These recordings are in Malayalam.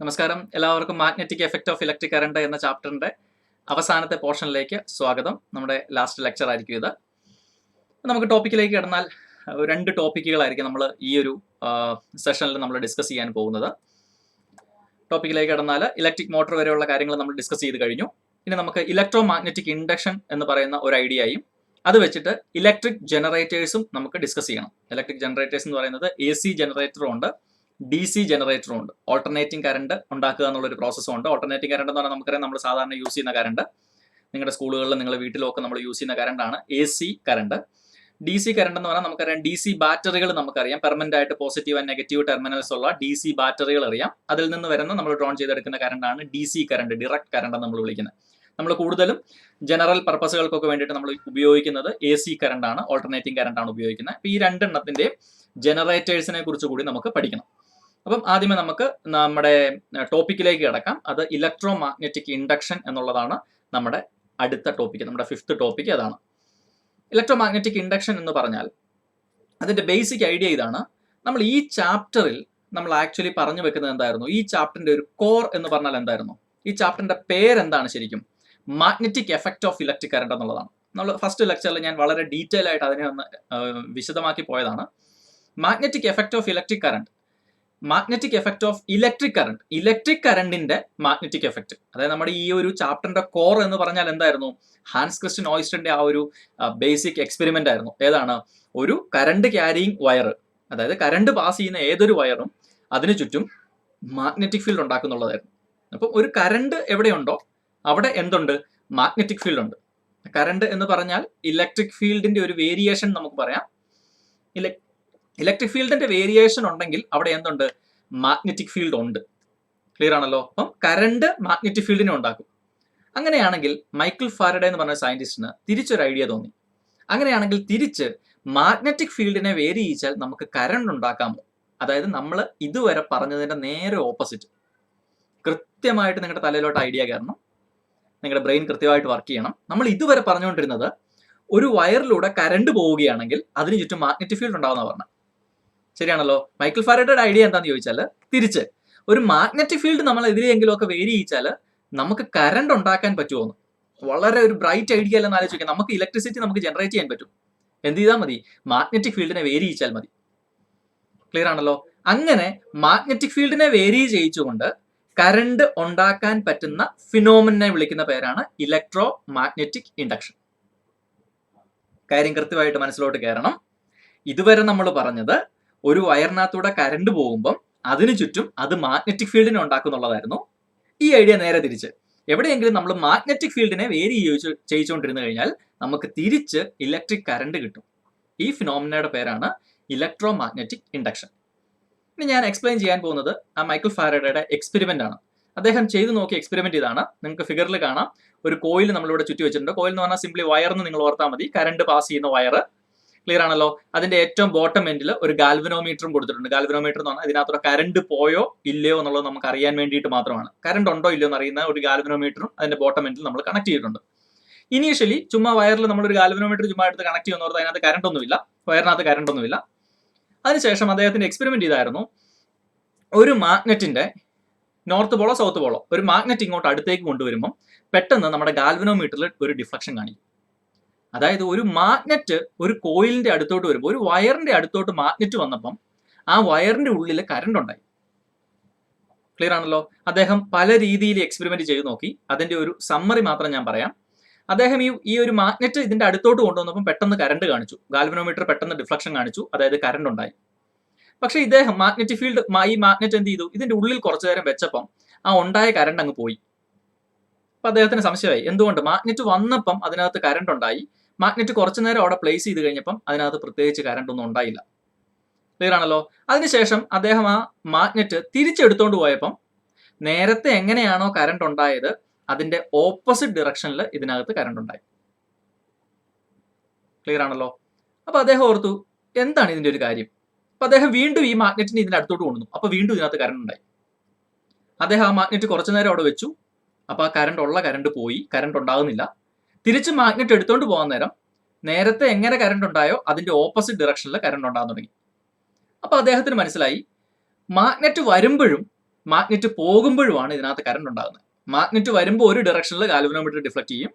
നമസ്കാരം. എല്ലാവർക്കും magnetic effect of electric current എന്ന ചാപ്റ്ററിന്റെ അവസാനത്തെ പോർഷനിലേക്ക് സ്വാഗതം. നമ്മുടെ ലാസ്റ്റ് ലെക്ചർ ആയിരിക്കും ഇത്. നമുക്ക് ടോപ്പിക്കിലേക്ക് കിടന്നാൽ രണ്ട് ടോപ്പിക്കുകളായിരിക്കും നമ്മൾ ഈ ഒരു സെഷനിൽ നമ്മൾ ഡിസ്കസ് ചെയ്യാൻ പോകുന്നത്. ടോപ്പിക്കിലേക്ക് കിടന്നാൽ ഇലക്ട്രിക് മോട്ടോർ വരെയുള്ള കാര്യങ്ങൾ നമ്മൾ ഡിസ്കസ് ചെയ്ത് കഴിഞ്ഞു. ഇനി നമുക്ക് ഇലക്ട്രോ മാഗ്നറ്റിക് ഇൻഡക്ഷൻ എന്ന് പറയുന്ന ഒരു ഐഡിയയും അത് വെച്ചിട്ട് ഇലക്ട്രിക് ജനറേറ്റേഴ്സും നമുക്ക് ഡിസ്കസ് ചെയ്യണം. ഇലക്ട്രിക് ജനറേറ്റേഴ്സ് എന്ന് പറയുന്നത് AC ജനറേറ്ററും ഉണ്ട്, DC ജനറേറ്ററും ഉണ്ട്. ഓൾട്ടർനേറ്റിംഗ് കറണ്ട് ഉണ്ടാക്കുക എന്നുള്ളൊരു പ്രോസസ്സും ഉണ്ട്. ഓൾട്ടർനേറ്റിംഗ് കറണ്ട് എന്ന് പറഞ്ഞാൽ നമുക്കറിയാം, നമ്മൾ സാധാരണ യൂസ് ചെയ്യുന്ന കറണ്ട്, നിങ്ങളുടെ സ്കൂളുകളിലും നിങ്ങളുടെ വീട്ടിലൊക്കെ നമ്മൾ യൂസ് ചെയ്യുന്ന കറണ്ടാണ് AC കറണ്ട്. DC കറണ്ട് എന്ന് പറഞ്ഞാൽ നമുക്കറിയാം, DC ബാറ്ററികൾ നമുക്കറിയാം, പെർമനന്റ് ആയിട്ട് പോസിറ്റീവ് ആൻഡ് നെഗറ്റീവ് ടെർമിനൽസ് ഉള്ള DC ബാറ്ററികൾ അറിയാം. അതിൽ നിന്ന് വരുന്ന നമ്മൾ ഡ്രോൺ ചെയ്തെടുക്കുന്ന കറണ്ടാണ് DC കറണ്ട്, ഡയറക്റ്റ് കറണ്ട് നമ്മൾ വിളിക്കുന്നത്. നമ്മൾ കൂടുതലും ജനറൽ പർപ്പസുകൾക്കൊക്കെ വേണ്ടിയിട്ട് നമ്മൾ ഉപയോഗിക്കുന്നത് AC കറണ്ടാണ്, ഓൾട്ടർനേറ്റിംഗ് കറണ്ടാണ് ഉപയോഗിക്കുന്നത്. അപ്പോൾ ഈ രണ്ടെണ്ണത്തിന്റെ ജനറേറ്റേഴ്സിനെ കുറിച്ച് കൂടി നമുക്ക് പഠിക്കണം. അപ്പം ആദ്യമേ നമുക്ക് നമ്മുടെ ടോപ്പിക്കിലേക്ക് കിടക്കാം. അത് ഇലക്ട്രോ മാഗ്നറ്റിക് ഇൻഡക്ഷൻ എന്നുള്ളതാണ് നമ്മുടെ അടുത്ത ടോപ്പിക്ക്, നമ്മുടെ 5th ടോപ്പിക്ക് അതാണ്. ഇലക്ട്രോ മാഗ്നറ്റിക് ഇൻഡക്ഷൻ എന്ന് പറഞ്ഞാൽ അതിന്റെ ബേസിക് ഐഡിയ ഇതാണ്. നമ്മൾ ഈ ചാപ്റ്ററിൽ നമ്മൾ ആക്ച്വലി പറഞ്ഞു വെക്കുന്നത് എന്തായിരുന്നു? ഈ ചാപ്റ്ററിന്റെ ഒരു കോർ എന്ന് പറഞ്ഞാൽ എന്തായിരുന്നു? ഈ ചാപ്റ്ററിന്റെ പേരെന്താണ് ശരിക്കും? Magnetic effect of electric current എന്നുള്ളതാണ്. നമ്മൾ ഫസ്റ്റ് ലെക്ചറിൽ ഞാൻ വളരെ ഡീറ്റെയിൽ ആയിട്ട് അതിനെ ഒന്ന് വിശദമാക്കി പോയതാണ്. Magnetic effect of electric current, magnetic effect of electric current, electric കറണ്ടിന്റെ മാഗ്നറ്റിക് എഫക്റ്റ്. അതായത് നമ്മുടെ ഈ ഒരു ചാപ്റ്ററിന്റെ കോർ എന്ന് പറഞ്ഞാൽ എന്തായിരുന്നു? ഹാൻസ് ക്രിസ്റ്റ്യൻ ഓയിസ്റ്ററിന്റെ ആ ഒരു ബേസിക് എക്സ്പെരിമെന്റ് ആയിരുന്നു. ഏതാണ്? ഒരു കറണ്ട് ക്യാരിയിങ് വയർ, അതായത് കറണ്ട് പാസ് ചെയ്യുന്ന ഏതൊരു വയറും അതിനു ചുറ്റും മാഗ്നറ്റിക് ഫീൽഡ് ഉണ്ടാക്കുന്നുള്ളതായിരുന്നു. അപ്പം ഒരു കറണ്ട് എവിടെയുണ്ടോ അവിടെ എന്തുണ്ട്? മാഗ്നറ്റിക് ഫീൽഡ് ഉണ്ട്. കറണ്ട് എന്ന് പറഞ്ഞാൽ ഇലക്ട്രിക് ഫീൽഡിന്റെ ഒരു വേരിയേഷൻ നമുക്ക് പറയാം. ഇലക്ട്രിക് ഫീൽഡിന്റെ വേരിയേഷൻ ഉണ്ടെങ്കിൽ അവിടെ എന്തുണ്ട്? മാഗ്നറ്റിക് ഫീൽഡ് ഉണ്ട്. ക്ലിയർ ആണല്ലോ? അപ്പം കറണ്ട് മാഗ്നറ്റിക് ഫീൽഡിനെ ഉണ്ടാക്കും. അങ്ങനെയാണെങ്കിൽ മൈക്കിൾ ഫാരഡേ എന്ന് പറഞ്ഞ സയന്റിസ്റ്റിന് തിരിച്ചൊരു ഐഡിയ തോന്നി. അങ്ങനെയാണെങ്കിൽ തിരിച്ച് മാഗ്നറ്റിക് ഫീൽഡിനെ വേരി ചെയ്യിച്ചാൽ നമുക്ക് കറണ്ട് ഉണ്ടാക്കാമോ? അതായത് നമ്മൾ ഇതുവരെ പറഞ്ഞതിന്റെ നേരെ ഓപ്പോസിറ്റ്. കൃത്യമായിട്ട് നിങ്ങളുടെ തലയിലോട്ട് ഐഡിയ കയറണം, നിങ്ങളുടെ ബ്രെയിൻ കൃത്യമായിട്ട് വർക്ക് ചെയ്യണം. നമ്മൾ ഇതുവരെ പറഞ്ഞുകൊണ്ടിരുന്നത് ഒരു വയറിലൂടെ കറണ്ട് പോവുകയാണെങ്കിൽ അതിന് ചുറ്റും മാഗ്നറ്റിക് ഫീൽഡ് ഉണ്ടാവുന്ന പറഞ്ഞത്. ശരിയാണല്ലോ? മൈക്കിൾ ഫാരഡേയുടെ ഐഡിയ എന്താണെന്ന് ചോദിച്ചാൽ, തിരിച്ച് ഒരു മാഗ്നറ്റിക് ഫീൽഡ് നമ്മൾ എതിരെയെങ്കിലും ഒക്കെ വേരി ചെയ്യിച്ചാൽ നമുക്ക് കറണ്ട് ഉണ്ടാക്കാൻ പറ്റുമോ? വളരെ ഒരു ബ്രൈറ്റ് ഐഡിയ അല്ലെന്ന് ആലോചിക്കാം. നമുക്ക് ഇലക്ട്രിസിറ്റി നമുക്ക് ജനറേറ്റ് ചെയ്യാൻ പറ്റും. എന്ത് ചെയ്താൽ മതി? മാഗ്നറ്റിക് ഫീൽഡിനെ വേരി ചെയ്യിച്ചാൽ മതി. ക്ലിയർ ആണല്ലോ? അങ്ങനെ മാഗ്നറ്റിക് ഫീൽഡിനെ വേരി ചെയ്യിച്ചുകൊണ്ട് കറണ്ട് ഉണ്ടാക്കാൻ പറ്റുന്ന ഫിനോമിനെ വിളിക്കുന്ന പേരാണ് ഇലക്ട്രോ മാഗ്നറ്റിക് ഇൻഡക്ഷൻ. കാര്യം കൃത്യമായിട്ട് മനസ്സിലോട്ട് കയറണം. ഇതുവരെ നമ്മൾ പറഞ്ഞത് ഒരു വയറിനകത്തൂടെ കറണ്ട് പോകുമ്പം അതിനു ചുറ്റും അത് മാഗ്നറ്റിക് ഫീൽഡിനെ ഉണ്ടാക്കുന്നുള്ളതായിരുന്നു. ഈ ഐഡിയ നേരെ തിരിച്ച്, എവിടെയെങ്കിലും നമ്മൾ മാഗ്നറ്റിക് ഫീൽഡിനെ വേരി ചെയ്യിച്ചുകൊണ്ടിരുന്നു കഴിഞ്ഞാൽ നമുക്ക് തിരിച്ച് ഇലക്ട്രിക് കറണ്ട് കിട്ടും. ഈ ഫിനോമിനയുടെ പേരാണ് ഇലക്ട്രോ മാഗ്നറ്റിക് ഇൻഡക്ഷൻ. ഇനി ഞാൻ എക്സ്പ്ലെയിൻ ചെയ്യാൻ പോകുന്നത് ആ മൈക്കിൾ ഫാരഡേയുടെ എക്സ്പെരിമെന്റ് ആണ്. അദ്ദേഹം ചെയ്തു നോക്കിയ എക്സ്പെരിമെന്റ് ഇതാണ്. നിങ്ങൾക്ക് ഫിഗറിൽ കാണാം, ഒരു കോയിൽ നമ്മളിവിടെ ചുറ്റി വെച്ചിട്ടുണ്ട്. കോയിൽ എന്ന് പറഞ്ഞാൽ സിംപ്ലി വയർ എന്ന് നിങ്ങൾ ഓർത്താൽ മതി. കറണ്ട് പാസ് ചെയ്യുന്ന വയർ. ക്ലിയർ ആണല്ലോ? അതിന്റെ ഏറ്റവും ബോട്ടം എൻഡിൽ ഒരു ഗാൽവനോമീറ്ററും കൊടുത്തിട്ടുണ്ട്. ഗാൽവനോമീറ്റർ എന്ന് പറഞ്ഞാൽ ഇതിനകത്തൂടെ കറണ്ട് പോയോ ഇല്ലയോ എന്നുള്ളത് നമുക്ക് അറിയാൻ വേണ്ടിയിട്ട് മാത്രമാണ്. കറണ്ട് ഉണ്ടോ ഇല്ലയോ എന്ന് അറിയുന്ന ഒരു ഗാൽവനോമീറ്ററും അതിന്റെ ബോട്ടം എൻഡിൽ നമ്മൾ കണക്ട് ചെയ്തിട്ടുണ്ട്. ഇനീഷ്യലി ചുമ്മാ വയറിൽ നമ്മളൊരു ഗാൽവനോമീറ്റർ ചുമ്മാ എടുത്ത് കണക്ട് ചെയ്യുന്നവർക്ക് അതിനകത്ത് കറണ്ട് ഒന്നുമില്ല, വയറിനകത്ത് കറണ്ട് ഒന്നുമില്ല. അതിനുശേഷം അദ്ദേഹത്തിന്റെ എക്സ്പെരിമെന്റ് ഇതായിരുന്നു. ഒരു മാഗ്നറ്റിന്റെ നോർത്ത് പോളോ സൗത്ത് പോളോ ഒരു മാഗ്നറ്റ് ഇങ്ങോട്ട് അടുത്തേക്ക് കൊണ്ടുവരുമ്പം പെട്ടെന്ന് നമ്മുടെ ഗാൽവനോമീറ്ററിൽ ഒരു ഡിഫ്ലക്ഷൻ കാണിക്കും. അതായത് ഒരു മാഗ്നറ്റ് ഒരു കോയിലിന്റെ അടുത്തോട്ട് വരുമ്പോൾ, ഒരു വയറിന്റെ അടുത്തോട്ട് മാഗ്നറ്റ് വന്നപ്പം ആ വയറിന്റെ ഉള്ളിൽ കറണ്ട് ഉണ്ടായി. ക്ലിയർ ആണല്ലോ? അദ്ദേഹം പല രീതിയിൽ എക്സ്പെരിമെന്റ് ചെയ്ത് നോക്കി. അതിന്റെ ഒരു സമ്മറി മാത്രം ഞാൻ പറയാം. അദ്ദേഹം ഈ ഒരു മാഗ്നറ്റ് ഇതിന്റെ അടുത്തോട്ട് കൊണ്ടുവന്നപ്പോൾ പെട്ടെന്ന് കറണ്ട് കാണിച്ചു. ഗാൽവനോമീറ്റർ പെട്ടെന്ന് ഡിഫ്ലക്ഷൻ കാണിച്ചു, അതായത് കറണ്ട് ഉണ്ടായി. പക്ഷെ ഇദ്ദേഹം മാഗ്നറ്റിക് ഫീൽഡ്, ഈ മാഗ്നറ്റ് എന്ത് ചെയ്തു? ഇതിന്റെ ഉള്ളിൽ കുറച്ചു നേരം വെച്ചപ്പം ആ ഉണ്ടായ കറണ്ട് അങ്ങ് പോയി. അപ്പൊ അദ്ദേഹത്തിന് സംശയമായി, എന്തുകൊണ്ട്? മാഗ്നറ്റ് വന്നപ്പം അതിനകത്ത് കറണ്ട് ഉണ്ടായി, മാഗ്നറ്റ് കുറച്ചു നേരം അവിടെ പ്ലേസ് ചെയ്ത് കഴിഞ്ഞപ്പം അതിനകത്ത് പ്രത്യേകിച്ച് കറണ്ട് ഒന്നും ഉണ്ടായില്ല. ക്ലിയർ ആണല്ലോ? അതിനുശേഷം അദ്ദേഹം ആ മാഗ്നറ്റ് തിരിച്ചെടുത്തോണ്ട് പോയപ്പം നേരത്തെ എങ്ങനെയാണോ കറണ്ട് ഉണ്ടായത് അതിന്റെ ഓപ്പോസിറ്റ് ഡിറക്ഷനിൽ ഇതിനകത്ത് കറണ്ട് ഉണ്ടായി. ക്ലിയർ ആണല്ലോ? അപ്പൊ അദ്ദേഹം ഓർത്തു, എന്താണ് ഇതിന്റെ ഒരു കാര്യം? അപ്പൊ അദ്ദേഹം വീണ്ടും ഈ മാഗ്നറ്റിനെ ഇതിന്റെ അടുത്തോട്ട് കൊണ്ടുവന്നു. അപ്പൊ വീണ്ടും ഇതിനകത്ത് കറണ്ട് ഉണ്ടായി. അദ്ദേഹം ആ മാഗ്നറ്റ് കുറച്ചു നേരം അവിടെ വെച്ചു. അപ്പൊ ആ കറണ്ട് പോയി, കറണ്ട് ഉണ്ടാകുന്നില്ല. തിരിച്ച് മാഗ്നറ്റ് എടുത്തോണ്ട് പോകാൻ നേരം നേരത്തെ എങ്ങനെ കറണ്ട് ഉണ്ടായോ അതിന്റെ ഓപ്പോസിറ്റ് ഡിറക്ഷനിൽ കറണ്ട് ഉണ്ടാകാൻ തുടങ്ങി. അപ്പൊ അദ്ദേഹത്തിന് മനസ്സിലായി, മാഗ്നറ്റ് വരുമ്പോഴും മാഗ്നറ്റ് പോകുമ്പോഴുമാണ് ഇതിനകത്ത് കറണ്ട് ഉണ്ടാകുന്നത്. മാഗ്നറ്റ് വരുമ്പോൾ ഒരു ഡയറക്ഷനിൽ ഗാൽവനോമീറ്റർ ഡിഫ്ലക്ട് ചെയ്യും,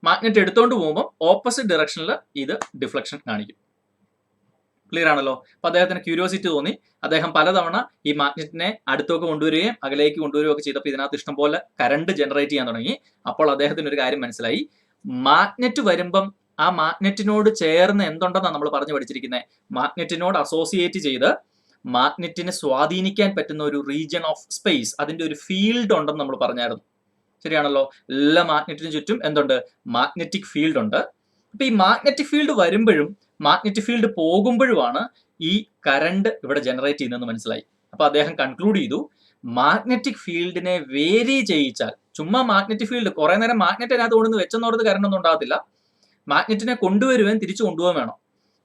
മാഗ്നറ്റ് എടുത്തുകൊണ്ട് പോകുമ്പോൾ ഓപ്പോസിറ്റ് ഡയറക്ഷനിൽ ഇത് ഡിഫ്ലക്ഷൻ കാണിക്കും. ക്ലിയർ ആണല്ലോ? അപ്പൊ അദ്ദേഹത്തിന് ക്യൂരിയോസിറ്റി തോന്നി. അദ്ദേഹം പലതവണ ഈ മാഗ്നറ്റിനെ അടുത്തൊക്കെ കൊണ്ടുവരികയും അകലേക്ക് കൊണ്ടുവരികയും ഒക്കെ ചെയ്തപ്പോൾ ഇതിനകത്ത് ഇഷ്ടംപോലെ കറണ്ട് ജനറേറ്റ് ചെയ്യാൻ തുടങ്ങി. അപ്പോൾ അദ്ദേഹത്തിന് ഒരു കാര്യം മനസ്സിലായി, മാഗ്നറ്റ് വരുമ്പം ആ മാഗ്നറ്റിനോട് ചേർന്ന് എന്തുണ്ടെന്നാണ് നമ്മൾ പറഞ്ഞു പഠിച്ചിരിക്കുന്നത്, മാഗ്നറ്റിനോട് അസോസിയേറ്റ് ചെയ്ത് മാഗ്നറ്റിനെ സ്വാധീനിക്കാൻ പറ്റുന്ന ഒരു റീജിയൻ ഓഫ് സ്പേസ്, അതിന്റെ ഒരു ഫീൽഡ് ഉണ്ടെന്ന് നമ്മൾ പറഞ്ഞായിരുന്നു. ശരിയാണല്ലോ? എല്ലാ മാഗ്നറ്റിന് ചുറ്റും എന്തുണ്ട്? മാഗ്നറ്റിക് ഫീൽഡ് ഉണ്ട്. അപ്പൊ ഈ മാഗ്നറ്റിക് ഫീൽഡ് വരുമ്പോഴും മാഗ്നറ്റിക് ഫീൽഡ് പോകുമ്പോഴുമാണ് ഈ കറണ്ട് ഇവിടെ ജനറേറ്റ് ചെയ്യുന്നതെന്ന് മനസ്സിലായി. അപ്പൊ അദ്ദേഹം കൺക്ലൂഡ് ചെയ്തു, മാഗ്നറ്റിക് ഫീൽഡിനെ വേരി ചെയ്യിച്ചാൽ, ചുമ്മാ മാഗ്നറ്റിക് ഫീൽഡ് കുറെ നേരം മാഗ്നറ്റ് അതിനകത്ത് കൊണ്ടുവന്ന് വെച്ചെന്നോർത്ത് കറണ്ട് ഒന്നും ഉണ്ടാകത്തില്ല, മാഗ്നറ്റിനെ കൊണ്ടുവരുവാൻ തിരിച്ചു കൊണ്ടുപോകാൻ വേണം.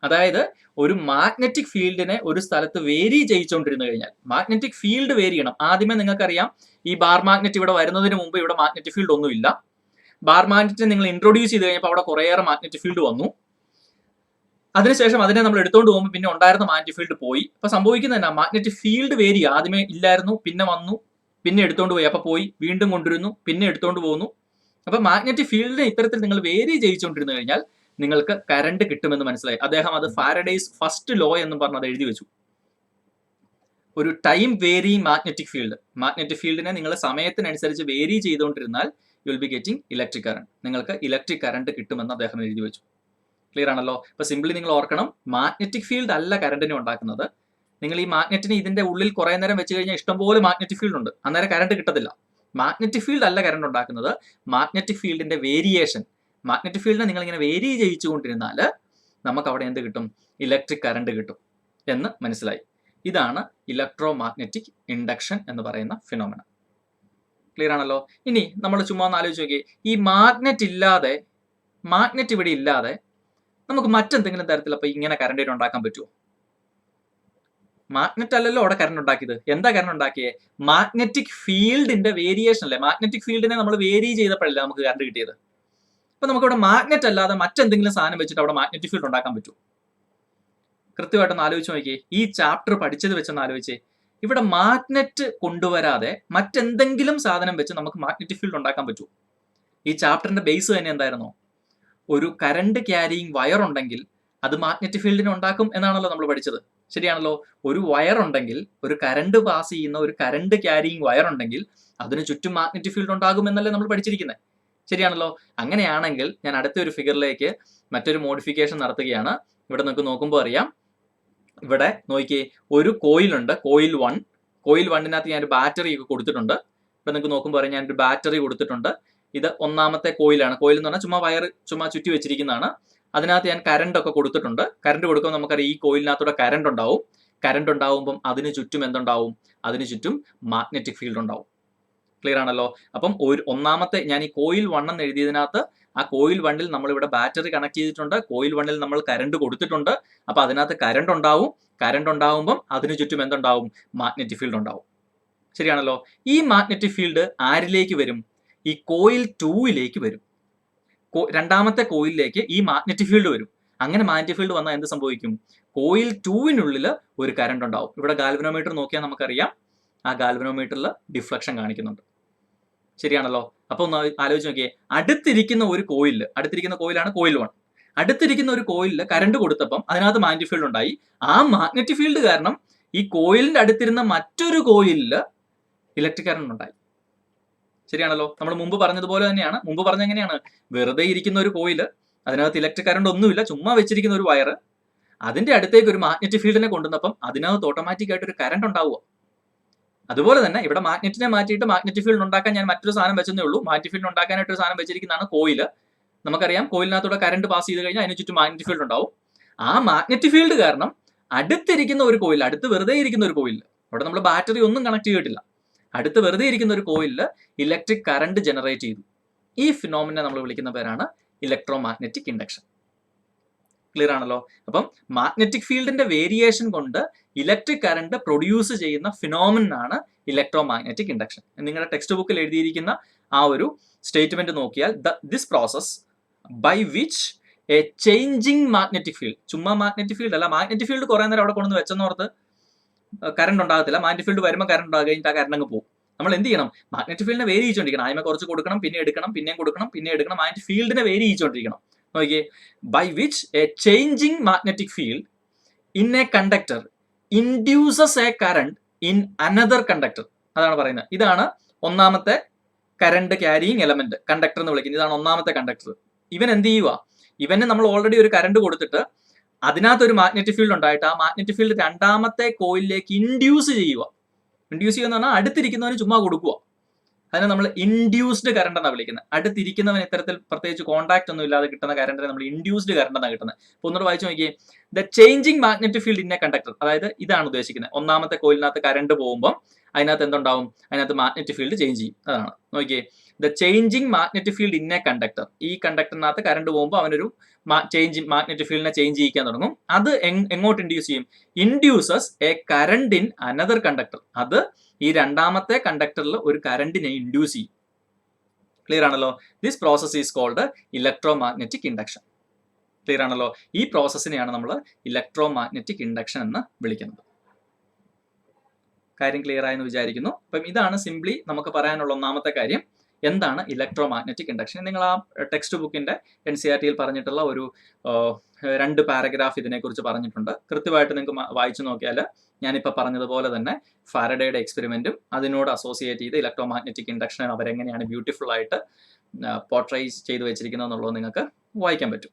അതായത് ഒരു മാഗ്നറ്റിക് ഫീൽഡിനെ ഒരു സ്ഥലത്ത് വേരി ചെയ്യിച്ചുകൊണ്ടിരുന്നു കഴിഞ്ഞാൽ, മാഗ്നറ്റിക് ഫീൽഡ് വേരി ചെയ്യണം. ആദ്യമേ നിങ്ങൾക്കറിയാം, ഈ ബാർ മാഗ്നറ്റ് ഇവിടെ വരുന്നതിന് മുമ്പ് ഇവിടെ മാഗ്നറ്റിക് ഫീൽഡ് ഒന്നുമില്ല. ബാർ മാഗ്നറ്റിനെ നിങ്ങൾ ഇൻട്രൊഡ്യൂസ് ചെയ്ത് കഴിഞ്ഞപ്പോൾ അവിടെ കുറേയേറെ മാഗ്നറ്റിക് ഫീൽഡ് വന്നു. അതിനുശേഷം അതിനെ നമ്മൾ എടുത്തുകൊണ്ട് പോകുമ്പോൾ പിന്നെ ഉണ്ടായിരുന്ന മാഗ്നറ്റിക് ഫീൽഡ് പോയി. അപ്പൊ സംഭവിക്കുന്നത് എന്നാ, മാഗ്നറ്റിക് ഫീൽഡ് വേരി ആദ്യമേ ഇല്ലായിരുന്നു, പിന്നെ വന്നു, പിന്നെ എടുത്തുകൊണ്ട് പോയി, അപ്പൊ പോയി, വീണ്ടും കൊണ്ടുവരുന്നു, പിന്നെ എടുത്തുകൊണ്ട് പോകുന്നു. അപ്പൊ മാഗ്നറ്റിക് ഫീൽഡിനെ ഇത്തരത്തിൽ നിങ്ങൾ വേരി ചെയ്യിച്ചുകൊണ്ടിരുന്നു കഴിഞ്ഞാൽ നിങ്ങൾക്ക് കറണ്ട് കിട്ടുമെന്ന് മനസ്സിലായി. അദ്ദേഹം അത് ഫാരഡേസ് ഫസ്റ്റ് ലോ എന്ന് പറഞ്ഞത് എഴുതി വെച്ചു. ഒരു time varying magnetic field, magnetic ഫീൽഡിനെ നിങ്ങൾ സമയത്തിനനുസരിച്ച് വേരി ചെയ്തുകൊണ്ടിരുന്നാൽ you will be getting electric current, നിങ്ങൾക്ക് ഇലക്ട്രിക് കറണ്ട് കിട്ടുമെന്ന് അദ്ദേഹം എഴുതി വെച്ചു. ക്ലിയർ ആണല്ലോ? അപ്പൊ സിംപ്ലി നിങ്ങൾ ഓർക്കണം, മാഗ്നറ്റിക് ഫീൽഡ് അല്ല കറണ്ടിനെ ഉണ്ടാക്കുന്നത്. നിങ്ങൾ ഈ മാഗ്നറ്റിന് ഇതിന്റെ ഉള്ളിൽ കുറെ നേരം വെച്ച് കഴിഞ്ഞാൽ ഇഷ്ടംപോലെ മാഗ്നറ്റിക് ഫീൽഡ് ഉണ്ട്, അന്നേരം കറണ്ട് കിട്ടത്തില്ല. മാഗ്നറ്റിക് ഫീൽഡ് അല്ല കറണ്ട് ഉണ്ടാക്കുന്നത്, മാഗ്നറ്റിക് ഫീൽഡിന്റെ വേരിയേഷൻ. മാഗ്നറ്റിക് ഫീൽഡിനെ നിങ്ങൾ ഇങ്ങനെ വേരി ചെയ്യിച്ചുകൊണ്ടിരുന്നാൽ നമുക്ക് അവിടെ എന്ത് കിട്ടും? ഇലക്ട്രിക് കറണ്ട് കിട്ടും എന്ന് മനസ്സിലായി. ഇതാണ് ഇലക്ട്രോ മാഗ്നറ്റിക് ഇൻഡക്ഷൻ എന്ന് പറയുന്ന ഫിനോമിന. ക്ലിയർ ആണല്ലോ? ഇനി നമ്മൾ ചുമ്മാ ഒന്ന് ആലോചിച്ച് നോക്കി, ഈ മാഗ്നറ്റ് ഇവിടെ ഇല്ലാതെ നമുക്ക് മറ്റെന്തെങ്കിലും തരത്തിൽ അപ്പൊ ഇങ്ങനെ കറണ്ട് ഉണ്ടാക്കാൻ പറ്റുമോ? മാഗ്നറ്റ് അല്ലല്ലോ അവിടെ കറണ്ട് ഉണ്ടാക്കിയത്. എന്താ കറണ്ട് ഉണ്ടാക്കിയേ? മാഗ്നറ്റിക് ഫീൽഡിന്റെ വേരിയേഷൻ അല്ലേ? മാഗ്നറ്റിക് ഫീൽഡിനെ നമ്മൾ വേരി ചെയ്തപ്പോഴല്ലേ നമുക്ക് കറണ്ട് കിട്ടിയത്. അപ്പൊ നമുക്ക് ഇവിടെ മാഗ്നറ്റ് അല്ലാതെ മറ്റെന്തെങ്കിലും സാധനം വെച്ചിട്ട് അവിടെ മാഗ്നറ്റിക് ഫീൽഡ് ഉണ്ടാക്കാൻ പറ്റുമോ? കൃത്യമായിട്ടൊന്ന് ആലോചിച്ച് നോക്കിയേ. ഈ ചാപ്റ്റർ പഠിച്ചത് വെച്ചൊന്ന് ആലോചിച്ചേ. ഇവിടെ മാഗ്നറ്റ് കൊണ്ടുവരാതെ മറ്റെന്തെങ്കിലും സാധനം വെച്ച് നമുക്ക് മാഗ്നറ്റിക് ഫീൽഡ് ഉണ്ടാക്കാൻ പറ്റുമോ? ഈ ചാപ്റ്ററിന്റെ ബേസ് തന്നെ എന്തായിരുന്നോ? ഒരു കറണ്ട് ക്യാരിയിങ് വയർ ഉണ്ടെങ്കിൽ അത് മാഗ്നറ്റിക് ഫീൽഡിനെ ഉണ്ടാക്കും എന്നാണല്ലോ നമ്മൾ പഠിച്ചത്. ശരിയാണല്ലോ? ഒരു വയർ ഉണ്ടെങ്കിൽ, ഒരു കറണ്ട് പാസ് ചെയ്യുന്ന ഒരു കറണ്ട് ക്യാരിയിങ് വയർ ഉണ്ടെങ്കിൽ അതിന് ചുറ്റും മാഗ്നറ്റിക് ഫീൽഡ് ഉണ്ടാകും എന്നല്ലേ നമ്മൾ പഠിച്ചിരിക്കുന്നത്. ശരിയാണല്ലോ? അങ്ങനെയാണെങ്കിൽ ഞാൻ അടുത്ത ഒരു ഫിഗറിലേക്ക് മറ്റൊരു മോഡിഫിക്കേഷൻ നടത്തുകയാണ്. ഇവിടെ നിങ്ങൾക്ക് നോക്കുമ്പോൾ അറിയാം, ഇവിടെ നോക്കിയേ, ഒരു കോയിലുണ്ട്, കോയിൽ 1. കോയിൽ 1-നകത്ത് ഞാനൊരു ബാറ്ററി ഒക്കെ കൊടുത്തിട്ടുണ്ട്. ഇവിടെ നിങ്ങൾക്ക് നോക്കുമ്പോൾ അറിയാം, ഞാനൊരു ബാറ്ററി കൊടുത്തിട്ടുണ്ട്. ഇത് ഒന്നാമത്തെ കോയിലാണ്. കോയിൽ എന്ന് പറഞ്ഞാൽ ചുമ്മാ വയർ ചുമ്മാ ചുറ്റി വെച്ചിരിക്കുന്നതാണ്. അതിനകത്ത് ഞാൻ കറണ്ട് ഒക്കെ കൊടുത്തിട്ടുണ്ട്. കറണ്ട് കൊടുക്കുമ്പോൾ നമുക്കറിയാം ഈ കോയിലിനകത്തൂടെ കറണ്ട് ഉണ്ടാവും. കറണ്ട് ഉണ്ടാവുമ്പം അതിന് ചുറ്റും എന്തുണ്ടാവും? അതിന് ചുറ്റും മാഗ്നറ്റിക് ഫീൽഡ് ഉണ്ടാവും. ക്ലിയർ ആണല്ലോ? അപ്പം ഒന്നാമത്തെ ഞാൻ ഈ കോയിൽ 1 എന്ന് എഴുതിയതിനകത്ത് ആ കോയിൽ 1-ൽ നമ്മൾ ഇവിടെ ബാറ്ററി കണക്ട് ചെയ്തിട്ടുണ്ട്. കോയിൽ 1-ൽ നമ്മൾ കറണ്ട് കൊടുത്തിട്ടുണ്ട്. അപ്പൊ അതിനകത്ത് കറണ്ട് ഉണ്ടാവും. കറണ്ട് ഉണ്ടാവുമ്പം അതിന് ചുറ്റും എന്തുണ്ടാവും? മാഗ്നറ്റിക് ഫീൽഡ് ഉണ്ടാവും. ശരിയാണല്ലോ? ഈ മാഗ്നറ്റിക് ഫീൽഡ് ആരിലേക്ക് വരും? ഈ കോയിൽ 2-ലേക്ക് വരും. രണ്ടാമത്തെ കോയിലിലേക്ക് ഈ മാഗ്നറ്റിക് ഫീൽഡ് വരും. അങ്ങനെ മാഗ്നറ്റിക് ഫീൽഡ് വന്നാൽ എന്ത് സംഭവിക്കും? കോയിൽ 2-നുള്ളിൽ ഒരു കറണ്ട് ഉണ്ടാവും. ഇവിടെ ഗാൽവനോമീറ്റർ നോക്കിയാൽ നമുക്കറിയാം, ആ ഗാൽവനോമീറ്ററിൽ ഡിഫ്ലക്ഷൻ കാണിക്കുന്നുണ്ട്. ശരിയാണല്ലോ? അപ്പൊ ഒന്ന് ആലോചിച്ച് നോക്കിയേ, അടുത്തിരിക്കുന്ന കോയിലാണ് കോയിൽ 1. അടുത്തിരിക്കുന്ന ഒരു കോയിലിൽ കറണ്ട് കൊടുത്തപ്പം അതിനകത്ത് മാഗ്നറ്റിക് ഫീൽഡ് ഉണ്ടായി. ആ മാഗ്നറ്റിക് ഫീൽഡ് കാരണം ഈ കോയിലിന്റെ അടുത്തിരുന്ന മറ്റൊരു കോയിലിൽ ഇലക്ട്രിക് കറണ്ട് ഉണ്ടായി. ശരിയാണല്ലോ? നമ്മൾ മുമ്പ് പറഞ്ഞതുപോലെ തന്നെയാണ്. മുമ്പ് പറഞ്ഞ എങ്ങനെയാണ്? വെറുതെ ഇരിക്കുന്ന ഒരു കോയിൽ, അതിനകത്ത് ഇലക്ട്രിക് കറണ്ട് ഒന്നുമില്ല, ചുമ്മാ വെച്ചിരിക്കുന്ന ഒരു വയർ, അതിന്റെ അടുത്തേക്ക് ഒരു മാഗ്നറ്റിക് ഫീൽഡിനെ കൊണ്ടുവന്നപ്പം അതിനകത്ത് ഓട്ടോമാറ്റിക് ആയിട്ട് ഒരു കറണ്ട് ഉണ്ടാവുക. അതുപോലെ തന്നെ ഇവിടെ മാഗ്നറ്റിനെ മാറ്റിയിട്ട് മാഗ്നറ്റിക് ഫീൽഡ് ഉണ്ടാക്കാൻ ഞാൻ മറ്റൊരു സാധനം വെച്ചതേ ഉള്ളൂ. മാഗ്നറ്റിക് ഫീൽഡ് ഉണ്ടാക്കാനായിട്ട് ഒരു സാധനം വെച്ചിരിക്കുന്നതാണ് കോയിൽ. നമുക്കറിയാം, കോയിലിനകത്തൂടെ കറണ്ട് പാസ് ചെയ്ത് കഴിഞ്ഞാൽ അതിന് ചുറ്റും മാഗ്നറ്റിക് ഫീൽഡ് ഉണ്ടാവും. ആ മാഗ്നറ്റിക് ഫീൽഡ് കാരണം അടുത്തിരിക്കുന്ന ഒരു കോയിൽ, അടുത്ത് വെറുതെ ഇരിക്കുന്ന ഒരു കോയിൽ, അവിടെ നമ്മൾ ബാറ്ററി ഒന്നും കണക്ട് ചെയ്തിട്ടില്ല, അടുത്ത് വെറുതെ ഇരിക്കുന്ന ഒരു കോയിലിൽ ഇലക്ട്രിക് കറണ്ട് ജനറേറ്റ് ചെയ്തു. ഈ ഫിനോമിനെ നമ്മൾ വിളിക്കുന്ന പേരാണ് ഇലക്ട്രോ മാഗ്നറ്റിക് ഇൻഡക്ഷൻ. ക്ലിയർ ആണല്ലോ? അപ്പം മാഗ്നറ്റിക് ഫീൽഡിന്റെ വേരിയേഷൻ കൊണ്ട് ഇലക്ട്രിക് കറണ്ട് പ്രൊഡ്യൂസ് ചെയ്യുന്ന ഫിനോമിനാണ് ഇലക്ട്രോ മാഗ്നറ്റിക് ഇൻഡക്ഷൻ. നിങ്ങളുടെ ടെക്സ്റ്റ് ബുക്കിൽ എഴുതിയിരിക്കുന്ന ആ ഒരു സ്റ്റേറ്റ്മെന്റ് നോക്കിയാൽ, this process by which a changing magnetic field, ചുമ്മാ മാഗ്നറ്റിക് ഫീൽഡ് അല്ല, മാഗ്നറ്റിക് ഫീൽഡ് കുറെ നേരം അവിടെ കൊണ്ടുവന്ന് വെച്ചെന്നോർത്ത് കറണ്ട് ഉണ്ടാകത്തില്ല. മാഗ്നറ്റിക് ഫീൽഡ് വരുമ്പോൾ കറണ്ട് ഉണ്ടാകുക കഴിഞ്ഞിട്ട് ആ കറണ്ട് അങ്ങ് പോകും. നമ്മൾ എന്ത് ചെയ്യണം? മാഗ്നറ്റിക് ഫീൽഡിനെ വേരി ചെയ്തുകൊണ്ടിരിക്കണം. ആദ്യമേ കുറച്ച് കൊടുക്കണം, പിന്നെ എടുക്കണം, പിന്നെയും കൊടുക്കണം, പിന്നെ എടുക്കണം. മാഗ്നറ്റിക് ഫീൽഡിനെ വേരി ചെയ്തുകൊണ്ടിരിക്കണം. നോക്കിയേ, by which a changing magnetic field in a conductor induces a current in another conductor. അതാണ് പറയുന്നത്. ഇതാണ് ഒന്നാമത്തെ കറണ്ട് ക്യാരിയിങ് എലമെന്റ്, കണ്ടക്ടർ എന്ന് വിളിക്കുന്നത്. ഇതാണ് ഒന്നാമത്തെ കണ്ടക്ടർ. ഇവൻ എന്ത് ചെയ്യുക? ഇവന് നമ്മൾ ഓൾറെഡി ഒരു കറണ്ട് കൊടുത്തിട്ട് അതിനകത്തൊരു മാഗ്നറ്റിക് ഫീൽഡ് ഉണ്ടായിട്ട് ആ മാഗ്നറ്റിക് ഫീൽഡ് രണ്ടാമത്തെ കോയിലിലേക്ക് ഇൻഡ്യൂസ് ചെയ്യുക. ഇൻഡ്യൂസ് ചെയ്യുക എന്ന് പറഞ്ഞാൽ അടുത്തിരിക്കുന്നവന് ചുമ്മാ കൊടുക്കുക. അതിനെ നമ്മൾ ഇൻഡ്യൂസ്ഡ് കറണ്ട് എന്നാണ് വിളിക്കുന്നത്. അടുത്തിരിക്കുന്നവൻ ഇത്തരത്തിൽ പ്രത്യേകിച്ച് കോൺടാക്ട് ഒന്നും ഇല്ലാതെ കിട്ടുന്ന കറണ്ടിനെ നമ്മൾ ഇൻഡ്യൂസ്ഡ് കറണ്ട് എന്നാണ് കിട്ടുന്നത്. അപ്പോൾ ഒന്നുകൂടെ വായിച്ചു നോക്കിയേ, the changing magnetic field in a conductor. അതായത് ഇതാണ് ഉദ്ദേശിക്കുന്നത്. ഒന്നാമത്തെ കോയിലിനകത്ത് കറണ്ട് പോകുമ്പോൾ അതിനകത്ത് എന്തുണ്ടാവും? അതിനകത്ത് മാഗ്നറ്റിക് ഫീൽഡ് ചേഞ്ച് ചെയ്യും. അതാണ് നോക്കിയേ, the changing magnetic field in a conductor. ഈ കണ്ടക്ടറിനകത്ത് കറണ്ട് പോകുമ്പോൾ അവനൊരു മാഗ്നറ്റിക് ഫീൽഡിനെ ചേഞ്ച് ചെയ്യിക്കാൻ തുടങ്ങും. അത് എങ്ങോട്ട് ഇൻഡ്യൂസ് ചെയ്യും? Induces a current in another conductor. അത് ഈ രണ്ടാമത്തെ കണ്ടക്ടറിൽ ഒരു കറണ്ടിനെ ഇൻഡ്യൂസ് ചെയ്യും. ക്ലിയർ ആണല്ലോ? This process is called electromagnetic induction. Clear ആണല്ലോ? ഈ പ്രോസസ്സിനെയാണ് നമ്മൾ ഇലക്ട്രോ മാഗ്നറ്റിക് ഇൻഡക്ഷൻ എന്ന് വിളിക്കുന്നത്. കാര്യം ക്ലിയർ ആയെന്ന് വിചാരിക്കുന്നു. അപ്പം ഇതാണ് സിംപ്ലി നമുക്ക് പറയാനുള്ള ഒന്നാമത്തെ കാര്യം. എന്താണ് ഇലക്ട്രോ മാഗ്നറ്റിക് ഇൻഡക്ഷൻ? നിങ്ങൾ ആ ടെക്സ്റ്റ് ബുക്കിന്റെ NCERT-യിൽ പറഞ്ഞിട്ടുള്ള ഒരു 2 പാരഗ്രാഫ് ഇതിനെക്കുറിച്ച് പറഞ്ഞിട്ടുണ്ട്. കൃത്യമായിട്ട് നിങ്ങൾക്ക് വായിച്ചു നോക്കിയാൽ ഞാനിപ്പോൾ പറഞ്ഞതുപോലെ തന്നെ ഫാരഡേയുടെ എക്സ്പെരിമെന്റും അതിനോട് അസോസിയേറ്റ് ചെയ്ത് ഇലക്ട്രോ മാഗ്നറ്റിക് ഇൻഡക്ഷൻ അവരെങ്ങനെയാണ് ബ്യൂട്ടിഫുൾ ആയിട്ട് പോർട്രൈസ് ചെയ്ത് വെച്ചിരിക്കുന്നത് എന്നുള്ളത് നിങ്ങൾക്ക് വായിക്കാൻ പറ്റും.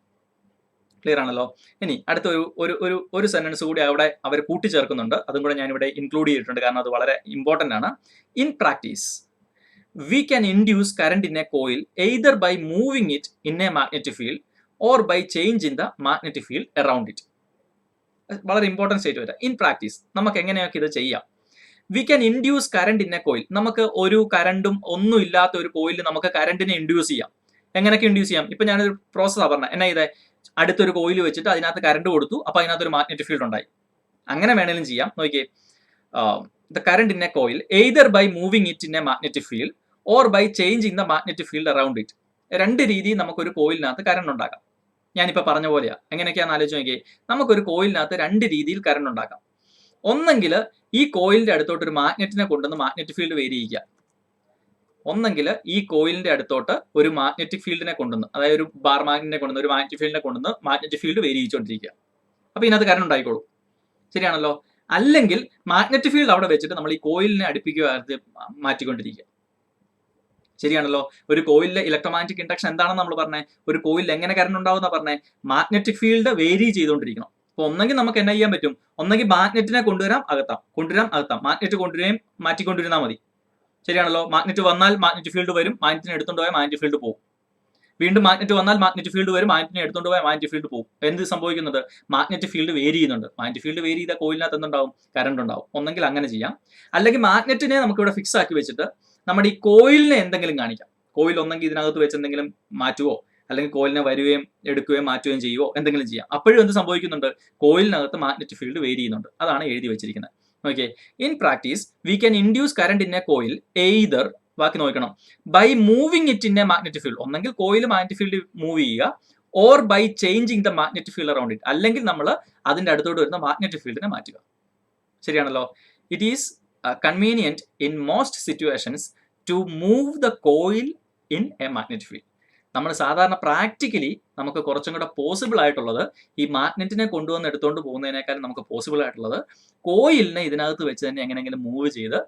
ക്ലിയർ ആണല്ലോ? ഇനി അടുത്ത ഒരു സെന്റൻസ് കൂടി അവിടെ അവർ കൂട്ടിച്ചേർക്കുന്നുണ്ട്. അതും കൂടെ ഞാനിവിടെ ഇൻക്ലൂഡ് ചെയ്തിട്ടുണ്ട്, കാരണം അത് വളരെ ഇമ്പോർട്ടൻ്റ് ആണ്. In practice we can induce current in a coil either by moving it in a magnetic field or by change in the magnetic field around it. വളരെ ഇമ്പോർട്ടൻറ്റ് സ്റ്റേറ്റ്മെന്റ്. ഇൻ പ്രാക്ടീസ് നമുക്ക് എങ്ങനെയൊക്കെ ഇത് ചെയ്യാം? We can induce current in a coil. നമുക്ക് ഒരു കറണ്ടും ഒന്നും ഇല്ലാത്ത ഒരു കോയിലിൽ നമുക്ക് കറണ്ടിനെ ഇൻഡ്യൂസ് ചെയ്യാം. എങ്ങനെയൊക്കെ ഇൻഡ്യൂസ് ചെയ്യാം? ഇപ്പൊ ഞാനൊരു പ്രോസസ്സാണ് പറഞ്ഞത്. എന്നാ ഇതേ, അടുത്തൊരു കോയിൽ വെച്ചിട്ട് അതിനകത്ത് കറണ്ട് കൊടുത്തു, അപ്പൊ അതിനകത്തൊരു മാഗ്നറ്റിക് ഫീൽഡ് ഉണ്ടായി. അങ്ങനെ വേണമെങ്കിലും ചെയ്യാം. നോക്കിയേ, the current in a coil either by moving it in a magnetic field or by changing the magnetic field around it. 2 രീതിയിൽ നമുക്കൊരു കോയിലിനകത്ത് കറണ്ട് ഉണ്ടാക്കാം. ഞാനിപ്പോൾ പറഞ്ഞ പോലെയാ. എങ്ങനെയൊക്കെയാണെന്ന് ആലോചിച്ച് നോക്കിയേ, നമുക്കൊരു കോയിലിനകത്ത് 2 രീതിയിൽ കറണ്ട് ഉണ്ടാക്കാം. ഒന്നെങ്കിൽ ഈ കോയിലിന്റെ അടുത്തോട്ട് ഒരു മാഗ്നറ്റിനെ കൊണ്ടുവന്ന് മാഗ്നറ്റിക് ഫീൽഡ് വേരി ചെയ്യിക്കുക. ഒന്നെങ്കിൽ ഈ കോയിലിന്റെ അടുത്തോട്ട് ഒരു മാഗ്നറ്റിക് ഫീൽഡിനെ കൊണ്ടുവന്ന്, അതായത് ഒരു ബാർ മാഗ്നറ്റിനെ കൊണ്ടുവന്ന് ഒരു മാഗ്നറ്റിക് ഫീൽഡിനെ കൊണ്ടുവന്ന് മാഗ്നറ്റിക് ഫീൽഡ് വേരി ചെയ്യിച്ചുകൊണ്ടിരിക്കുക. അപ്പോൾ ഇതിനകത്ത് കറണ്ട് ഉണ്ടായിക്കോളും. ശരിയാണല്ലോ? അല്ലെങ്കിൽ മാഗ്നറ്റിക് ഫീൽഡ് അവിടെ വെച്ചിട്ട് നമ്മൾ ഈ കോയിലിനെ അടുപ്പിക്കുക, മാറ്റിക്കൊണ്ടിരിക്കുക. ശരിയാണല്ലോ? ഒരു കോയിലിലെ ഇലക്ട്രോമാഗ്നറ്റിക് ഇൻഡക്ഷൻ എന്താണെന്ന് നമ്മൾ പറഞ്ഞത്? ഒരു കോയിലിൽ എങ്ങനെ കറണ്ട് ഉണ്ടാവുന്ന പറഞ്ഞേ? മാഗ്നറ്റിക് ഫീൽഡ് വേരി ചെയ്തുകൊണ്ടിരിക്കണം. അപ്പോൾ ഒന്നെങ്കിൽ നമുക്ക് എന്നാ ചെയ്യാൻ പറ്റും? ഒന്നെങ്കിൽ മാഗ്നറ്റിനെ കൊണ്ടുവരാം, അകത്താം. മാഗ്നറ്റ് കൊണ്ടുവരികയും മാറ്റിക്കൊണ്ടിരുന്നാൽ മതി. ശരിയാണല്ലോ? മാഗ്നറ്റ് വന്നാൽ മാഗ്നറ്റിക് ഫീൽഡ് വരും, മാഗ്നറ്റിനെ എടുത്തുകൊണ്ട് പോയാൽ മാഗ്നറ്റിക് ഫീൽഡ് പോകും. വീണ്ടും മാഗ്നറ്റ് വന്നാൽ മാഗ്നറ്റിക് ഫീൽഡ് വരും, മാഗ്നറ്റിനെ എടുത്തുകൊണ്ട് പോയാൽ മാഗ്നറ്റിക് ഫീൽഡ് പോകും. എന്ത് സംഭവിക്കുന്നത്? മാഗ്നറ്റിക് ഫീൽഡ് വേരി ചെയ്യുന്നുണ്ട്. മാഗ്നറ്റിക് ഫീൽഡ് വേരി ചെയ്ത കോയിലിനകത്ത് എന്തുണ്ടാവും? കറണ്ട് ഉണ്ടാവും. ഒന്നെങ്കിൽ അങ്ങനെ ചെയ്യാം, അല്ലെങ്കിൽ മാഗ്നറ്റിനെ നമുക്ക് ഇവിടെ ഫിക്സ് ആക്കി വെച്ചിട്ട് നമ്മുടെ ഈ കോയിലിനെ എന്തെങ്കിലും കാണിക്കാം. കോയിൽ ഒന്നെങ്കിൽ ഇതിനകത്ത് വെച്ച് എന്തെങ്കിലും മാറ്റുവോ, അല്ലെങ്കിൽ കോയിലിനെ വരികയും എടുക്കുകയും മാറ്റുകയും ചെയ്യുവോ, എന്തെങ്കിലും ചെയ്യാം. അപ്പോഴും എന്ത് സംഭവിക്കുന്നുണ്ട്? കോയിലിനകത്ത് മാഗ്നറ്റിക് ഫീൽഡ് വേരി ചെയ്യുന്നുണ്ട്. അതാണ് എഴുതി വെച്ചിരിക്കുന്നത്. Okay, in practice we can induce current in a coil either, ബാക്കി നോക്കണം, by moving it in a magnetic field. ഒന്നെങ്കിൽ കോയിൽ മാഗ്നറ്റിക് ഫീൽഡ് മൂവ് ചെയ്യുക, or by changing the magnetic field around it. അല്ലെങ്കിൽ നമ്മൾ അതിന്റെ അടുത്തോട്ട് വരുന്ന മാഗ്നറ്റിക് ഫീൽഡിനെ മാറ്റുക. ശരിയാണല്ലോ? It is convenient in most situations to move the coil in a magnetic field. നമ്മൾ സാധാരണ പ്രാക്ടിക്കലി നമുക്ക് കുറച്ചും കൂടെ പോസിബിൾ ആയിട്ടുള്ളത് ഈ മാഗ്നറ്റിനെ കൊണ്ടുവന്ന് എടുത്തുകൊണ്ട് പോകുന്നതിനേക്കാളും നമുക്ക് പോസിബിൾ ആയിട്ടുള്ളത് കോയിലിനെ ഇതിനകത്ത് വെച്ച് തന്നെ എങ്ങനെയെങ്കിലും മൂവ് ചെയ്ത്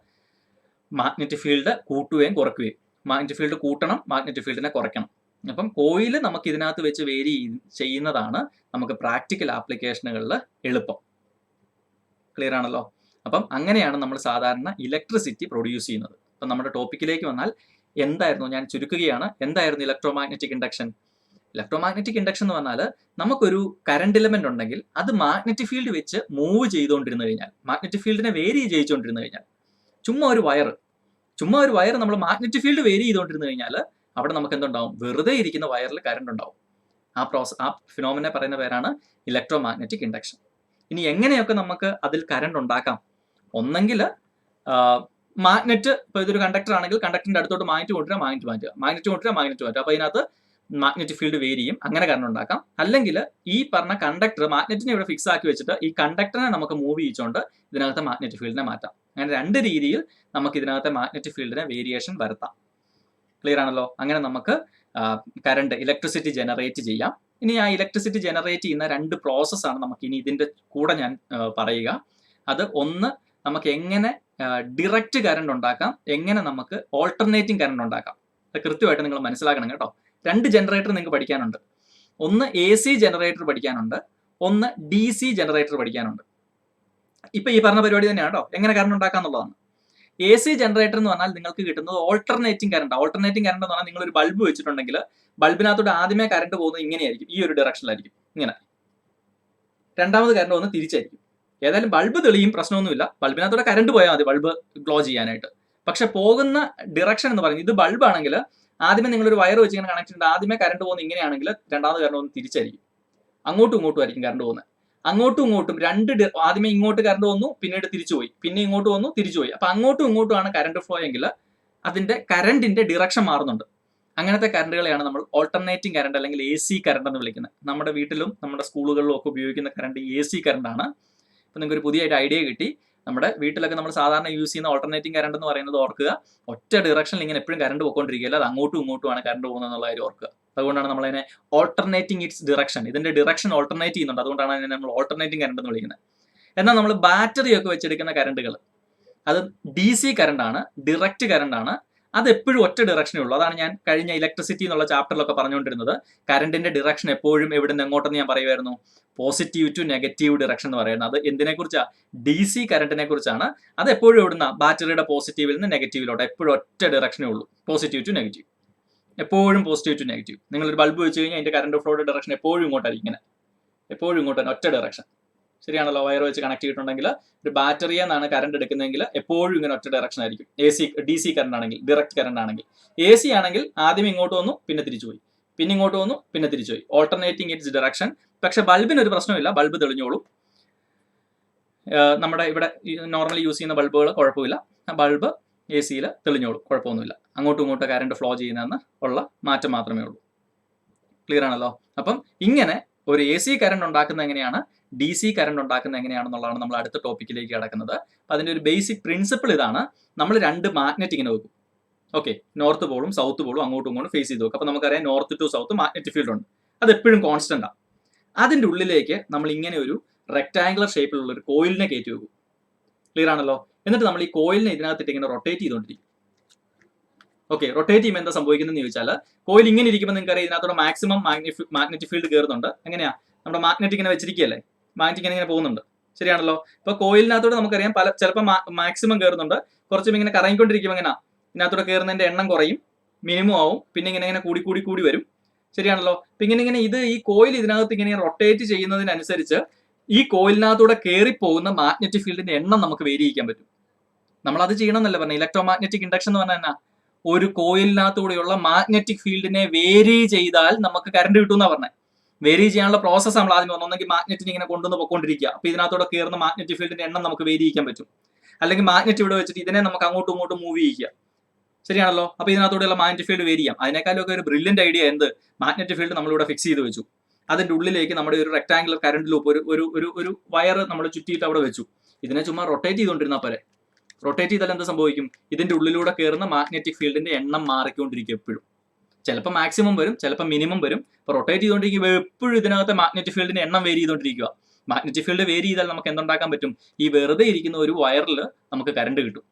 മാഗ്നറ്റിക് ഫീൽഡ് കൂട്ടുകയും കുറയ്ക്കുകയും. മാഗ്നറ്റിക് ഫീൽഡ് കൂട്ടണം, മാഗ്നറ്റിക് ഫീൽഡിനെ കുറയ്ക്കണം. അപ്പം കോയിൽ നമുക്ക് ഇതിനകത്ത് വെച്ച് വേരി ചെയ്യുന്നതാണ് നമുക്ക് പ്രാക്ടിക്കൽ ആപ്ലിക്കേഷനുകളിൽ എളുപ്പം. ക്ലിയർ ആണല്ലോ? അപ്പം അങ്ങനെയാണ് നമ്മൾ സാധാരണ ഇലക്ട്രിസിറ്റി പ്രൊഡ്യൂസ് ചെയ്യുന്നത്. അപ്പം നമ്മുടെ ടോപ്പിക്കിലേക്ക് വന്നാൽ എന്തായിരുന്നു, ഞാൻ ചുരുക്കുകയാണ്, എന്തായിരുന്നു electro magnetic induction? Electro magnetic induction എന്ന് പറഞ്ഞാൽ നമുക്കൊരു കറണ്ട് എലമെന്റ് ഉണ്ടെങ്കിൽ അത് മാഗ്നറ്റിക് ഫീൽഡ് വെച്ച് മൂവ് ചെയ്തുകൊണ്ടിരുന്നു കഴിഞ്ഞാൽ, മാഗ്നറ്റിക് ഫീൽഡിനെ വേരി ചെയ്യിച്ചുകൊണ്ടിരുന്നു കഴിഞ്ഞാൽ, ചുമ്മാ ഒരു വയർ നമ്മൾ മാഗ്നറ്റിക് ഫീൽഡ് വേരി ചെയ്തുകൊണ്ടിരുന്നു കഴിഞ്ഞാൽ അവിടെ നമുക്ക് എന്തുണ്ടാവും? വെറുതെ ഇരിക്കുന്ന വയറിൽ കറണ്ട് ഉണ്ടാവും. ആ ഫിനോമിനെ പറയുന്ന പേരാണ് ഇലക്ട്രോ മാഗ്നറ്റിക് ഇൻഡക്ഷൻ. ഇനി എങ്ങനെയൊക്കെ നമുക്ക് അതിൽ കറണ്ട് ഉണ്ടാക്കാം? ഒന്നെങ്കിൽ മാഗ്നറ്റ്, ഇപ്പോൾ ഇതൊരു കണ്ടക്ടർ ആണെങ്കിൽ കണ്ടക്ടറിന്റെ അടുത്തോട്ട് മാഗ്നറ്റ് കൊണ്ടുവരിക, മാഗ്നറ്റ് മാറ്റുക. അപ്പോൾ ഇതിനകത്ത് മാഗ്നറ്റിക് ഫീൽഡ് വേരി ചെയ്യും, അങ്ങനെ കറണ്ട് ഉണ്ടാക്കാം. അല്ലെങ്കിൽ ഈ പറഞ്ഞ കണ്ടക്ടർ മാഗ്നറ്റിനെ ഇവിടെ ഫിക്സ് ആക്കി വെച്ചിട്ട് ഈ കണ്ടക്ടറിനെ നമുക്ക് മൂവ് ചെയ്യിച്ചുകൊണ്ട് ഇതിനകത്തെ മാഗ്നറ്റിക് ഫീൽഡിനെ മാറ്റാം. അങ്ങനെ രണ്ട് രീതിയിൽ നമുക്ക് ഇതിനകത്തെ മാഗ്നറ്റിക് ഫീൽഡിനെ വേരിയേഷൻ വരുത്താം. ക്ലിയർ ആണല്ലോ? അങ്ങനെ നമുക്ക് കറണ്ട് ഇലക്ട്രിസിറ്റി ജനറേറ്റ് ചെയ്യാം. ഇനി ആ ഇലക്ട്രിസിറ്റി ജനറേറ്റ് ചെയ്യുന്ന രണ്ട് പ്രോസസ്സാണ് നമുക്ക് ഇനി ഇതിന്റെ കൂടെ ഞാൻ പറയുക. അത് ഒന്ന്, നമുക്ക് എങ്ങനെ ഡിറക്റ്റ് കറണ്ട് ഉണ്ടാക്കാം, എങ്ങനെ നമുക്ക് ഓൾട്ടർനേറ്റിംഗ് കറണ്ട് ഉണ്ടാക്കാം. അത് കൃത്യമായിട്ട് നിങ്ങൾ മനസ്സിലാക്കണം കേട്ടോ. രണ്ട് ജനറേറ്റർ നിങ്ങൾക്ക് പഠിക്കാനുണ്ട്. ഒന്ന് AC ജനറേറ്റർ പഠിക്കാനുണ്ട്, ഒന്ന് DC ജനറേറ്റർ പഠിക്കാനുണ്ട്. ഇപ്പൊ ഈ പറഞ്ഞ പരിപാടി തന്നെയാണ് കേട്ടോ, എങ്ങനെ കറണ്ട് ഉണ്ടാക്കാം എന്നുള്ളതാണ്. AC ജനറേറ്റർ എന്ന് പറഞ്ഞാൽ നിങ്ങൾക്ക് കിട്ടുന്നത് ഓൾട്ടർനേറ്റിംഗ് കറണ്ട്. ഓൾട്ടർനേറ്റിംഗ് കറണ്ട് എന്ന് പറഞ്ഞാൽ നിങ്ങൾ ഒരു ബൾബ് വെച്ചിട്ടുണ്ടെങ്കിൽ ബൾബിനകത്തോട്ട് ആദ്യമേ കറണ്ട് പോകുന്നത് ഇങ്ങനെയായിരിക്കും, ഈ ഒരു ഡയറക്ഷനിലായിരിക്കും, ഇങ്ങനെ. രണ്ടാമത് കറണ്ട് പോകുന്നത് തിരിച്ചായിരിക്കും. ഏതായാലും ബൾബ് തെളിയും, പ്രശ്നമൊന്നുമില്ല. ബൾബിനകത്തോടെ കറണ്ട് പോയാൽ മതി ബൾബ് ഗ്ലോ ചെയ്യാനായിട്ട്. പക്ഷെ പോകുന്ന ഡിറക്ഷൻ എന്ന് പറയുന്നത്, ഇത് ബൾബ് ആണെങ്കിൽ ആദ്യമേ നിങ്ങളൊരു വയർ വെച്ച് ഇങ്ങനെ കണക്ട് ചെയ്തിട്ട് ആദ്യമേ കറണ്ട് പോകുന്നത് ഇങ്ങനെയാണെങ്കിൽ രണ്ടാമത് കറണ്ട് പോകുന്നത് തിരിച്ചായിരിക്കും. അങ്ങോട്ടും ഇങ്ങോട്ടും ആയിരിക്കും കറണ്ട് പോകുന്നത്. അങ്ങോട്ടും ഇങ്ങോട്ടും ആദ്യമേ ഇങ്ങോട്ട് കറണ്ട് വന്നു, പിന്നീട് തിരിച്ചു പോയി, പിന്നെ ഇങ്ങോട്ട് വന്നു, തിരിച്ചു പോയി. അപ്പൊ അങ്ങോട്ടും ഇങ്ങോട്ടുമാണ് കറണ്ട് ഫ്ലോ എങ്കിൽ അതിന്റെ കറണ്ടിന്റെ ഡിറക്ഷൻ മാറുന്നുണ്ട്. അങ്ങനത്തെ കറണ്ടുകളെയാണ് നമ്മൾ ഓൾട്ടർനേറ്റിംഗ് കറണ്ട് അല്ലെങ്കിൽ AC കറണ്ട് എന്ന് വിളിക്കുന്നത്. നമ്മുടെ വീട്ടിലും നമ്മുടെ സ്കൂളുകളിലും ഒക്കെ ഉപയോഗിക്കുന്ന കറണ്ട് AC കറണ്ട് ആണ്. ഇപ്പൊ നിങ്ങൾക്ക് ഒരു പുതിയൊരു ഐഡിയ കിട്ടി. നമ്മുടെ വീട്ടിലൊക്കെ നമ്മൾ സാധാരണ യൂസ് ചെയ്യുന്ന ഓൾട്ടർനേറ്റിംഗ് കറണ്ട് എന്ന് പറയുന്നത് ഓർക്കുക, ഒറ്റ ഡിറക്ഷനിൽ ഇങ്ങനെ എപ്പോഴും കറണ്ട് പോയിക്കൊണ്ടിരിക്കുകയല്ല, അത് അങ്ങോട്ടും ഇങ്ങോട്ടുമാണ് കറണ്ട് പോകുന്നത് എന്നുള്ള കാര്യം ഓർക്കുക. അതുകൊണ്ടാണ് നമ്മൾ അതിനെ ഓൾട്ടർനേറ്റിംഗ് ഇറ്റ്സ് ഡിറക്ഷൻ, ഇതിന്റെ ഡിറക്ഷൻ ഓൾട്ടർനേറ്റ് ചെയ്യുന്നുണ്ട്, അതുകൊണ്ടാണ് അതിനെ നമ്മൾ ഓൾട്ടർനേറ്റിംഗ് കറണ്ട് എന്ന് വിളിക്കുന്നത്. എന്നാൽ നമ്മൾ ബാറ്ററി ഒക്കെ വെച്ചെടുക്കുന്ന കറണ്ടുകൾ അത് DC കറണ്ട് ആണ്, ഡിറക്റ്റ് കറണ്ട് ആണ്. അത് എപ്പോഴും ഒറ്റ ഡിറക്ഷനേ ഉള്ളൂ. അതാണ് ഞാൻ കഴിഞ്ഞ ഇലക്ട്രിസിറ്റി എന്നുള്ള ചാപ്റ്ററിലൊക്കെ പറഞ്ഞുകൊണ്ടിരുന്നത്. കറണ്ടിന്റെ ഡിറക്ഷൻ എപ്പോഴും എവിടെ നിന്ന് എങ്ങോട്ടെന്ന് ഞാൻ പറയുമായിരുന്നു, പോസിറ്റീവ് ടു നെഗറ്റീവ് ഡിറക്ഷൻ എന്ന് പറയുന്നത്. അത് എന്തിനെ കുറിച്ചാണ്? DC കറണ്ടിനെ കുറിച്ചാണ്. അത് എപ്പോഴും എവിടുന്ന, ബാറ്ററിയുടെ പോസിറ്റീവിൽ നിന്ന് നെഗറ്റീവിലോട്ട് എപ്പോഴും ഒറ്റ ഡിറക്ഷനേ ഉള്ളൂ, പോസിറ്റീവ് ടു നെഗറ്റീവ്. എപ്പോഴും പോസിറ്റീവ് ടു നെഗറ്റീവ്. നിങ്ങളൊരു ബൾബ് വെച്ച് കഴിഞ്ഞാൽ അതിന്റെ കറണ്ട് ഫ്ലോയുടെ ഡയറക്ഷൻ എപ്പോഴും ഇങ്ങോട്ടായിരിക്കും, ഇങ്ങനെ എപ്പോഴും ഇങ്ങോട്ടാണ്, ഒറ്റ ഡയറക്ഷൻ. ശരിയാണല്ലോ? വയർ വെച്ച് കണക്ട് ചെയ്തിട്ടുണ്ടെങ്കിൽ ഒരു ബാറ്ററിയിൽ നിന്നാണ് കറണ്ട് എടുക്കുന്നതെങ്കിൽ എപ്പോഴും ഇങ്ങനെ ഒറ്റ ഡയറക്ഷൻ ആയിരിക്കും. DC കറണ്ട് ആണെങ്കിൽ, ഡിറക്റ്റ് കറണ്ട് ആണെങ്കിൽ. AC ആണെങ്കിൽ ആദ്യം ഇങ്ങോട്ട് വന്നു, പിന്നെ തിരിച്ചു പോയി, പിന്നെ ഇങ്ങോട്ട് വന്നു, പിന്നെ തിരിച്ചു പോയി. Alternating it's direction. പക്ഷെ ബൾബിന് ഒരു പ്രശ്നമില്ല, ബൾബ് തെളിഞ്ഞോളും. നമ്മുടെ ഇവിടെ നോർമലി യൂസ് ചെയ്യുന്ന ബൾബുകൾ കുഴപ്പമില്ല, ബൾബ് AC തെളിഞ്ഞോളും, കുഴപ്പമൊന്നുമില്ല. അങ്ങോട്ടും ഇങ്ങോട്ടും കറണ്ട് ഫ്ലോ ചെയ്യുന്നതെന്ന് ഉള്ള മാറ്റം മാത്രമേ ഉള്ളൂ. ക്ലിയർ ആണല്ലോ? അപ്പം ഇങ്ങനെ ഒരു AC കറണ്ട് ഉണ്ടാക്കുന്നത് എങ്ങനെയാണ്, DC കറണ്ട് ഉണ്ടാക്കുന്നത് എങ്ങനെയാണെന്നുള്ളതാണ് നമ്മൾ അടുത്ത ടോപ്പിക്കിലേക്ക് കിടക്കുന്നത്. അപ്പം അതിന്റെ ഒരു ബേസിക് പ്രിൻസിപ്പിൾ ഇതാണ്. നമ്മൾ രണ്ട് മാഗ്നറ്റ് ഇങ്ങനെ വെക്കും. ഓക്കെ, നോർത്ത് പോളും സൗത്ത് പോളും അങ്ങോട്ടും ഇങ്ങോട്ടും ഫേസ് ചെയ്ത് വെക്കും. അപ്പം നമുക്കറിയാം north to south magnetic field ഉണ്ട്, അത് എപ്പോഴും കോൺസ്റ്റന്റ് ആണ്. അതിന്റെ ഉള്ളിലേക്ക് നമ്മൾ ഇങ്ങനെ ഒരു റെക്ടാംഗുലർ ഷേപ്പിലുള്ള ഒരു കോയിലിനെ കയറ്റി വെക്കും. ക്ലിയർ ആണല്ലോ? എന്നിട്ട് നമ്മൾ ഈ കോയിലിനെ ഇതിനകത്തിട്ട് ഇങ്ങനെ റൊട്ടേറ്റ് ചെയ്തുകൊണ്ടിരിക്കും. ഓക്കെ, റൊട്ടേറ്റ് ചെയ്യുമ്പോൾ എന്താ സംഭവിക്കുന്നതെന്ന് ചോദിച്ചാൽ, കോയിൽ ഇങ്ങനെ ഇരിക്കുമ്പോൾ നിങ്ങൾക്ക് അറിയാം ഇതിനകത്തോടെ മാക്സിമം മാഗ്നറ്റിക് ഫീൽഡ് കയറുന്നുണ്ട്. എങ്ങനെയാ? നമ്മുടെ മാഗ്നറ്റിക് ഇങ്ങനെ വെച്ചിരിക്കുകയല്ലേ, മാഗ്നറ്റിക് ഇങ്ങനെ പോകുന്നുണ്ട്. ശരിയാണല്ലോ? ഇപ്പൊ കോയിലിനകത്തോടെ നമുക്കറിയാം ചിലപ്പോൾ മാക്സിമം കയറുന്നുണ്ട്, കുറച്ചും ഇങ്ങനെ കറങ്ങിക്കൊണ്ടിരിക്കുമ്പോൾ എങ്ങനെയാ ഇതിനകത്തോടെ കയറുന്നതിന്റെ എണ്ണം കുറയും, മിനിമം ആവും, പിന്നെ ഇങ്ങനെ കൂടി കൂടി കൂടി വരും. ശരിയാണല്ലോ? അപ്പൊ ഇങ്ങനെ ഈ കോയിൽ ഇതിനകത്ത് ഇങ്ങനെ റൊട്ടേറ്റ് ചെയ്യുന്നതിനനുസരിച്ച് ഈ കോയിലിനകത്തൂടെ കയറിപ്പോകുന്ന മാഗ്നറ്റിക് ഫീൽഡിന്റെ എണ്ണം നമുക്ക് വേരി ചെയ്യിക്കാൻ പറ്റും. നമ്മൾ അത് ചെയ്യണം എന്നല്ല പറഞ്ഞത്. ഇലക്ട്രോ മാഗ്നറ്റിക് ഇൻഡക്ഷൻ എന്ന് പറഞ്ഞാൽ എന്നാ, ഒരു കോയിലിനകത്തൂടെയുള്ള മാഗ്നറ്റിക് ഫീൽഡിനെ വേരി ചെയ്താൽ നമുക്ക് കറണ്ട് കിട്ടും എന്നാ പറഞ്ഞത്. വേരി ചെയ്യാനുള്ള പ്രോസസ് നമ്മൾ ആദ്യം ഒന്നെങ്കിൽ മാഗ്നറ്റിനെ ഇങ്ങനെ കൊണ്ടുവന്ന് പൊക്കോണ്ടിരിക്കുക, അപ്പൊ ഇതിനകത്തൂടെ കയറുന്ന മാഗ്നറ്റിക് ഫീൽഡിന്റെ എണ്ണം നമുക്ക് വേരി ചെയ്യിക്കാൻ പറ്റും. അല്ലെങ്കിൽ മാഗ്നറ്റ് ഇവിടെ വെച്ചിട്ട് ഇതിനെ നമുക്ക് അങ്ങോട്ടും ഇങ്ങോട്ടും മൂവ് ചെയ്യിക്കുക. ശരിയാണല്ലോ? അപ്പൊ ഇതിനകത്തൂടെയുള്ള മാഗ്നറ്റിക് ഫീൽഡ് വേരി ചെയ്യാം. അതിനേക്കാളും ഒക്കെ ഒരു ബ്രില്യന്റ് ഐഡിയ എന്ത്, മാഗ്നറ്റിക് ഫീൽഡ് നമ്മളിവിടെ ഫിക്സ് ചെയ്ത് വെച്ചു. അതിന്റെ ഉള്ളിലേക്ക് നമ്മുടെ ഒരു റെക്ടാംഗുലർ കറണ്ട് ലൂപ്പ്, ഒരു വയർ നമ്മൾ ചുറ്റിയിട്ട് അവിടെ വെച്ചു. ഇതിനെ ചുമ്മാ റൊട്ടേറ്റ് ചെയ്തുകൊണ്ടിരുന്നാൽ പോലെ. റൊട്ടേറ്റ് ചെയ്താൽ എന്ത് സംഭവിക്കും? ഇതിന്റെ ഉള്ളിലൂടെ കയറുന്ന മാഗ്നറ്റിക് ഫീൽഡിന്റെ എണ്ണം മാറിക്കൊണ്ടിരിക്കും എപ്പോഴും. ചിലപ്പോൾ മാക്സിമം വരും, ചിലപ്പോൾ മിനിമം വരും. അപ്പോൾ റൊട്ടേറ്റ് ചെയ്തുകൊണ്ടിരിക്കുമ്പോൾ എപ്പോഴും ഇതിനകത്തെ മാഗ്നറ്റിക് ഫീൽഡിന്റെ എണ്ണം വേരി ചെയ്തുകൊണ്ടിരിക്കുക. മാഗ്നറ്റിക് ഫീൽഡ് വേരി ചെയ്താൽ നമുക്ക് എന്തുണ്ടാക്കാൻ പറ്റും? ഈ വെറുതെ ഇരിക്കുന്ന ഒരു വയറിൽ നമുക്ക് കറണ്ട് കിട്ടും.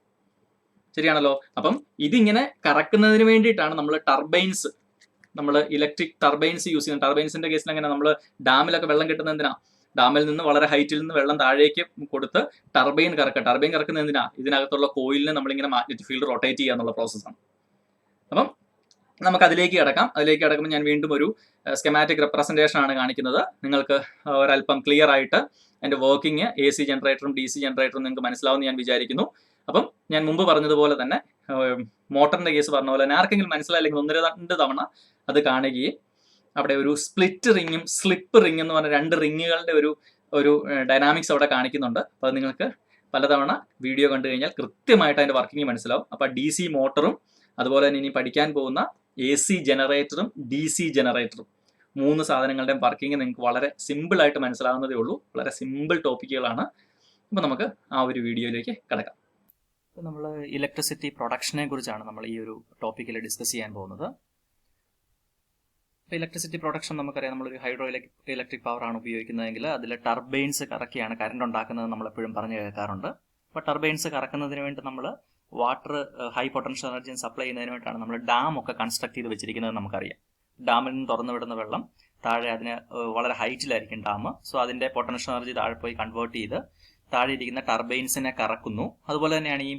ശരിയാണല്ലോ? അപ്പം ഇതിങ്ങനെ കറക്കുന്നതിന് വേണ്ടിയിട്ടാണ് നമ്മൾ ടർബൈൻസ്, നമ്മൾ ഇലക്ട്രിക് ടർബൈൻസ് യൂസ് ചെയ്യുന്നത്. ടർബൈൻസിന്റെ കേസിൽ അങ്ങനെ നമ്മൾ ഡാമിലൊക്കെ വെള്ളം കിട്ടുന്നത് എന്തിനാ? ഡാമിൽ നിന്ന് വളരെ ഹൈറ്റിൽ നിന്ന് വെള്ളം താഴേക്ക് കൊടുത്ത് ടർബൈൻ കറക്കുന്ന എന്തിനാ? ഇതിനകത്തുള്ള കോയിലിനെ നമ്മളിങ്ങനെ മാഗ്നറ്റിക് ഫീൽഡ് റൊട്ടേറ്റ് ചെയ്യുക എന്നുള്ള പ്രോസസ്സാണ്. അപ്പം നമുക്ക് അതിലേക്ക് കിടക്കുമ്പോൾ ഞാൻ വീണ്ടും ഒരു സ്കെമാറ്റിക് റെപ്രസെന്റേഷൻ ആണ് കാണിക്കുന്നത്. നിങ്ങൾക്ക് ഒരല്പം ക്ലിയർ ആയിട്ട് അതിന്റെ വർക്കിംഗ്, AC ജനറേറ്ററും DC ജനറേറ്ററും നിങ്ങൾക്ക് മനസ്സിലാവുമെന്ന് ഞാൻ വിചാരിക്കുന്നു. അപ്പം ഞാൻ മുമ്പ് പറഞ്ഞതുപോലെ തന്നെ മോട്ടറിന്റെ കേസ് പറഞ്ഞ പോലെ തന്നെ ആർക്കെങ്കിലും മനസ്സിലായില്ലെങ്കിൽ 1-2 തവണ അത് കാണുകയും അവിടെ ഒരു സ്പ്ലിറ്റ് റിങ്ങും സ്ലിപ്പ് റിംഗ് എന്ന് പറഞ്ഞ 2 റിങ്ങുകളുടെ ഒരു ഡൈനാമിക്സ് അവിടെ കാണിക്കുന്നുണ്ട്. അപ്പോൾ അത് നിങ്ങൾക്ക് പലതവണ വീഡിയോ കണ്ടു കഴിഞ്ഞാൽ കൃത്യമായിട്ട് അതിന്റെ വർക്കിംഗ് മനസ്സിലാവും. അപ്പോൾ DC മോട്ടറും അതുപോലെ തന്നെ ഇനി പഠിക്കാൻ പോകുന്ന AC ജനറേറ്ററും DC ജനറേറ്ററും. 3 സാധനങ്ങളുടെയും വർക്കിംഗ് നിങ്ങൾക്ക് വളരെ സിമ്പിളായിട്ട് മനസ്സിലാവുന്നതേ ഉള്ളൂ. വളരെ സിമ്പിൾ ടോപ്പിക്കുകളാണ്. അപ്പോൾ നമുക്ക് ആ ഒരു വീഡിയോയിലേക്ക് കിടക്കാം. ഇപ്പോൾ നമ്മൾ ഇലക്ട്രിസിറ്റി പ്രൊഡക്ഷനെ കുറിച്ചാണ് നമ്മൾ ഈ ഒരു ടോപ്പിക്കിൽ ഡിസ്കസ് ചെയ്യാൻ പോകുന്നത്. ഇപ്പോൾ ഇലക്ട്രിസിറ്റി പ്രൊഡക്ഷൻ നമുക്കറിയാം, നമ്മളൊരു ഹൈഡ്രോ ഇലക്ട്രിക് പവറാണ് ഉപയോഗിക്കുന്നതെങ്കിൽ അതിൽ ടർബൈൻസ് കറക്കിയാണ് കറണ്ട് ഉണ്ടാക്കുന്നത് നമ്മളെപ്പോഴും പറഞ്ഞു കേൾക്കാറുണ്ട്. അപ്പോൾ ടർബൈൻസ് കറക്കുന്നതിന് വേണ്ടി നമ്മൾ water high potential energy supply ചെയ്യുന്നതിന് വേണ്ടിയിട്ടാണ് നമ്മൾ ഡാം ഒക്കെ കൺസ്ട്രക്ട് ചെയ്ത് വെച്ചിരിക്കുന്നത് നമുക്കറിയാം. ഡാമിൽ നിന്ന് തുറന്നു വിടുന്ന വെള്ളം താഴെ അതിന് വളരെ ഹൈറ്റിലായിരിക്കും ഡാം. സോ അതിൻ്റെ പൊട്ടൻഷ്യൽ എനർജി താഴെ പോയി കൺവേർട്ട് ചെയ്ത് താഴെ ഇരിക്കുന്ന ടർബൈൻസിനെ കറക്കുന്നു. അതുപോലെ തന്നെയാണ് ഈ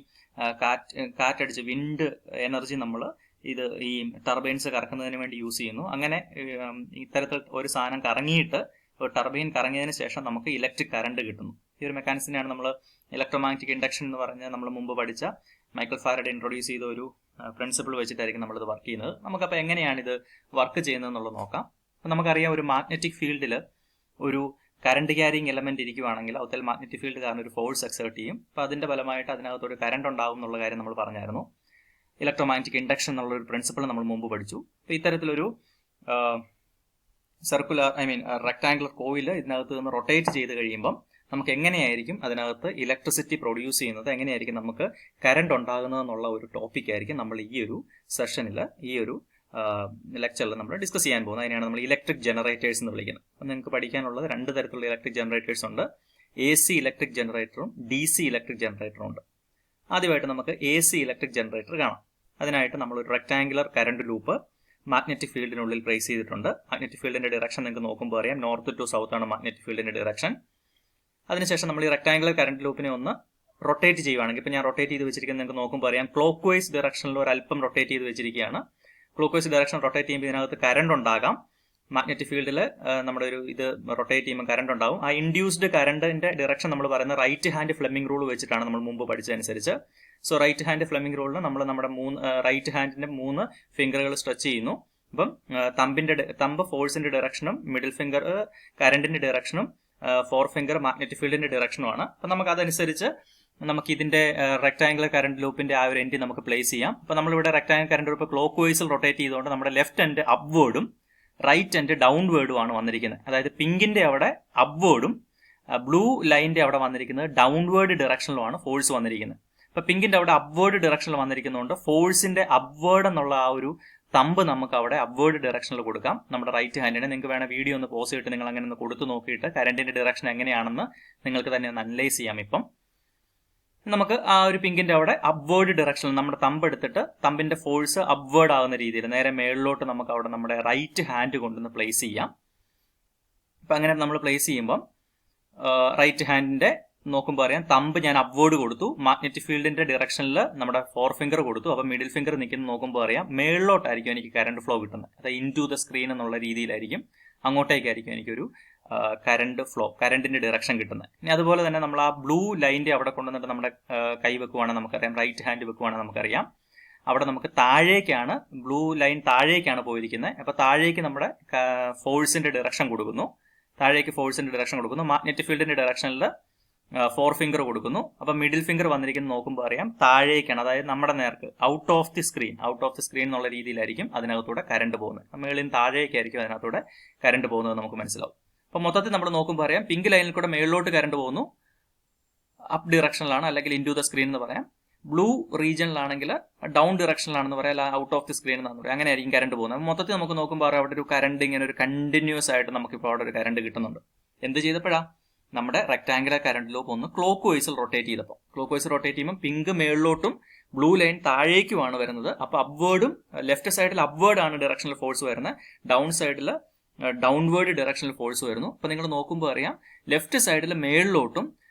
കാറ്റടിച്ച് വിൻഡ് എനർജി നമ്മൾ ഈ ടർബൈൻസ് കറക്കുന്നതിന് വേണ്ടി യൂസ് ചെയ്യുന്നു. അങ്ങനെ ഇത്തരത്തിൽ ഒരു സാധനം കറങ്ങിയിട്ട് ടർബൈൻ കറങ്ങിയതിന് ശേഷം നമുക്ക് ഇലക്ട്രിക് കറണ്ട് കിട്ടുന്നു. ഈ ഒരു മെക്കാനിസത്തിനാണ് നമ്മൾ ഇലക്ട്രോമാഗ്നറ്റിക് ഇൻഡക്ഷൻ എന്ന് പറഞ്ഞ് നമ്മൾ മുമ്പ് പഠിച്ച മൈക്കിൾ ഫാരഡെ ഇൻട്രൊഡ്യൂസ് ചെയ്ത ഒരു പ്രിൻസിപ്പിൾ വെച്ചിട്ടായിരിക്കും നമ്മളിത് വർക്ക് ചെയ്യുന്നത്. നമുക്കപ്പോൾ എങ്ങനെയാണ് ഇത് വർക്ക് ചെയ്യുന്നത് എന്നുള്ളത് നോക്കാം. അപ്പം നമുക്കറിയാം, ഒരു മാഗ്നറ്റിക് ഫീൽഡിൽ ഒരു കറണ്ട് ക്യാരിങ് എലമെന്റ് ഇരിക്കുവാണെങ്കിൽ അതിൽ മാഗ്നറ്റിക് ഫീൽഡ് കാരണം ഒരു ഫോഴ്സ് എക്സേർട്ട് ചെയ്യും. അപ്പോൾ അതിന്റെ ഫലമായിട്ട് അതിനകത്തൊരു കറണ്ട് ഉണ്ടാവും എന്നുള്ള കാര്യം നമ്മൾ പറഞ്ഞായിരുന്നു. ഇലക്ട്രോമാഗ്നറ്റിക് ഇൻഡക്ഷൻ എന്നുള്ള ഒരു പ്രിൻസിപ്പിൾ നമ്മൾ മുമ്പ് പഠിച്ചു. അപ്പോൾ ഇത്തരത്തിലൊരു റെക്ടാങ്കുലർ കോയിൽ ഇതിനകത്ത് നിന്ന് റൊട്ടേറ്റ് ചെയ്ത് കഴിയുമ്പം നമുക്ക് എങ്ങനെയായിരിക്കും അതിനകത്ത് ഇലക്ട്രിസിറ്റി പ്രൊഡ്യൂസ് ചെയ്യുന്നത്, എങ്ങനെയായിരിക്കും നമുക്ക് കറണ്ട് ഉണ്ടാകുന്നത് എന്നുള്ള ഒരു ടോപ്പിക് ആയിരിക്കും നമ്മൾ ഈ ഒരു സെഷനിൽ, ഈ ഒരു ലെക്ചറിൽ നമ്മൾ ഡിസ്കസ് ചെയ്യാൻ പോകുന്നത്. അതിനാണ് നമ്മൾ ഇലക്ട്രിക് ജനറേറ്റേഴ്സ് എന്ന് വിളിക്കുന്നത്. അപ്പം നിങ്ങൾക്ക് പഠിക്കാനുള്ളത് 2 തരത്തിലുള്ള ഇലക്ട്രിക് ജനറേറ്റേഴ്സ് ഉണ്ട്. AC ഇലക്ട്രിക് ജനറേറ്ററും DC ഇലക്ട്രിക് ജനറേറ്ററും ഉണ്ട്. ആദ്യമായിട്ട് നമുക്ക് AC ഇലക്ട്രിക് ജനറേറ്റർ കാണാം. അതിനായിട്ട് നമ്മളൊരു റെക്ടാങ്കുലർ കറണ്ട് ലൂപ്പ് മാഗ്നറ്റിക് ഫീൽഡിനുള്ളിൽ പ്ലേസ് ചെയ്തിട്ടുണ്ട്. മാഗ്നറ്റിക് ഫീൽഡിന്റെ ഡയറക്ഷൻ നിങ്ങൾക്ക് നോക്കുമ്പോൾ അറിയാം, നോർത്ത് ടു സൗത്ത് ആണ് മാഗ്നറ്റിക് ഫീൽഡിന്റെ ഡയറക്ഷൻ. അതിനുശേഷം നമ്മൾ ഈ റെക്ടാങ്കുലർ കറണ്ട് ലൂപ്പിനെ ഒന്ന് റൊട്ടേറ്റ് ചെയ്യുവാണെങ്കിൽ, ഇപ്പോൾ ഞാൻ റൊട്ടേറ്റ് ചെയ്ത് വെച്ചിരിക്കുന്നത് നിങ്ങൾക്ക് നോക്കുമ്പോൾ അറിയാം, ക്ലോക്ക് വൈസ് ഡയറക്ഷനിൽ ഒരു അല്പം റൊട്ടേറ്റ് ചെയ്ത് വെച്ചിരിക്കുകയാണ്. ക്ലോക്ക് വൈസ് ഡയറക്ഷൻ റൊട്ടേറ്റ് ചെയ്യുമ്പോൾ ഇതിനകത്ത് കറണ്ട് ഉണ്ടാകാം. മാഗ്നറ്റിക് ഫീൽഡിൽ നമ്മുടെ ഒരു ഇത് റൊട്ടേറ്റ് ചെയ്യുമ്പോൾ കറണ്ട് ഉണ്ടാവും. ആ ഇൻഡ്യൂസ്ഡ് കറണ്ടിന്റെ ഡയറക്ഷൻ നമ്മൾ പറയുന്ന റൈറ്റ് ഹാൻഡ് ഫ്ലെമിംഗ് റൂൾ വെച്ചിട്ടാണ് നമ്മൾ മുമ്പ് പഠിച്ചതനുസരിച്ച്. സോ റൈറ്റ് ഹാൻഡ് ഫ്ലെമിംഗ് റൂളിന് നമ്മൾ നമ്മുടെ റൈറ്റ് ഹാൻഡിന്റെ 3 ഫിംഗറുകൾ സ്ട്രെച്ച് ചെയ്യുന്നു. അപ്പം തമ്പ് ഫോഴ്സിന്റെ ഡയറക്ഷനും മിഡിൽ ഫിംഗർ കറണ്ടിന്റെ ഡയറക്ഷനും 4 ഫിംഗർ മാഗ്നറ്റിക് ഫീൽഡിന്റെ ഡയറക്ഷനുമാണ്. അപ്പം നമുക്ക് അതനുസരിച്ച് നമുക്ക് ഇതിന്റെ റെക്ടാങ്കുലർ കറണ്ട് ലൂപ്പിന്റെ ആ ഒരു എൻഡ് നമുക്ക് പ്ലേസ് ചെയ്യാം. അപ്പോൾ നമ്മളിവിടെ റെക്ടാങ്കുലർ കറണ്ട് ലൂപ്പ് ക്ലോക്ക് വൈസിൽ റൊട്ടേറ്റ് ചെയ്തുകൊണ്ട് നമ്മുടെ ലെഫ്റ്റ് എൻഡ് അപ്വേർഡും റൈറ്റ് എൻഡ് ഡൗൺവേർഡും ആണ് വന്നിരിക്കുന്നത്. അതായത് പിങ്കിന്റെ അവിടെ അപ്വേർഡും ബ്ലൂ ലൈനിന്റെ അവിടെ വന്നിരിക്കുന്നത് ഡൗൺവേർഡ് ഡയറക്ഷനിലുമാണ് ഫോഴ്സ് വന്നിരിക്കുന്നത്. അപ്പൊ പിങ്കിന്റെ അവിടെ അപ്വേർഡ് ഡയറക്ഷനിൽ വന്നിരിക്കുന്നതുകൊണ്ട് ഫോഴ്സിന്റെ അപ്വേർഡ് എന്നുള്ള ആ ഒരു തമ്പ് നമുക്ക് അവിടെ അപ്വേർഡ് ഡയറക്ഷനിൽ കൊടുക്കാം നമ്മുടെ റൈറ്റ് ഹാൻഡിന്. നിങ്ങൾക്ക് വേണം വീഡിയോ ഒന്ന് പോസ് ചെയ്തിട്ട് നിങ്ങൾ അങ്ങനെ ഒന്ന് കൊടുത്തു നോക്കിയിട്ട് കറണ്ടിന്റെ ഡയറക്ഷൻ എങ്ങനെയാണെന്ന് നിങ്ങൾക്ക് തന്നെ ഒന്ന് അനലൈസ് ചെയ്യാം. ഇപ്പം നമുക്ക് ആ ഒരു പിങ്കിന്റെ അവിടെ അപ്വേർഡ് ഡയറക്ഷനിൽ നമ്മുടെ തമ്പ് എടുത്തിട്ട് തമ്പിന്റെ ഫോഴ്സ് അപ്വേർഡ് ആകുന്ന രീതിയിൽ നേരെ മേളിലോട്ട് നമുക്ക് അവിടെ നമ്മുടെ റൈറ്റ് ഹാൻഡ് കൊണ്ടുവന്ന് പ്ലേസ് ചെയ്യാം. അപ്പം അങ്ങനെ നമ്മൾ പ്ലേസ് ചെയ്യുമ്പം റൈറ്റ് ഹാൻഡിന്റെ നോക്കുമ്പോൾ അറിയാം, തമ്പ് ഞാൻ അപ്വേർഡ് കൊടുത്തു, മാഗ്നറ്റിക് ഫീൽഡിന്റെ ഡയറക്ഷനിൽ നമ്മുടെ 4 ഫിംഗർ കൊടുത്തു. അപ്പം മിഡിൽ ഫിംഗർ നിൽക്കുന്ന നോക്കുമ്പോൾ അറിയാം മേളിലോട്ടായിരിക്കും എനിക്ക് കറണ്ട് ഫ്ലോ കിട്ടുന്നത്. അതായത് ഇൻ ടു ദ സ്ക്രീൻ എന്നുള്ള രീതിയിലായിരിക്കും, അങ്ങോട്ടേക്കായിരിക്കും എനിക്കൊരു കറണ്ട് ഫ്ലോ, കറണ്ടിന്റെ ഡയറക്ഷൻ കിട്ടുന്നത്. ഇനി അതുപോലെ തന്നെ നമ്മൾ ആ ബ്ലൂ ലൈനിന്റെ അവിടെ കൊണ്ടുവന്നിട്ട് നമ്മുടെ കൈ വെക്കുവാണെങ്കിൽ നമുക്കറിയാം, റൈറ്റ് ഹാൻഡ് വെക്കുവാണെങ്കിൽ നമുക്കറിയാം അവിടെ നമുക്ക് താഴേക്കാണ്, ബ്ലൂ ലൈൻ താഴേക്കാണ് പോയിരിക്കുന്നത്. അപ്പോൾ താഴേക്ക് നമ്മുടെ ഫോഴ്സിന്റെ ഡയറക്ഷൻ കൊടുക്കുന്നു, താഴേക്ക് ഫോഴ്സിന്റെ ഡയറക്ഷൻ കൊടുക്കുന്നു. മാഗ്നറ്റിക് ഫീൽഡിന്റെ ഡയറക്ഷനിൽ 4 ഫിംഗർ കൊടുക്കുന്നു. അപ്പൊ മിഡിൽ ഫിംഗർ വന്നിരിക്കുന്നത് നോക്കുമ്പോൾ അറിയാം താഴേക്കാണ്, അതായത് നമ്മുടെ നേർക്ക് ഔട്ട് ഓഫ് ദി സ്ക്രീൻ എന്നുള്ള രീതിയിലായിരിക്കും അതിനകത്തൂടെ കറണ്ട് പോകുന്നത്. മേളിൽ താഴേക്കായിരിക്കും അതിനകത്തൂടെ കറണ്ട് പോകുന്നത് നമുക്ക് മനസ്സിലാവും. അപ്പൊ മൊത്തത്തിൽ നമ്മൾ നോക്കുമ്പോൾ അറിയാം, പിങ്ക് ലൈനിൽ കൂടെ മേളിലോട്ട് കറണ്ട് പോകുന്നു, അപ്പ് ഡിറക്ഷനിലാണ്, അല്ലെങ്കിൽ ഇൻ ടു ദ സ്ക്രീൻ എന്ന് പറയാം. ബ്ലൂ റീജിയനിലാണെങ്കിൽ ഡൗൺ ഡിറക്ഷനിലാണെന്ന് പറയാം, അല്ല ഔട്ട് ഓഫ് ദി സ്ക്രീൻ എന്നാണ് പറയാം. അങ്ങനെ ആയിരിക്കും കറണ്ട് പോകുന്നത്. മൊത്തത്തിൽ നമുക്ക് നോക്കുമ്പോൾ അവിടെ ഒരു കറണ്ട് ഇങ്ങനെ ഒരു കണ്ടിന്യൂസ് ആയിട്ട് നമുക്കിപ്പോൾ അവിടെ ഒരു കറണ്ട് കിട്ടുന്നുണ്ട്. എന്ത് ചെയ്തപ്പോഴാ? നമ്മുടെ റെക്ടാങ്കുലർ കറണ്ട് ലൂപ്പ് ഒന്ന് ക്ലോക്ക് വൈസിൽ റൊട്ടേറ്റ് ചെയ്തപ്പോൾ. ക്ലോക്ക് വൈസ് റൊട്ടേറ്റ് ചെയ്യുമ്പോൾ പിങ്ക് മേളിലോട്ടും ബ്ലൂ ലൈൻ താഴേക്കുമാണ് വരുന്നത്. അപ്പോൾ അപ്വേർഡും ലെഫ്റ്റ് സൈഡിൽ അപ്വേർഡ് ആണ് ഡയറക്ഷനിൽ ഫോഴ്സ് വരുന്നത്, ഡൗൺ സൈഡിൽ ഡൗൺവേർഡ് ഡയറക്ഷനിൽ ഫോഴ്സ് വരുന്നു. അപ്പോൾ നിങ്ങൾ നോക്കുമ്പോൾ അറിയാം ലെഫ്റ്റ് സൈഡിൽ മേളിലോട്ടും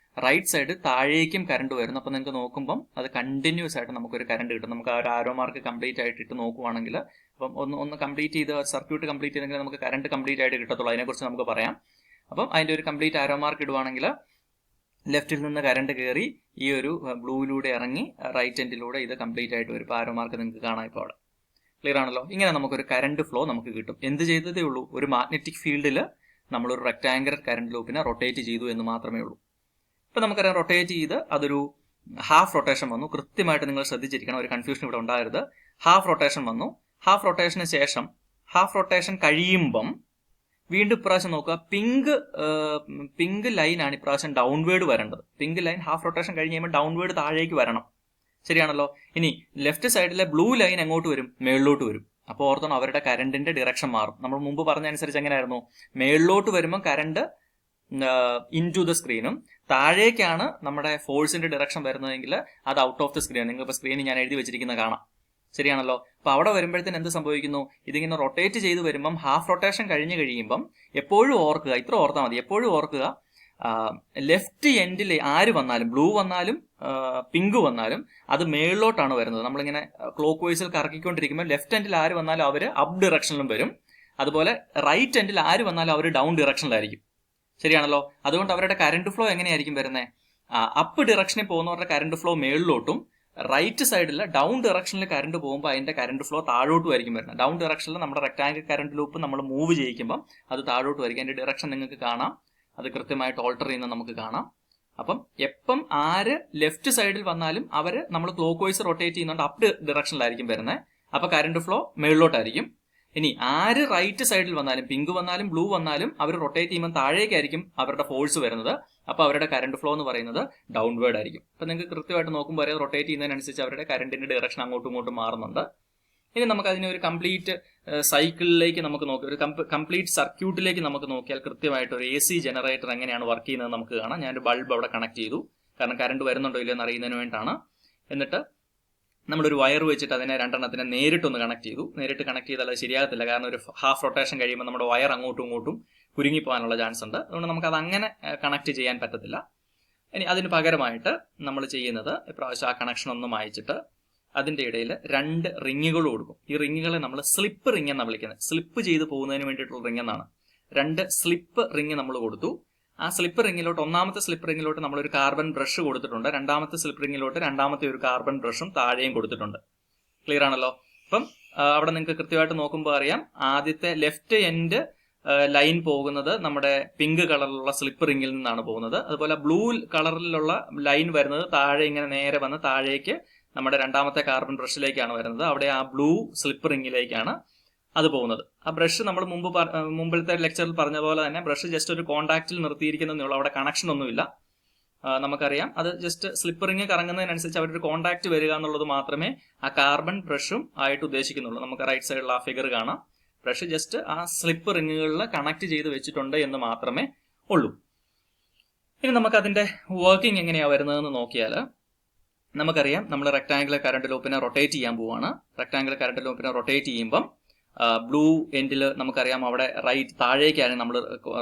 റൈറ്റ് സൈഡ് താഴേക്കും കറണ്ട് വരുന്നു. അപ്പോൾ നിങ്ങൾക്ക് നോക്കുമ്പം അത് കണ്ടിന്യൂസ് ആയിട്ട് നമുക്കൊരു കറണ്ട് കിട്ടും. നമുക്ക് ആ ഒരു ആരോ മാർക്ക് കംപ്ലീറ്റ് ആയിട്ട് ഇട്ട് നോക്കുവാണെങ്കിൽ, അപ്പം ഒന്ന് കംപ്ലീറ്റ് ചെയ്ത് സർക്യൂട്ട് കംപ്ലീറ്റ് ചെയ്തെങ്കിൽ നമുക്ക് കറണ്ട് കംപ്ലീറ്റ് ആയിട്ട് കിട്ടത്തുള്ളൂ. അതിനെക്കുറിച്ച് നമുക്ക് പറയാം. അപ്പം അതിൻ്റെ ഒരു കംപ്ലീറ്റ് ആരോ മാർക്ക് ഇടുവാണെങ്കിൽ ലെഫ്റ്റിൽ നിന്ന് കറണ്ട് കയറി ഈ ഒരു ബ്ലൂയിലൂടെ ഇറങ്ങി റൈറ്റ് എൻഡിലൂടെ ഇത് കംപ്ലീറ്റ് ആയിട്ട് വരും. ഇപ്പോൾ ആരോ മാർക്ക് നിങ്ങൾക്ക് കാണാം ഇപ്പോൾ അവിടെ. ക്ലിയർ ആണല്ലോ? ഇങ്ങനെ നമുക്കൊരു കറണ്ട് ഫ്ലോ നമുക്ക് കിട്ടും. എന്ത് ചെയ്തതേ ഉള്ളൂ? ഒരു മാഗ്നറ്റിക് ഫീൽഡിൽ നമ്മളൊരു റെക്ടാങ്കുലർ കറണ്ട് ലൂപ്പിനെ റൊട്ടേറ്റ് ചെയ്തു എന്ന് മാത്രമേ ഉള്ളൂ. ഇപ്പം നമുക്കറിയാം റൊട്ടേറ്റ് ചെയ്ത് അതൊരു ഹാഫ് റൊട്ടേഷൻ വന്നു. കൃത്യമായിട്ട് നിങ്ങൾ ശ്രദ്ധിച്ചിരിക്കണം, ഒരു കൺഫ്യൂഷൻ ഇവിടെ ഉണ്ടാകരുത്. ഹാഫ് റൊട്ടേഷൻ വന്നു. ഹാഫ് റൊട്ടേഷന് ശേഷം ഹാഫ് റൊട്ടേഷൻ കഴിയുമ്പം വീണ്ടും ഇപ്രാവശ്യം നോക്കുക, പിങ്ക് ലൈനാണ് ഇപ്രാവശ്യം ഡൗൺവേർഡ് വരേണ്ടത്. പിങ്ക് ലൈൻ ഹാഫ് റൊട്ടേഷൻ കഴിഞ്ഞ് കഴിയുമ്പോൾ ഡൗൺവേർഡ് താഴേക്ക് വരണം. ശരിയാണല്ലോ. ഇനി ലെഫ്റ്റ് സൈഡിലെ ബ്ലൂ ലൈൻ എങ്ങോട്ട് വരും? മേളിലോട്ട് വരും. അപ്പോൾ ഓർത്തോണം, അവരുടെ കറണ്ടിന്റെ ഡിറക്ഷൻ മാറും. നമ്മൾ മുമ്പ് പറഞ്ഞ അനുസരിച്ച് എങ്ങനെയായിരുന്നു? മേളിലോട്ട് വരുമ്പോൾ കറണ്ട് ഇൻ ടു ദ സ്ക്രീനും, താഴേക്കാണ് നമ്മുടെ ഫോഴ്സിന്റെ ഡിറക്ഷൻ വരുന്നതെങ്കിൽ അത് ഔട്ട് ഓഫ് ദ സ്ക്രീൻ. നിങ്ങൾക്ക് സ്ക്രീനിൽ ഞാൻ എഴുതി വെച്ചിരിക്കുന്നത് കാണാം. ശരിയാണല്ലോ. അപ്പൊ അവിടെ വരുമ്പോഴത്തേന് എന്ത് സംഭവിക്കുന്നു? ഇതിങ്ങനെ റൊട്ടേറ്റ് ചെയ്ത് വരുമ്പം ഹാഫ് റൊട്ടേഷൻ കഴിഞ്ഞ് കഴിയുമ്പം എപ്പോഴും ഓർക്കുക, ഇത്ര ഓർത്താൽ മതി, എപ്പോഴും ഓർക്കുക, ലെഫ്റ്റ് എൻഡിൽ ആര് വന്നാലും, ബ്ലൂ വന്നാലും പിങ്ക് വന്നാലും അത് മേളിലോട്ടാണ് വരുന്നത്. നമ്മളിങ്ങനെ ക്ലോക്ക് വൈസിൽ കറക്കിക്കൊണ്ടിരിക്കുമ്പോൾ ലെഫ്റ്റ് എൻഡിൽ ആര് വന്നാലും അവർ അപ്പ് ഡിറക്ഷനിലും വരും. അതുപോലെ റൈറ്റ് എൻഡിൽ ആര് വന്നാലും അവർ ഡൗൺ ഡിറക്ഷനിലായിരിക്കും. ശരിയാണല്ലോ. അതുകൊണ്ട് അവരുടെ കറണ്ട് ഫ്ലോ എങ്ങനെയായിരിക്കും വരുന്നത്? അപ്പ് ഡിറക്ഷനിൽ പോകുന്നവരുടെ കറണ്ട് ഫ്ലോ മേളിലോട്ടും, റൈറ്റ് സൈഡിൽ ഡൗൺ ഡിറക്ഷനിൽ കറണ്ട് പോകുമ്പോൾ അതിന്റെ കറണ്ട് ഫ്ലോ താഴോട്ടും ആയിരിക്കും വരുന്നത്. ഡൗൺ ഡിറക്ഷനിൽ നമ്മുടെ റെക്ടാങ്കിൾ കറണ്ട് ലൂപ്പ് നമ്മൾ മൂവ് ചെയ്യിക്കുമ്പോൾ അത് താഴോട്ടും ആയിരിക്കും. അതിന്റെ ഡിറക്ഷൻ നിങ്ങൾക്ക് കാണാം, അത് കൃത്യമായിട്ട് ഓൾട്ടർ ചെയ്യുന്നത് നമുക്ക് കാണാം. അപ്പം എപ്പം ആര് ലെഫ്റ്റ് സൈഡിൽ വന്നാലും അവര് നമ്മൾ ക്ലോക്ക് വൈസ് റൊട്ടേറ്റ് ചെയ്യുന്നുണ്ട് അപ്പ് ഡിറക്ഷനിലായിരിക്കും വരുന്നത്. അപ്പൊ കറണ്ട് ഫ്ലോ മേളിലോട്ടായിരിക്കും. ഇനി ആര് റൈറ്റ് സൈഡിൽ വന്നാലും, പിങ്ക് വന്നാലും ബ്ലൂ വന്നാലും അവർ റൊട്ടേറ്റ് ചെയ്യുമ്പോൾ താഴേക്കായിരിക്കും അവരുടെ ഫോഴ്സ് വരുന്നത്. അപ്പൊ അവരുടെ കറണ്ട് ഫ്ലോ എന്ന് പറയുന്നത് ഡൗൺവേർഡ് ആയിരിക്കും. അപ്പൊ നിങ്ങൾക്ക് കൃത്യമായിട്ട് നോക്കുമ്പോൾ അറിയാം, റൊട്ടേറ്റ് ചെയ്യുന്നതിനനുസരിച്ച് അവരുടെ കറണ്ടിന്റെ ഡയറക്ഷൻ അങ്ങോട്ടും ഇങ്ങോട്ടും മാറുന്നുണ്ട്. ഇനി നമുക്ക് അതിനെ ഒരു കംപ്ലീറ്റ് സൈക്കിളിലേക്ക് നമുക്ക് നോക്കി, ഒരു കംപ്ലീറ്റ് സർക്യൂട്ടിലേക്ക് നമുക്ക് നോക്കിയാൽ കൃത്യമായിട്ട് ഒരു AC ജനറേറ്റർ എങ്ങനെയാണ് വർക്ക് ചെയ്യുന്നത് നമുക്ക് കാണാം. ഞാനൊരു ബൾബ് അവിടെ കണക്ട് ചെയ്തു, കാരണം കറണ്ട് വരുന്നുണ്ടോ ഇല്ലയോ എന്ന് അറിയുന്നതിന് വേണ്ടിയിട്ടാണ്. എന്നിട്ട് നമ്മളൊരു വയർ വെച്ചിട്ട് അതിനെ രണ്ടെണ്ണത്തിനെ നേരിട്ടൊന്ന് കണക്ട് ചെയ്തു. നേരിട്ട് കണക്ട് ചെയ്താൽ അത് ശരിയാകത്തില്ല, കാരണം ഒരു ഹാഫ് റൊട്ടേഷൻ കഴിയുമ്പോൾ നമ്മുടെ വയർ അങ്ങോട്ടും ഇങ്ങോട്ടും കുരുങ്ങിപ്പോകാനുള്ള ചാൻസ് ഉണ്ട്. അതുകൊണ്ട് നമുക്ക് അത് അങ്ങനെ കണക്ട് ചെയ്യാൻ പറ്റത്തില്ല. ഇനി അതിന് പകരമായിട്ട് നമ്മൾ ചെയ്യുന്നത്, ഇപ്രാവശ്യം ആ കണക്ഷൻ ഒന്ന് മായിച്ചിട്ട് അതിന്റെ ഇടയിൽ 2 റിങ്ങുകൾ കൊടുക്കും. ഈ റിങ്ങുകളെ നമ്മൾ സ്ലിപ്പ് റിങ് എന്നാണ് വിളിക്കുന്നത്. സ്ലിപ്പ് ചെയ്ത് പോകുന്നതിന് വേണ്ടിയിട്ടുള്ള റിങ് എന്നാണ്. 2 സ്ലിപ്പ് റിങ് നമ്മൾ കൊടുത്തു. ആ സ്ലിപ്പ് റിങ്ങിലോട്ട്, ഒന്നാമത്തെ സ്ലിപ്പ് റിങ്ങിലോട്ട് നമ്മളൊരു കാർബൺ ബ്രഷ് കൊടുത്തിട്ടുണ്ട്. രണ്ടാമത്തെ സ്ലിപ്പ് റിങ്ങിലോട്ട് രണ്ടാമത്തെ ഒരു കാർബൺ ബ്രഷും താഴെയും കൊടുത്തിട്ടുണ്ട്. ക്ലിയർ ആണല്ലോ. അപ്പം അവിടെ നിങ്ങൾക്ക് കൃത്യമായിട്ട് നോക്കുമ്പോൾ അറിയാം, ആദ്യത്തെ ലെഫ്റ്റ് എൻഡ് ലൈൻ പോകുന്നത് നമ്മുടെ പിങ്ക് കളറിലുള്ള സ്ലിപ്പ് റിങ്ങിൽ നിന്നാണ് പോകുന്നത്. അതുപോലെ ബ്ലൂ കളറിലുള്ള ലൈൻ വരുന്നത് താഴെ ഇങ്ങനെ നേരെ വന്ന് താഴേക്ക് നമ്മുടെ രണ്ടാമത്തെ കാർബൺ ബ്രഷിലേക്കാണ് വരുന്നത്. അവിടെ ആ ബ്ലൂ സ്ലിപ്പ് റിങ്ങിലേക്കാണ് അത് പോകുന്നത്. ആ ബ്രഷ് നമ്മൾ മുമ്പിലത്തെ ലെക്ചറിൽ പറഞ്ഞ പോലെ തന്നെ ബ്രഷ് ജസ്റ്റ് ഒരു കോൺടാക്റ്റിൽ നിർത്തിയിരിക്കുന്നതേ ഉള്ളൂ, അവിടെ കണക്ഷൻ ഒന്നുമില്ല. നമുക്കറിയാം, അത് ജസ്റ്റ് സ്ലിപ്പ് റിങ് കറങ്ങുന്നതിനനുസരിച്ച് അവരൊരു കോൺടാക്ട് വരിക എന്നുള്ളത് മാത്രമേ ആ കാർബൺ ബ്രഷും ആയിട്ട് ഉദ്ദേശിക്കുന്നുള്ളൂ. നമുക്ക് റൈറ്റ് സൈഡിൽ ആ ഫിഗർ കാണാം. ബ്രഷ് ജസ്റ്റ് ആ സ്ലിപ്പ് റിങ്ങുകളിൽ കണക്ട് ചെയ്ത് വെച്ചിട്ടുണ്ട് എന്ന് മാത്രമേ ഉള്ളൂ. ഇനി നമുക്ക് അതിന്റെ വർക്കിംഗ് എങ്ങനെയാ വരുന്നതെന്ന് നോക്കിയാൽ നമുക്കറിയാം, നമ്മൾ റെക്ടാംഗുലർ കറണ്ട് ലൂപ്പിനെ റൊട്ടേറ്റ് ചെയ്യാൻ പോവാണ്. റെക്ടാംഗുലർ കറണ്ട് ലൂപ്പിനെ റൊട്ടേറ്റ് ചെയ്യുമ്പം ബ്ലൂ എൻഡിൽ നമുക്കറിയാം അവിടെ റൈറ്റ് താഴേക്കാണ് നമ്മൾ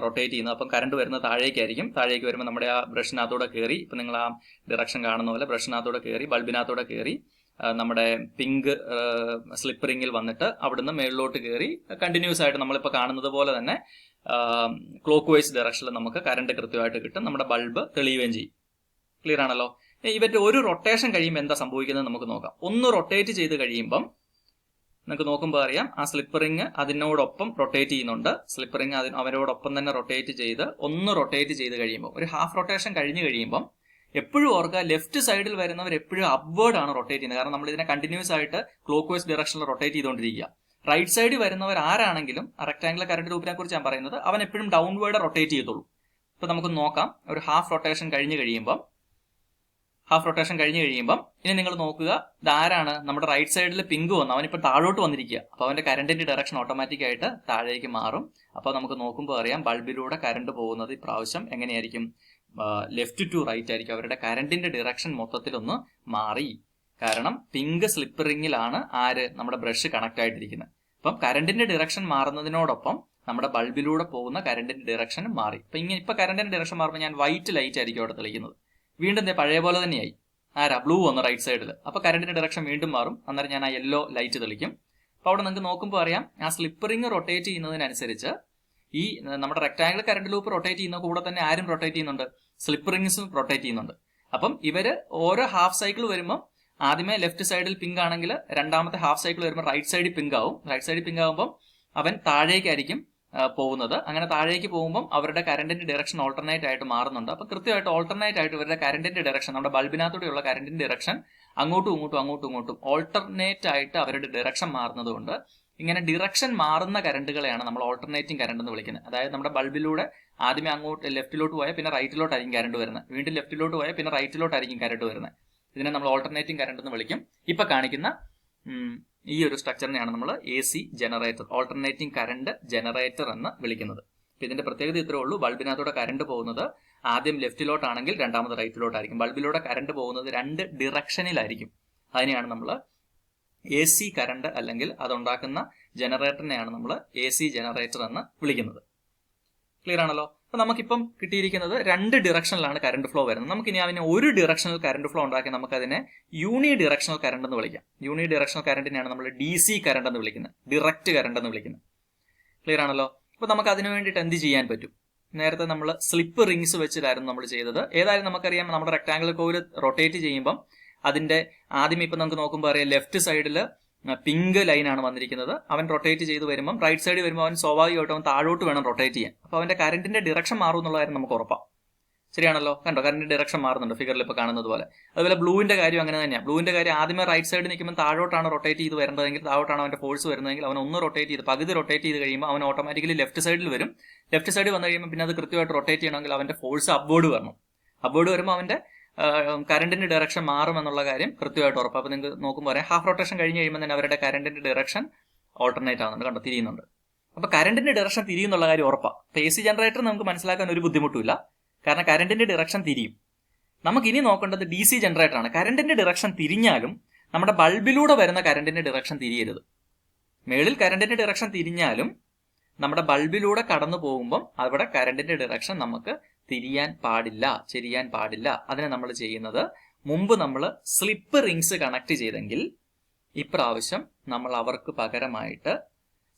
റൊട്ടേറ്റ് ചെയ്യുന്നത്. അപ്പം കറണ്ട് വരുന്നത് താഴേക്കായിരിക്കും. താഴേക്ക് വരുമ്പോൾ നമ്മുടെ ആ ബ്രഷിനകത്തൂടെ കയറി, ഇപ്പം നിങ്ങൾ ആ ഡിറക്ഷൻ കാണുന്ന പോലെ ബ്രഷിനകത്തൂടെ കയറി, ബൾബിനകത്തൂടെ കയറി നമ്മുടെ പിങ്ക് സ്ലിപ്പ് റിങ്ങിൽ വന്നിട്ട് അവിടുന്ന് മേളിലോട്ട് കയറി കണ്ടിന്യൂസ് ആയിട്ട് നമ്മളിപ്പോൾ കാണുന്നത് പോലെ തന്നെ ക്ലോക്ക് വൈസ് ഡയറക്ഷനിൽ നമുക്ക് കറണ്ട് കൃത്യമായിട്ട് കിട്ടും. നമ്മുടെ ബൾബ് തെളിയുകയും ചെയ്യും. ക്ലിയർ ആണല്ലോ. ഇവരുടെ ഒരു റൊട്ടേഷൻ കഴിയുമ്പോൾ എന്താ സംഭവിക്കുന്നത് നമുക്ക് നോക്കാം. ഒന്ന് റൊട്ടേറ്റ് ചെയ്ത് കഴിയുമ്പം നമുക്ക് നോക്കുമ്പോൾ അറിയാം, ആ സ്ലിപ്പ് റിങ് അതിനോടൊപ്പം റൊട്ടേറ്റ് ചെയ്യുന്നുണ്ട്. സ്ലിപ്പ് റിങ് അവരോടൊപ്പം തന്നെ റൊട്ടേറ്റ് ചെയ്ത് ഒന്ന് റൊട്ടേറ്റ് ചെയ്ത് കഴിയുമ്പോൾ, ഒരു ഹാഫ് റൊട്ടേഷൻ കഴിഞ്ഞ് കഴിയുമ്പം എപ്പോഴും ഓർക്കുക, ലെഫ്റ്റ് സൈഡിൽ വരുന്നവർ എപ്പോഴും അപ്വേർഡ് ആണ് റൊട്ടേറ്റ് ചെയ്യുന്നത്. കാരണം നമ്മൾ ഇതിനെ കണ്ടിന്യൂസ് ആയിട്ട് ക്ലോക്ക് വൈസ് ഡയറക്ഷനിൽ റൊട്ടേറ്റ് ചെയ്തുകൊണ്ടിരിക്കുക. റൈറ്റ് സൈഡിൽ വരുന്നവർ ആരാണെങ്കിലും, റെക്ടാംഗുലർ കറണ്ട് ലൂപ്പിനെ കുറിച്ച് ഞാൻ പറയുന്നത്, അവൻ എപ്പോഴും ഡൗൺവേർഡ് റൊട്ടേറ്റ് ചെയ്തോളൂ. ഇപ്പൊ നമുക്ക് നോക്കാം, ഒരു ഹാഫ് റൊട്ടേഷൻ കഴിഞ്ഞ് കഴിയുമ്പം ഇനി നിങ്ങൾ നോക്കുക, ഇതാരാണ്? നമ്മുടെ റൈറ്റ് സൈഡിൽ പിങ്ക് വന്നു, അവനിപ്പോൾ താഴോട്ട് വന്നിരിക്കുക. അപ്പോൾ അവന്റെ കറണ്ടിന്റെ ഡയറക്ഷൻ ഓട്ടോമാറ്റിക് ആയിട്ട് താഴേക്ക് മാറും. അപ്പോൾ നമുക്ക് നോക്കുമ്പോൾ അറിയാം, ബൾബിലൂടെ കറണ്ട് പോകുന്നത് ഇപ്രാവശ്യം എങ്ങനെയായിരിക്കും? ലെഫ്റ്റ് ടു റൈറ്റ് ആയിരിക്കും. അവരുടെ കറണ്ടിന്റെ ഡയറക്ഷൻ മൊത്തത്തിലൊന്ന് മാറി. കാരണം പിങ്ക് സ്ലിപ്പ് റിങ്ങിലാണ് നമ്മുടെ ബ്രഷ് കണക്ട് ആയിട്ടിരിക്കുന്നത്. അപ്പം കറണ്ടിന്റെ ഡയറക്ഷൻ മാറുന്നതിനോടൊപ്പം നമ്മുടെ ബൾബിലൂടെ പോകുന്ന കറണ്ടിന്റെ ഡയറക്ഷൻ മാറി. ഇപ്പൊ കറണ്ടിന്റെ ഡയറക്ഷൻ മാറുമ്പോൾ ഞാൻ വൈറ്റ് ലൈറ്റ് ആയിരിക്കും അവിടെ തെളിക്കുന്നത്. വീണ്ടും പഴയ പോലെ തന്നെയായി. ബ്ലൂ വന്നു റൈറ്റ് സൈഡിൽ. അപ്പൊ കറണ്ടിന്റെ ഡയറക്ഷൻ വീണ്ടും മാറും. അന്നേരം ഞാൻ ആ യെല്ലോ ലൈറ്റ് തെളിക്കും. അപ്പൊ അവിടെ നിങ്ങൾക്ക് നോക്കുമ്പോൾ അറിയാം, ആ സ്ലിപ്പ് റിങ് റൊട്ടേറ്റ് ചെയ്യുന്നതിനനുസരിച്ച് ഈ നമ്മുടെ റെക്ടാംഗിൾ കറണ്ട് ലൂപ്പ് റൊട്ടേറ്റ് ചെയ്യുന്ന കൂടെ തന്നെ ആരും റൊട്ടേറ്റ് ചെയ്യുന്നുണ്ട്? സ്ലിപ്പ് റിങ്സും റൊട്ടേറ്റ് ചെയ്യുന്നുണ്ട്. അപ്പം ഇവര് ഓരോ ഹാഫ് സൈക്കിൾ വരുമ്പോൾ ആദ്യമേ ലെഫ്റ്റ് സൈഡിൽ പിങ്ക് ആണെങ്കിൽ രണ്ടാമത്തെ ഹാഫ് സൈക്കിൾ വരുമ്പോൾ റൈറ്റ് സൈഡിൽ പിങ്ക് ആവും. റൈറ്റ് സൈഡിൽ പിങ്ക് ആകുമ്പോൾ അവൻ താഴേക്കായിരിക്കും പോകുന്നത്. അങ്ങനെ താഴേക്ക് പോകുമ്പോൾ അവരുടെ കറണ്ടിന്റെ ഡയറക്ഷൻ ഓൾട്ടർനേറ്റ് ആയിട്ട് മാറുന്നുണ്ട്. അപ്പൊ കൃത്യമായിട്ട് ഓൾട്ടർനേറ്റ് ആയിട്ട് ഇവരുടെ കറണ്ടിന്റെ ഡയറക്ഷൻ, നമ്മുടെ ബൾബിനകത്തൂടെയുള്ള കറണ്ടിന്റെ ഡയറക്ഷൻ അങ്ങോട്ടും ഇങ്ങോട്ടും ഓൾട്ടർനേറ്റ് ആയിട്ട് അവരുടെ ഡയറക്ഷൻ മാറുന്നത് കൊണ്ട് ഇങ്ങനെ ഡിറക്ഷൻ മാറുന്ന കറണ്ടുകളെയാണ് നമ്മൾ ഓൾട്ടർനേറ്റിംഗ് കറണ്ട് എന്ന് വിളിക്കുന്നത്. അതായത് നമ്മുടെ ബൾബിലൂടെ ആദ്യമേ അങ്ങോട്ട് ലെഫ്റ്റിലോട്ട് പോയാൽ പിന്നെ റൈറ്റിലോട്ടായിരിക്കും കറണ്ട് വരുന്നത്, വീണ്ടും ലെഫ്റ്റിലോട്ട് പോയാൽ പിന്നെ റൈറ്റിലോട്ടായിരിക്കും കറണ്ട് വരുന്നത്. ഇതിനെ നമ്മൾ ഓൾട്ടർനേറ്റിംഗ് കറണ്ട് എന്ന് വിളിക്കും. ഇപ്പൊ കാണിക്കുന്ന ഈ ഒരു സ്ട്രക്ചറിനെയാണ് നമ്മൾ AC generator, alternating current generator എന്ന് വിളിക്കുന്നത്. ഇതിന്റെ പ്രത്യേകത ഇത്രേ ഉള്ളൂ, ബൾബിനകത്തൂടെ കറണ്ട് പോകുന്നത് ആദ്യം ലെഫ്റ്റിലോട്ടാണെങ്കിൽ രണ്ടാമത് റൈറ്റിലോട്ടായിരിക്കും. ബൾബിലൂടെ കറണ്ട് പോകുന്നത് 2 ഡിറക്ഷനിലായിരിക്കും. അതിനെയാണ് നമ്മൾ AC കറണ്ട് അല്ലെങ്കിൽ അതുണ്ടാക്കുന്ന ജനറേറ്ററിനെയാണ് നമ്മൾ AC ജനറേറ്റർ എന്ന് വിളിക്കുന്നത്. ക്ലിയർ ആണല്ലോ? അപ്പൊ നമുക്കിപ്പം കിട്ടിയിരിക്കുന്നത് 2 ഡിറക്ഷനിലാണ് കറണ്ട് ഫ്ലോ വരുന്നത്. നമുക്കിനി അതിനെ ഒരു ഡിറക്ഷണൽ കറണ്ട് ഫ്ലോ ഉണ്ടാക്കി നമുക്കതിനെ യൂണി ഡിറക്ഷണൽ കറണ്ട് എന്ന് വിളിക്കാം. യൂണി ഡിറക്ഷണൽ കറണ്ടിനെയാണ് നമ്മൾ DC കറണ്ട് എന്ന് വിളിക്കുന്നത്, ഡിറക്റ്റ് കറണ്ട് എന്ന് വിളിക്കുന്നത്. ക്ലിയർ ആണല്ലോ? അപ്പൊ നമുക്ക് അതിനു വേണ്ടിയിട്ട് എന്ത് ചെയ്യാൻ പറ്റും? നേരത്തെ നമ്മൾ സ്ലിപ്പ് റിങ്സ് വെച്ചിട്ടായിരുന്നു നമ്മൾ ചെയ്തത്. ഏതായാലും നമുക്കറിയാം, നമ്മുടെ റെക്ടാംഗുലർ കോയിൽ റൊട്ടേറ്റ് ചെയ്യുമ്പം അതിന്റെ ആദ്യം ഇപ്പം നമുക്ക് നോക്കുമ്പോൾ അറിയാം, ലെഫ്റ്റ് സൈഡിൽ പിങ്ക് ലൈനാണ് വന്നിരിക്കുന്നത്. അവൻ റൊട്ടേറ്റ് ചെയ്ത് വരുമ്പം റൈറ്റ് സൈഡിൽ വരുമ്പോൾ അവൻ സ്വാഭാവികമായിട്ടും അവൻ താഴോട്ട് വേണം റൊട്ടേറ്റ് ചെയ്യാൻ. അപ്പോൾ അവന്റെ കറണ്ടിന്റെ ഡിറക്ഷൻ മാറും എന്നുള്ള കാര്യം നമുക്ക് ഉറപ്പാണ്. ശരിയാണല്ലോ? കണ്ടോ, കറണ്ടിന്റെ ഡിറക്ഷൻ മാറുന്നുണ്ട് ഫിഗറിൽ ഇപ്പോൾ കാണുന്നത് പോലെ. അതുപോലെ ബ്ലൂവിന്റെ കാര്യം അങ്ങനെ തന്നെയാണ്. ബ്ലൂവിന്റെ കാര്യം ആദ്യമേ റൈറ്റ് സൈഡിൽ നിൽക്കുമ്പോൾ താഴോട്ടാണ് റൊട്ടേറ്റ് ചെയ്ത് വരേണ്ടതെങ്കിൽ, താഴോട്ടാണ് അവന്റെ ഫോഴ്സ് വരുന്നതെങ്കിൽ അവൻ ഒന്ന് റൊട്ടേറ്റ് ചെയ്ത് പകുതി റൊട്ടേറ്റ് ചെയ്ത് കഴിയുമ്പോൾ അവൻ ഓട്ടോമാറ്റിക്കലി ലെഫ്റ്റ് സൈഡിൽ വരും. ലെഫ്റ്റ് സൈഡിൽ വന്നു കഴിയുമ്പോൾ പിന്നെ അത് കൃത്യമായിട്ട് റൊട്ടേറ്റ് ചെയ്യണമെങ്കിൽ അവന്റെ ഫോഴ്സ് അപ്വേർഡ് വരണം. അപ്വേർഡ് വരുമ്പോൾ അവന്റെ കറണ്ടിന്റെ ഡയറക്ഷൻ മാറും എന്നുള്ള കാര്യം കൃത്യമായിട്ട് ഉറപ്പ്. അപ്പൊ നിങ്ങൾക്ക് നോക്കുമ്പോൾ പറയാം, ഹാഫ് റൊട്ടേഷൻ കഴിഞ്ഞ് കഴിയുമ്പോൾ തന്നെ അവരുടെ കറണ്ടിന്റെ ഡയറക്ഷൻ ഓൾട്ടർനേറ്റ് ആവുന്നുണ്ട്, കണ്ടോ, തിരിയുന്നുണ്ട്. അപ്പൊ കറണ്ടിന്റെ ഡയറക്ഷൻ തിരിയുന്നുള്ള കാര്യം ഉറപ്പാണ്. അപ്പൊ AC ജനറേറ്റർ നമുക്ക് മനസ്സിലാക്കാൻ ഒരു ബുദ്ധിമുട്ടില്ല, കാരണം കറണ്ടിന്റെ ഡയറക്ഷൻ തിരിയും. നമുക്ക് ഇനി നോക്കേണ്ടത് DC ജനറേറ്റർ ആണ്. കറണ്ടിന്റെ ഡയറക്ഷൻ തിരിഞ്ഞാലും നമ്മുടെ ബൾബിലൂടെ വരുന്ന കറണ്ടിന്റെ ഡയറക്ഷൻ തിരിയരുത്. മേളിൽ കറണ്ടിന്റെ ഡയറക്ഷൻ തിരിഞ്ഞാലും നമ്മുടെ ബൾബിലൂടെ കടന്നു പോകുമ്പം അവിടെ കറണ്ടിന്റെ ഡയറക്ഷൻ നമുക്ക് തിരിയാൻ പാടില്ല, ചെരിയാൻ പാടില്ല. അതിനെ നമ്മൾ ചെയ്യുന്നത്, മുമ്പ് നമ്മൾ സ്ലിപ്പ് റിങ്സ് കണക്ട് ചെയ്തെങ്കിൽ ഇപ്രാവശ്യം നമ്മൾ അവർക്ക് പകരമായിട്ട്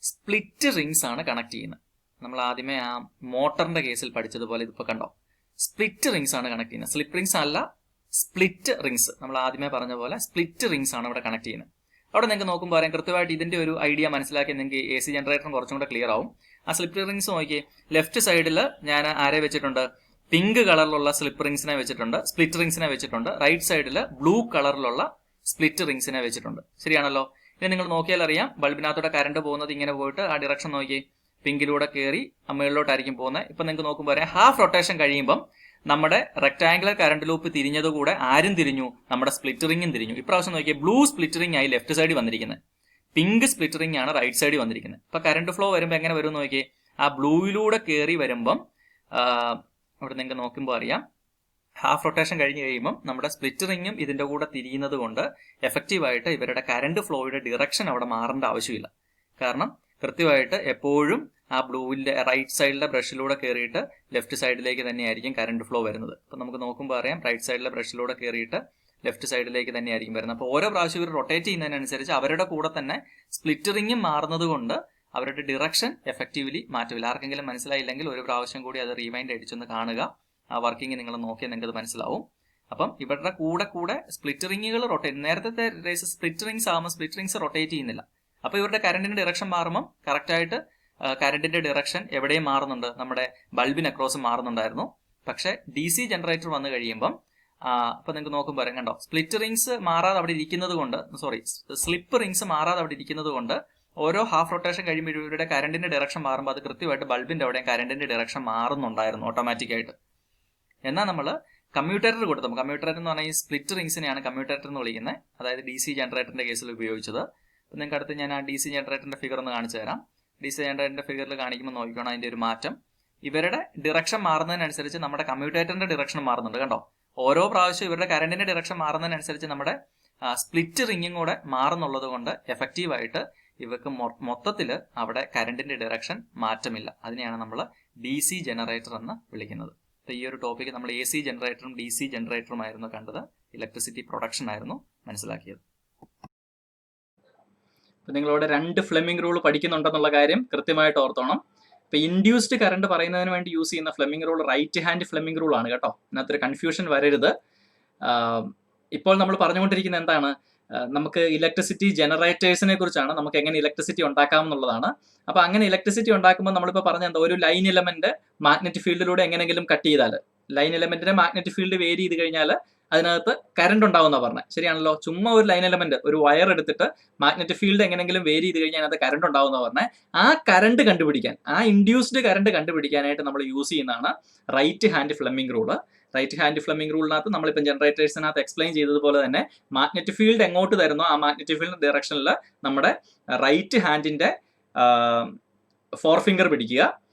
സ്പ്ലിറ്റ് റിങ്സ് ആണ് കണക്ട് ചെയ്യുന്നത്. നമ്മൾ ആദ്യമേ ആ മോട്ടറിന്റെ കേസിൽ പഠിച്ചതുപോലെ ഇതിപ്പോ കണ്ടോ, സ്പ്ലിറ്റ് റിങ്സ് ആണ് കണക്ട് ചെയ്യുന്നത്. സ്ലിപ്പ് റിങ്സ് അല്ല, സ്പ്ലിറ്റ് റിങ്സ്. നമ്മൾ ആദ്യമേ പറഞ്ഞ പോലെ സ്പ്ലിറ്റ് റിങ്സ് ആണ് ഇവിടെ കണക്ട് ചെയ്യുന്നത്. അവിടെ നിങ്ങൾക്ക് നോക്കുമ്പോൾ പറയാം, കൃത്യമായിട്ട് ഇതിന്റെ ഒരു ഐഡിയ മനസ്സിലാക്കി നിങ്ങൾക്ക് AC ജനറേറ്ററും കുറച്ചും കൂടെ ക്ലിയർ ആവും. ആ സ്ലിപ്പ് റിങ്സ് നോക്കി, ലെഫ്റ്റ് സൈഡിൽ ഞാൻ ആരെ വെച്ചിട്ടുണ്ട്, പിങ്ക് കളറിലുള്ള സ്ലിപ്പ് റിങ്സിനെ വെച്ചിട്ടുണ്ട്, സ്പ്ലിറ്റ് റിങ്സിനെ വെച്ചിട്ടുണ്ട്. റൈറ്റ് സൈഡിൽ ബ്ലൂ കളറിലുള്ള സ്പ്ലിറ്റ് റിങ്സിനെ വെച്ചിട്ടുണ്ട്. ശരിയാണല്ലോ? ഇത് നിങ്ങൾ നോക്കിയാൽ അറിയാം, ബൾബിനകത്തൂടെ കറണ്ട് പോകുന്നത് ഇങ്ങനെ പോയിട്ട് ആ ഡിറക്ഷൻ നോക്കി പിങ്കിലൂടെ കയറി മുകളിലോട്ടായിരിക്കും പോകുന്നത്. ഇപ്പൊ നിങ്ങൾക്ക് നോക്കുമ്പോൾ പറയാം, ഹാഫ് റൊട്ടേഷൻ കഴിയുമ്പം നമ്മുടെ റെക്ടാംഗുലർ കറണ്ട് ലൂപ്പ് തിരിഞ്ഞതുകൂടെ ആരും തിരിഞ്ഞു, നമ്മുടെ സ്പ്ലിറ്റ് റിംഗും തിരിഞ്ഞു. ഇപ്രാവശ്യം നോക്കിയാൽ ബ്ലൂ സ്പ്ലിറ്റ് റിംഗ് ആയി ലെഫ്റ്റ് സൈഡിൽ വന്നിരിക്കുന്നത്, പിങ്ക് സ്പ്ലിറ്റ് റിംഗ് ആണ് റൈറ്റ് സൈഡിൽ വന്നിരിക്കുന്നത്. ഇപ്പൊ കറണ്ട് ഫ്ലോ വരുമ്പോൾ എങ്ങനെ വരും നോക്കിയേ, ആ ബ്ലൂയിലൂടെ കയറി വരുമ്പം അവിടെ നിങ്ങൾക്ക് നോക്കുമ്പോൾ അറിയാം, ഹാഫ് റൊട്ടേഷൻ കഴിഞ്ഞ് കഴിയുമ്പം നമ്മുടെ സ്പ്ലിറ്റ് റിംഗും ഇതിന്റെ കൂടെ തിരിയുന്നത് കൊണ്ട് എഫക്റ്റീവായിട്ട് ഇവരുടെ കറണ്ട് ഫ്ലോയുടെ ഡിറക്ഷൻ അവിടെ മാറേണ്ട ആവശ്യമില്ല. കാരണം കൃത്യമായിട്ട് എപ്പോഴും ആ ബ്ലൂവിന്റെ റൈറ്റ് സൈഡിലെ ബ്രഷിലൂടെ കയറിയിട്ട് ലെഫ്റ്റ് സൈഡിലേക്ക് തന്നെയായിരിക്കും കറണ്ട് ഫ്ലോ വരുന്നത്. അപ്പൊ നമുക്ക് നോക്കുമ്പോൾ അറിയാം, റൈറ്റ് സൈഡിലെ ബ്രഷിലൂടെ കയറിയിട്ട് ലെഫ്റ്റ് സൈഡിലേക്ക് തന്നെയായിരിക്കും വരുന്നത്. അപ്പോൾ ഓരോ പ്രാവശ്യം ഇവർ റൊട്ടേറ്റ് ചെയ്യുന്നതിനനുസരിച്ച് അവരുടെ കൂടെ തന്നെ സ്പ്ലിറ്റ് റിംഗും മാറുന്നത് കൊണ്ട് അവരുടെ ഡിറക്ഷൻ എഫക്റ്റീവ്ലി മാറ്റില്ല. ആർക്കെങ്കിലും മനസ്സിലായില്ലെങ്കിൽ ഒരു പ്രാവശ്യം കൂടി അത് റീവൈൻഡ് അടിച്ചൊന്ന് കാണുക. ആ വർക്കിംഗ് നിങ്ങൾ നോക്കിയാൽ നിങ്ങൾക്ക് അത് മനസ്സിലാവും. അപ്പം ഇവരുടെ കൂടെ സ്പ്ലിറ്റ് റിംഗുകൾ റൊട്ടേറ്റ്, നേരത്തെ റേസ് സ്പ്ലിറ്റ് റിംഗ്സ് ആകുമ്പോൾ സ്പ്ലിറ്റ് റിംഗ്സ് റൊട്ടേറ്റ് ചെയ്യുന്നില്ല. അപ്പൊ ഇവരുടെ കറണ്ടിന്റെ ഡിറക്ഷൻ മാറുമ്പോൾ കറക്റ്റായിട്ട് കറണ്ടിന്റെ ഡിറക്ഷൻ എവിടെയും മാറുന്നുണ്ട്, നമ്മുടെ ബൾബിന് അക്രോസ് മാറുന്നുണ്ടായിരുന്നു. പക്ഷെ DC ജനറേറ്റർ വന്നു കഴിയുമ്പം അപ്പൊ നിങ്ങൾക്ക് നോക്കുമ്പോൾ പറയാം, കണ്ടോ, സ്പ്ലിറ്റ് റിംഗ്സ് മാറാതെ അവിടെ ഇരിക്കുന്നത് കൊണ്ട്, സ്ലിപ്പ് റിംഗ്സ് മാറാതെ അവിടെ ഇരിക്കുന്നത് കൊണ്ട് ഓരോ ഹാഫ് റൊട്ടേഷൻ കഴിയുമ്പോൾ ഇവരുടെ കറണ്ടിന്റെ ഡയറക്ഷൻ മാറുമ്പോൾ അത് കൃത്യമായിട്ട് ബൾബിന്റെ അവിടെയും കറണ്ടിന്റെ ഡയറക്ഷൻ മാറുന്നുണ്ടായിരുന്നു ഓട്ടോമാറ്റിക്കായിട്ട്. എന്നാൽ നമ്മൾ കമ്മ്യൂട്ടേറ്റർ കൊടുത്തപ്പോൾ, കമ്മ്യൂട്ടേറ്റർ എന്ന് പറഞ്ഞാൽ ഈ സ്പ്ലിറ്റ് റിംഗ്സിനെയാണ് കമ്മ്യൂട്ടേറ്റർ എന്ന് വിളിക്കുന്നത്, അതായത് DC ജനറേറ്ററിന്റെ കേസിൽ ഉപയോഗിച്ചത്. അപ്പം നിങ്ങൾക്ക് അടുത്ത് ഞാൻ ആ DC ജനറേറ്ററിന്റെ ഫിഗർ ഒന്ന് കാണിച്ചു തരാം. DC ജനറേറ്ററിന്റെ ഫിഗറിൽ കാണിക്കുമ്പോൾ നോക്കിക്കോണം അതിന്റെ ഒരു മാറ്റം. ഇവരുടെ ഡിറക്ഷൻ മാറുന്നതിനനുസരിച്ച് നമ്മുടെ കമ്മ്യൂട്ടേറ്ററിന്റെ ഡിറക്ഷൻ മാറുന്നുണ്ട്, കണ്ടോ. ഓരോ പ്രാവശ്യം ഇവരുടെ കറണ്ടിന്റെ ഡിറക്ഷൻ മാറുന്നതിനനുസരിച്ച് നമ്മുടെ സ്പ്ലിറ്റ് റിംഗും കൂടെ മാറുന്നുള്ളത് കൊണ്ട് എഫക്റ്റീവായിട്ട് ഇവർക്ക് മൊത്തത്തിൽ അവിടെ കറണ്ടിന്റെ ഡയറക്ഷൻ മാറ്റമില്ല. അതിനെയാണ് നമ്മൾ DC ജനറേറ്റർ എന്ന് വിളിക്കുന്നത്. അപ്പോൾ ഈ ഒരു ടോപ്പിക്ക് നമ്മൾ AC ജനറേറ്ററും DC ജനറേറ്ററും ആയിരുന്നു കണ്ടത്. ഇലക്ട്രിസിറ്റി പ്രൊഡക്ഷൻ ആയിരുന്നു മനസ്സിലാക്കിയത്. നിങ്ങളോട് 2 ഫ്ലെമിംഗ് റൂൾ പഠിക്കുന്നുണ്ടെന്നുള്ള കാര്യം കൃത്യമായിട്ട് ഓർത്തോണം. ഇപ്പൊ ഇൻഡ്യൂസ്ഡ് കറണ്ട് പറയുന്നതിന് വേണ്ടി യൂസ് ചെയ്യുന്ന Fleming rule right hand Fleming rule ആണ് കേട്ടോ. ഇതിനകത്തൊരു കൺഫ്യൂഷൻ വരരുത്. ഇപ്പോൾ നമ്മൾ പറഞ്ഞുകൊണ്ടിരിക്കുന്നത് എന്താണ്, നമുക്ക് ഇലക്ട്രിസിറ്റി ജനറേറ്റേഴ്സിനെ കുറിച്ചാണ്, നമുക്ക് എങ്ങനെ ഇലക്ട്രിസിറ്റി ഉണ്ടാക്കാം എന്നുള്ളതാണ്. അപ്പൊ അങ്ങനെ ഇലക്ട്രിസിറ്റി ഉണ്ടാക്കുമ്പോൾ നമ്മളിപ്പോൾ പറഞ്ഞ എന്താ, ഒരു ലൈൻ എലമെന്റ് മാഗ്നറ്റിക് ഫീൽഡിലൂടെ എങ്ങനെയെങ്കിലും കട്ട് ചെയ്താൽ, ലൈൻ എലമെന്റിന്റെ മാഗ്നറ്റിക് ഫീൽഡ് വേരി ചെയ്ത് കഴിഞ്ഞാൽ അതിനകത്ത് കറണ്ട് ഉണ്ടാവുന്ന പറഞ്ഞത്. ശരിയാണല്ലോ? ചുമ്മാ ഒരു ലൈൻ എലമെന്റ്, ഒരു വയർ എടുത്തിട്ട് മാഗ്നറ്റിക് ഫീൽഡ് എങ്ങനെയെങ്കിലും വേരി ചെയ്ത് കഴിഞ്ഞാൽ അതിനകത്ത് കറണ്ട് ഉണ്ടാവുന്ന പറഞ്ഞത്. ആ കറണ്ട് കണ്ടുപിടിക്കാൻ, ആ ഇൻഡ്യൂസ്ഡ് കറണ്ട് കണ്ടുപിടിക്കാനായിട്ട് നമ്മൾ യൂസ് ചെയ്യുന്നതാണ് right hand Fleming rule. Right hand Fleming റൂളിനകത്ത് നമ്മളിപ്പോൾ ജനറേറ്റേഴ്സിനകത്ത് എക്സ്പ്ലെയിൻ ചെയ്തതുപോലെ തന്നെ മാഗ്നറ്റിക് ഫീൽഡ് എങ്ങോട്ട് തരുന്നോ ആ മാഗ്നറ്റിക് ഫീൽഡ് ഡയറക്ഷനിൽ നമ്മുടെ റൈറ്റ് ഹാൻഡിന്റെ ഫോർ ഫിംഗർ പിടിക്കുക.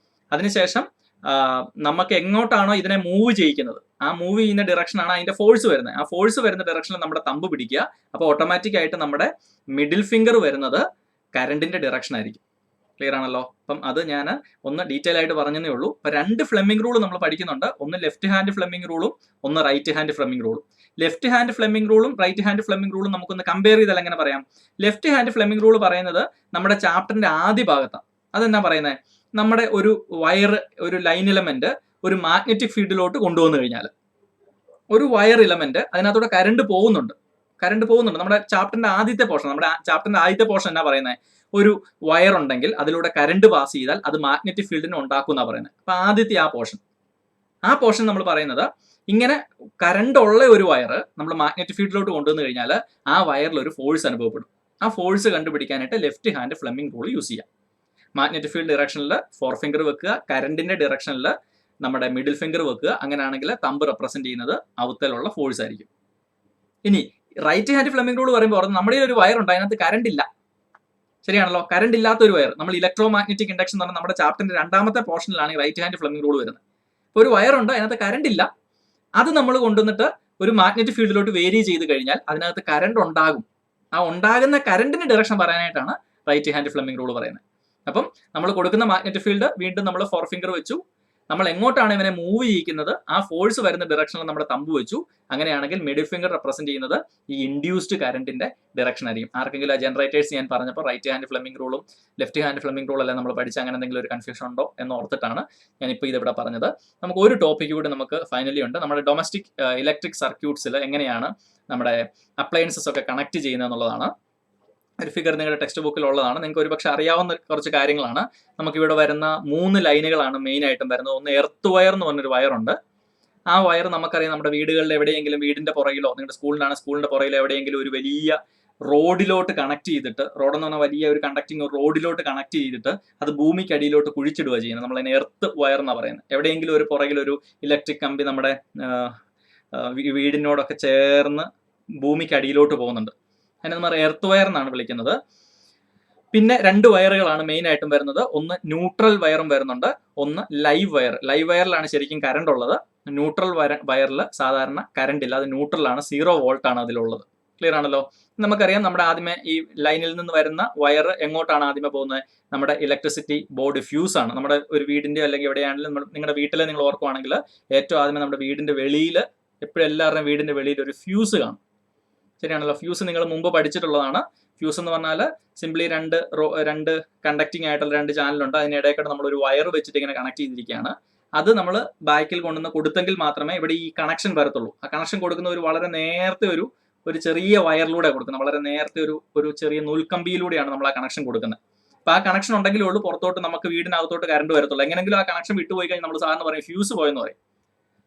അതിനുശേഷം നമുക്ക് എങ്ങോട്ടാണോ ഇതിനെ മൂവ് ചെയ്യിക്കുന്നത് ആ മൂവ് ചെയ്യുന്ന ഡയറക്ഷനാണ് അതിന്റെ ഫോഴ്സ് വരുന്നത്. ആ ഫോഴ്സ് വരുന്ന ഡയറക്ഷനിൽ നമ്മുടെ തമ്പ് പിടിക്കുക. അപ്പോൾ ഓട്ടോമാറ്റിക് ആയിട്ട് നമ്മുടെ മിഡിൽ ഫിംഗർ വരുന്നത് കറണ്ടിന്റെ ഡയറക്ഷൻ ആയിരിക്കും. ക്ലിയർ ആണല്ലോ? അപ്പം അത് ഞാൻ ഒന്ന് ഡീറ്റെയിൽ ആയിട്ട് പറഞ്ഞതേ ഉള്ളൂ. അപ്പൊ 2 ഫ്ലെമിംഗ് റൂൾ നമ്മൾ പഠിക്കുന്നുണ്ട്. ഒന്ന് ലെഫ്റ്റ് ഹാൻഡ് ഫ്ലെമിംഗ് റൂളും ഒന്ന് റൈറ്റ് ഹാൻഡ് ഫ്ലെമിംഗ് റൂളും. ലെഫ്റ്റ് ഹാൻഡ് ഫ്ലെമിംഗ് റൂളും റൈറ്റ് ഹാൻഡ് ഫ്ലെമിംഗ് റൂളും നമുക്കൊന്ന് കമ്പയർ ചെയ്താൽ എങ്ങനെ പറയാം? ലെഫ്റ്റ് ഹാൻഡ് ഫ്ലെമിംഗ് റൂൾ പറയുന്നത് നമ്മുടെ ചാപ്റ്ററിന്റെ ആദ്യ ഭാഗത്താണ്. അതെന്നാ പറയുന്നത്? നമ്മുടെ ഒരു വയർ, ഒരു ലൈൻ എലമെന്റ് ഒരു മാഗ്നറ്റിക് ഫീൽഡിലോട്ട് കൊണ്ടുവന്നു കഴിഞ്ഞാൽ, ഒരു വയർ എലമെന്റ് അതിനകത്തൂടെ കറണ്ട് പോകുന്നുണ്ട്. നമ്മുടെ ചാപ്റ്ററിന്റെ ആദ്യത്തെ പോർഷൻ എന്നാ പറയുന്നത്? ഒരു വയർ ഉണ്ടെങ്കിൽ അതിലൂടെ കറണ്ട് പാസ് ചെയ്താൽ അത് മാഗ്നറ്റിക് ഫീൽഡിനെ ഉണ്ടാക്കും എന്നാ പറയുന്നത്. അപ്പൊ ആദ്യത്തെ ആ പോർഷൻ നമ്മൾ പറയുന്നത്, ഇങ്ങനെ കറണ്ട് ഉള്ള ഒരു വയർ നമ്മൾ മാഗ്നറ്റിക് ഫീൽഡിലോട്ട് കൊണ്ടുവന്നു കഴിഞ്ഞാൽ ആ വയറിൽ ഒരു ഫോഴ്സ് അനുഭവപ്പെടും. ആ ഫോഴ്സ് കണ്ടുപിടിക്കാനായിട്ട് left hand Fleming rule use ചെയ്യാം. മാഗ്നറ്റിക് ഫീൽഡ് ഡയറക്ഷനിൽ ഫോർ ഫിംഗർ വെക്കുക, കറണ്ടിന്റെ ഡയറക്ഷനിൽ നമ്മുടെ മിഡിൽ ഫിംഗർ വെക്കുക. അങ്ങനെയാണെങ്കിൽ തമ്പ് റെപ്രസെന്റ് ചെയ്യുന്നത് അവത്തലുള്ള ഫോഴ്സ് ആയിരിക്കും. ഇനി റൈറ്റ് ഹാൻഡ് ഫ്ലെമിംഗ് റൂൾ പറയുമ്പോൾ നമ്മുടെ ഒരു വയർ ഉണ്ട്, അതിനകത്ത് കറണ്ട് ഇല്ല. ശരിയാണല്ലോ? കറണ്ട് ഇല്ലാത്ത ഒരു വയർ, നമ്മൾ ഇലക്ട്രോ മാഗ്നറ്റിക് ഇൻഡക്ഷൻ എന്ന് പറഞ്ഞാൽ നമ്മുടെ ചാപ്റ്ററിന്റെ 2ാമത്തെ പോർഷനിലാണ് റൈറ്റ് ഹാൻഡ് ഫ്ലെമിംഗ് റൂൾ വരുന്നത്. ഇപ്പോൾ ഒരു വയർ ഉണ്ട്, അതിനകത്ത് കറണ്ട് ഇല്ല. അത് നമ്മൾ കൊണ്ടുവന്നിട്ട് ഒരു മാഗ്നറ്റിക് ഫീൽഡിലോട്ട് വേരി ചെയ്ത് കഴിഞ്ഞാൽ അതിനകത്ത് കറണ്ട് ഉണ്ടാകും. ആ ഉണ്ടാകുന്ന കറണ്ടിന്റെ ഡയറക്ഷൻ പറയാനായിട്ടാണ് റൈറ്റ് ഹാൻഡ് ഫ്ലെമിംഗ് റൂൾ പറയുന്നത്. അപ്പം നമ്മൾ കൊടുക്കുന്ന മാഗ്നറ്റിക് ഫീൽഡ് വീണ്ടും നമ്മൾ ഫോർ ഫിംഗർ വെച്ചു. നമ്മൾ എങ്ങോട്ടാണ് ഇവനെ മൂവ് ചെയ്യിക്കുന്നത് ആ ഫോഴ്സ് വരുന്ന ഡയറക്ഷനിൽ നമ്മുടെ തമ്പ് വെച്ചു. അങ്ങനെയാണെങ്കിൽ മിഡിൽ ഫിംഗർ റെപ്രസെന്റ് ചെയ്യുന്നത് ഈ ഇൻഡ്യൂസ്ഡ് കറണ്ടിന്റെ ഡയറക്ഷൻ ആയിരിക്കും. ആർക്കെങ്കിലും ആ ജനറേറ്റേഴ്സ് ഞാൻ പറഞ്ഞപ്പോൾ റൈറ്റ് ഹാൻഡ് ഫ്ലെമിംഗ് റൂളും ലെഫ്റ്റ് ഹാൻഡ് ഫ്ലെമിംഗ് റൂൾ അല്ലേ നമ്മൾ പഠിച്ച, അങ്ങനെ എന്തെങ്കിലും ഒരു കൺഫ്യൂഷൻ ഉണ്ടോ എന്ന് ഓർത്തിട്ടാണ് ഞാനിപ്പോൾ ഇതിവിടെ പറഞ്ഞത്. നമുക്ക് ഒരു ടോപ്പിക് കൂടി നമുക്ക് ഫൈനലി ഉണ്ട്. നമ്മുടെ ഡൊമസ്റ്റിക് ഇലക്ട്രിക് സർക്യൂട്ട്സിൽ എങ്ങനെയാണ് നമ്മുടെ അപ്ലയൻസസ് ഒക്കെ കണക്ട് ചെയ്യുന്നത് എന്നുള്ളതാണ്. ഒരു ഫിഗർ നിങ്ങളുടെ ടെക്സ്റ്റ് ബുക്കിൽ ഉള്ളതാണ്. നിങ്ങൾക്ക് ഒരുപക്ഷെ അറിയാവുന്ന കുറച്ച് കാര്യങ്ങളാണ്. നമുക്കിവിടെ വരുന്ന 3 ലൈനുകളാണ് മെയിൻ ആയിട്ടും വരുന്നത്. ഒന്ന് എർത്ത് വയർ എന്ന് പറഞ്ഞൊരു വയറുണ്ട്. ആ വയർ നമുക്കറിയാം, നമ്മുടെ വീടുകളിൽ എവിടെയെങ്കിലും വീടിന്റെ പുറകിലോ, നിങ്ങളുടെ സ്കൂളിന്റെ പുറകിലോ എവിടെയെങ്കിലും ഒരു വലിയ റോഡിലോട്ട് കണക്ട് ചെയ്തിട്ട്, റോഡെന്ന് പറഞ്ഞാൽ വലിയ ഒരു കണ്ടക്ടിങ് റോഡിലോട്ട് കണക്ട് ചെയ്തിട്ട് അത് ഭൂമിക്ക് അടിയിലോട്ട് കുഴിച്ചിടുക ചെയ്യുന്നത്. നമ്മൾ അതിനെ എർത്ത് വയർ എന്നാണ് പറയുന്നത്. എവിടെയെങ്കിലും ഒരു പുറകിലൊരു ഇലക്ട്രിക് കമ്പി നമ്മുടെ വീടിനോടൊക്കെ ചേർന്ന് ഭൂമിക്ക് അടിയിലോട്ട് പോകുന്നുണ്ട്. അതിനെ നമ്മൾ എർത്ത് വയർ എന്നാണ് വിളിക്കുന്നത്. പിന്നെ 2 വയറുകളാണ് മെയിൻ ആയിട്ടും വരുന്നത്. ഒന്ന് ന്യൂട്രൽ വയറും വരുന്നുണ്ട്, ഒന്ന് ലൈവ് വയർ. ലൈവ് വയറിലാണ് ശരിക്കും കറണ്ട് ഉള്ളത്. ന്യൂട്രൽ വയറിൽ സാധാരണ കറണ്ട് ഇല്ല, അത് ന്യൂട്രലാണ്, 0 വോൾട്ട് ആണ് അതിലുള്ളത്. ക്ലിയർ ആണല്ലോ? നമുക്കറിയാം, നമ്മുടെ ആദ്യമേ ഈ ലൈനിൽ നിന്ന് വരുന്ന വയർ എങ്ങോട്ടാണ് ആദ്യമേ പോകുന്നത്? നമ്മുടെ ഇലക്ട്രിസിറ്റി ബോർഡ് ഫ്യൂസ് ആണ്. നമ്മുടെ ഒരു വീടിന്റെ അല്ലെങ്കിൽ എവിടെയാണെങ്കിലും നിങ്ങളുടെ വീട്ടിലെ നിങ്ങൾ ഓർക്കുവാണെങ്കിൽ ഏറ്റവും ആദ്യമേ നമ്മുടെ വീടിന്റെ വെളിയിൽ, എപ്പോഴും എല്ലാവരുടെയും വീടിന്റെ വെളിയിൽ ഒരു ഫ്യൂസ് കാണും. ശരിയാണല്ലോ? ഫ്യൂസ് നിങ്ങൾ മുമ്പ് പഠിച്ചിട്ടുള്ളതാണ്. ഫ്യൂസ് എന്ന് പറഞ്ഞാൽ സിംപ്ലി രണ്ട് കണ്ടക്ടിങ് ആയിട്ടുള്ള 2 ചാനലുണ്ട്. അതിനിടയ്ക്കൂടെ നമ്മൾ ഒരു വയർ വെച്ചിട്ട് ഇങ്ങനെ കണക്ട് ചെയ്തിരിക്കുകയാണ്. അത് നമ്മൾ ബാക്കിൽ കൊണ്ടുവന്ന് കൊടുത്തെങ്കിൽ മാത്രമേ ഇവിടെ ഈ കണക്ഷൻ വരത്തുള്ളൂ. ആ കണക്ഷൻ കൊടുക്കുന്ന ഒരു വളരെ നേരത്തെ ഒരു ചെറിയ വയറിലൂടെ കൊടുക്കുന്നത്. വളരെ നേരത്തെ ഒരു ചെറിയ നൂൽക്കമ്പിയിലൂടെയാണ് നമ്മൾ ആ കണക്ഷൻ കൊടുക്കുന്നത്. അപ്പൊ ആ കണക്ഷൻ ഉണ്ടെങ്കിലേ ഉള്ളൂ പുറത്തോട്ട് നമുക്ക് വീടിനകത്തോട്ട് കറണ്ട് വരത്തുള്ളൂ. എങ്ങനെങ്കിലും ആ കണക്ഷൻ വിട്ടുപോയി കഴിഞ്ഞാൽ നമ്മൾ സാധാരണ പറയും ഫ്യൂസ് പോയെന്ന് പറയും.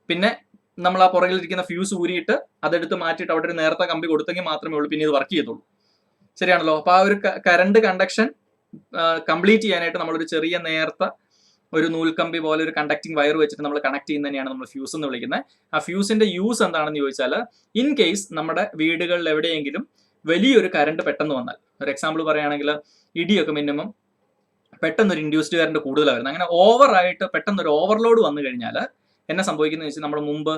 പിന്നെ നമ്മൾ ആ പുറകിലിരിക്കുന്ന ഫ്യൂസ് ഊരിയിട്ട് അതെടുത്ത് മാറ്റിയിട്ട് അവിടെ ഒരു നേരത്തെ കമ്പി കൊടുത്തെങ്കിൽ മാത്രമേ ഉള്ളൂ പിന്നെ ഇത് വർക്ക് ചെയ്യത്തുള്ളൂ. ശരിയാണല്ലോ? അപ്പൊ ആ ഒരു കറണ്ട് കണ്ടക്ഷൻ കംപ്ലീറ്റ് ചെയ്യാനായിട്ട് നമ്മളൊരു ചെറിയ നേർത്ത ഒരു നൂൽക്കമ്പി പോലെ ഒരു കണ്ടക്ടിങ് വയർ വെച്ചിട്ട് നമ്മൾ കണക്ട് ചെയ്യുന്നതിനെയാണ് നമ്മൾ ഫ്യൂസ് എന്ന് വിളിക്കുന്നത്. ആ ഫ്യൂസിന്റെ യൂസ് എന്താണെന്ന് ചോദിച്ചാൽ, ഇൻ കേസ് നമ്മുടെ വീടുകളിൽ എവിടെയെങ്കിലും വലിയൊരു കറണ്ട് പെട്ടെന്ന് വന്നാൽ, ഒരു എക്സാമ്പിൾ പറയുകയാണെങ്കിൽ ഇടിയൊക്കെ മിനിമം പെട്ടെന്നൊരു ഇൻഡ്യൂസ്ഡ് കറണ്ട് കൂടുതലാണ് വരുന്നത്. അങ്ങനെ ഓവറായിട്ട് പെട്ടെന്നൊരു ഓവർലോഡ് വന്നു കഴിഞ്ഞാൽ എന്നെ സംഭവിക്കുന്നത് വെച്ചാൽ, നമ്മൾ മുമ്പ്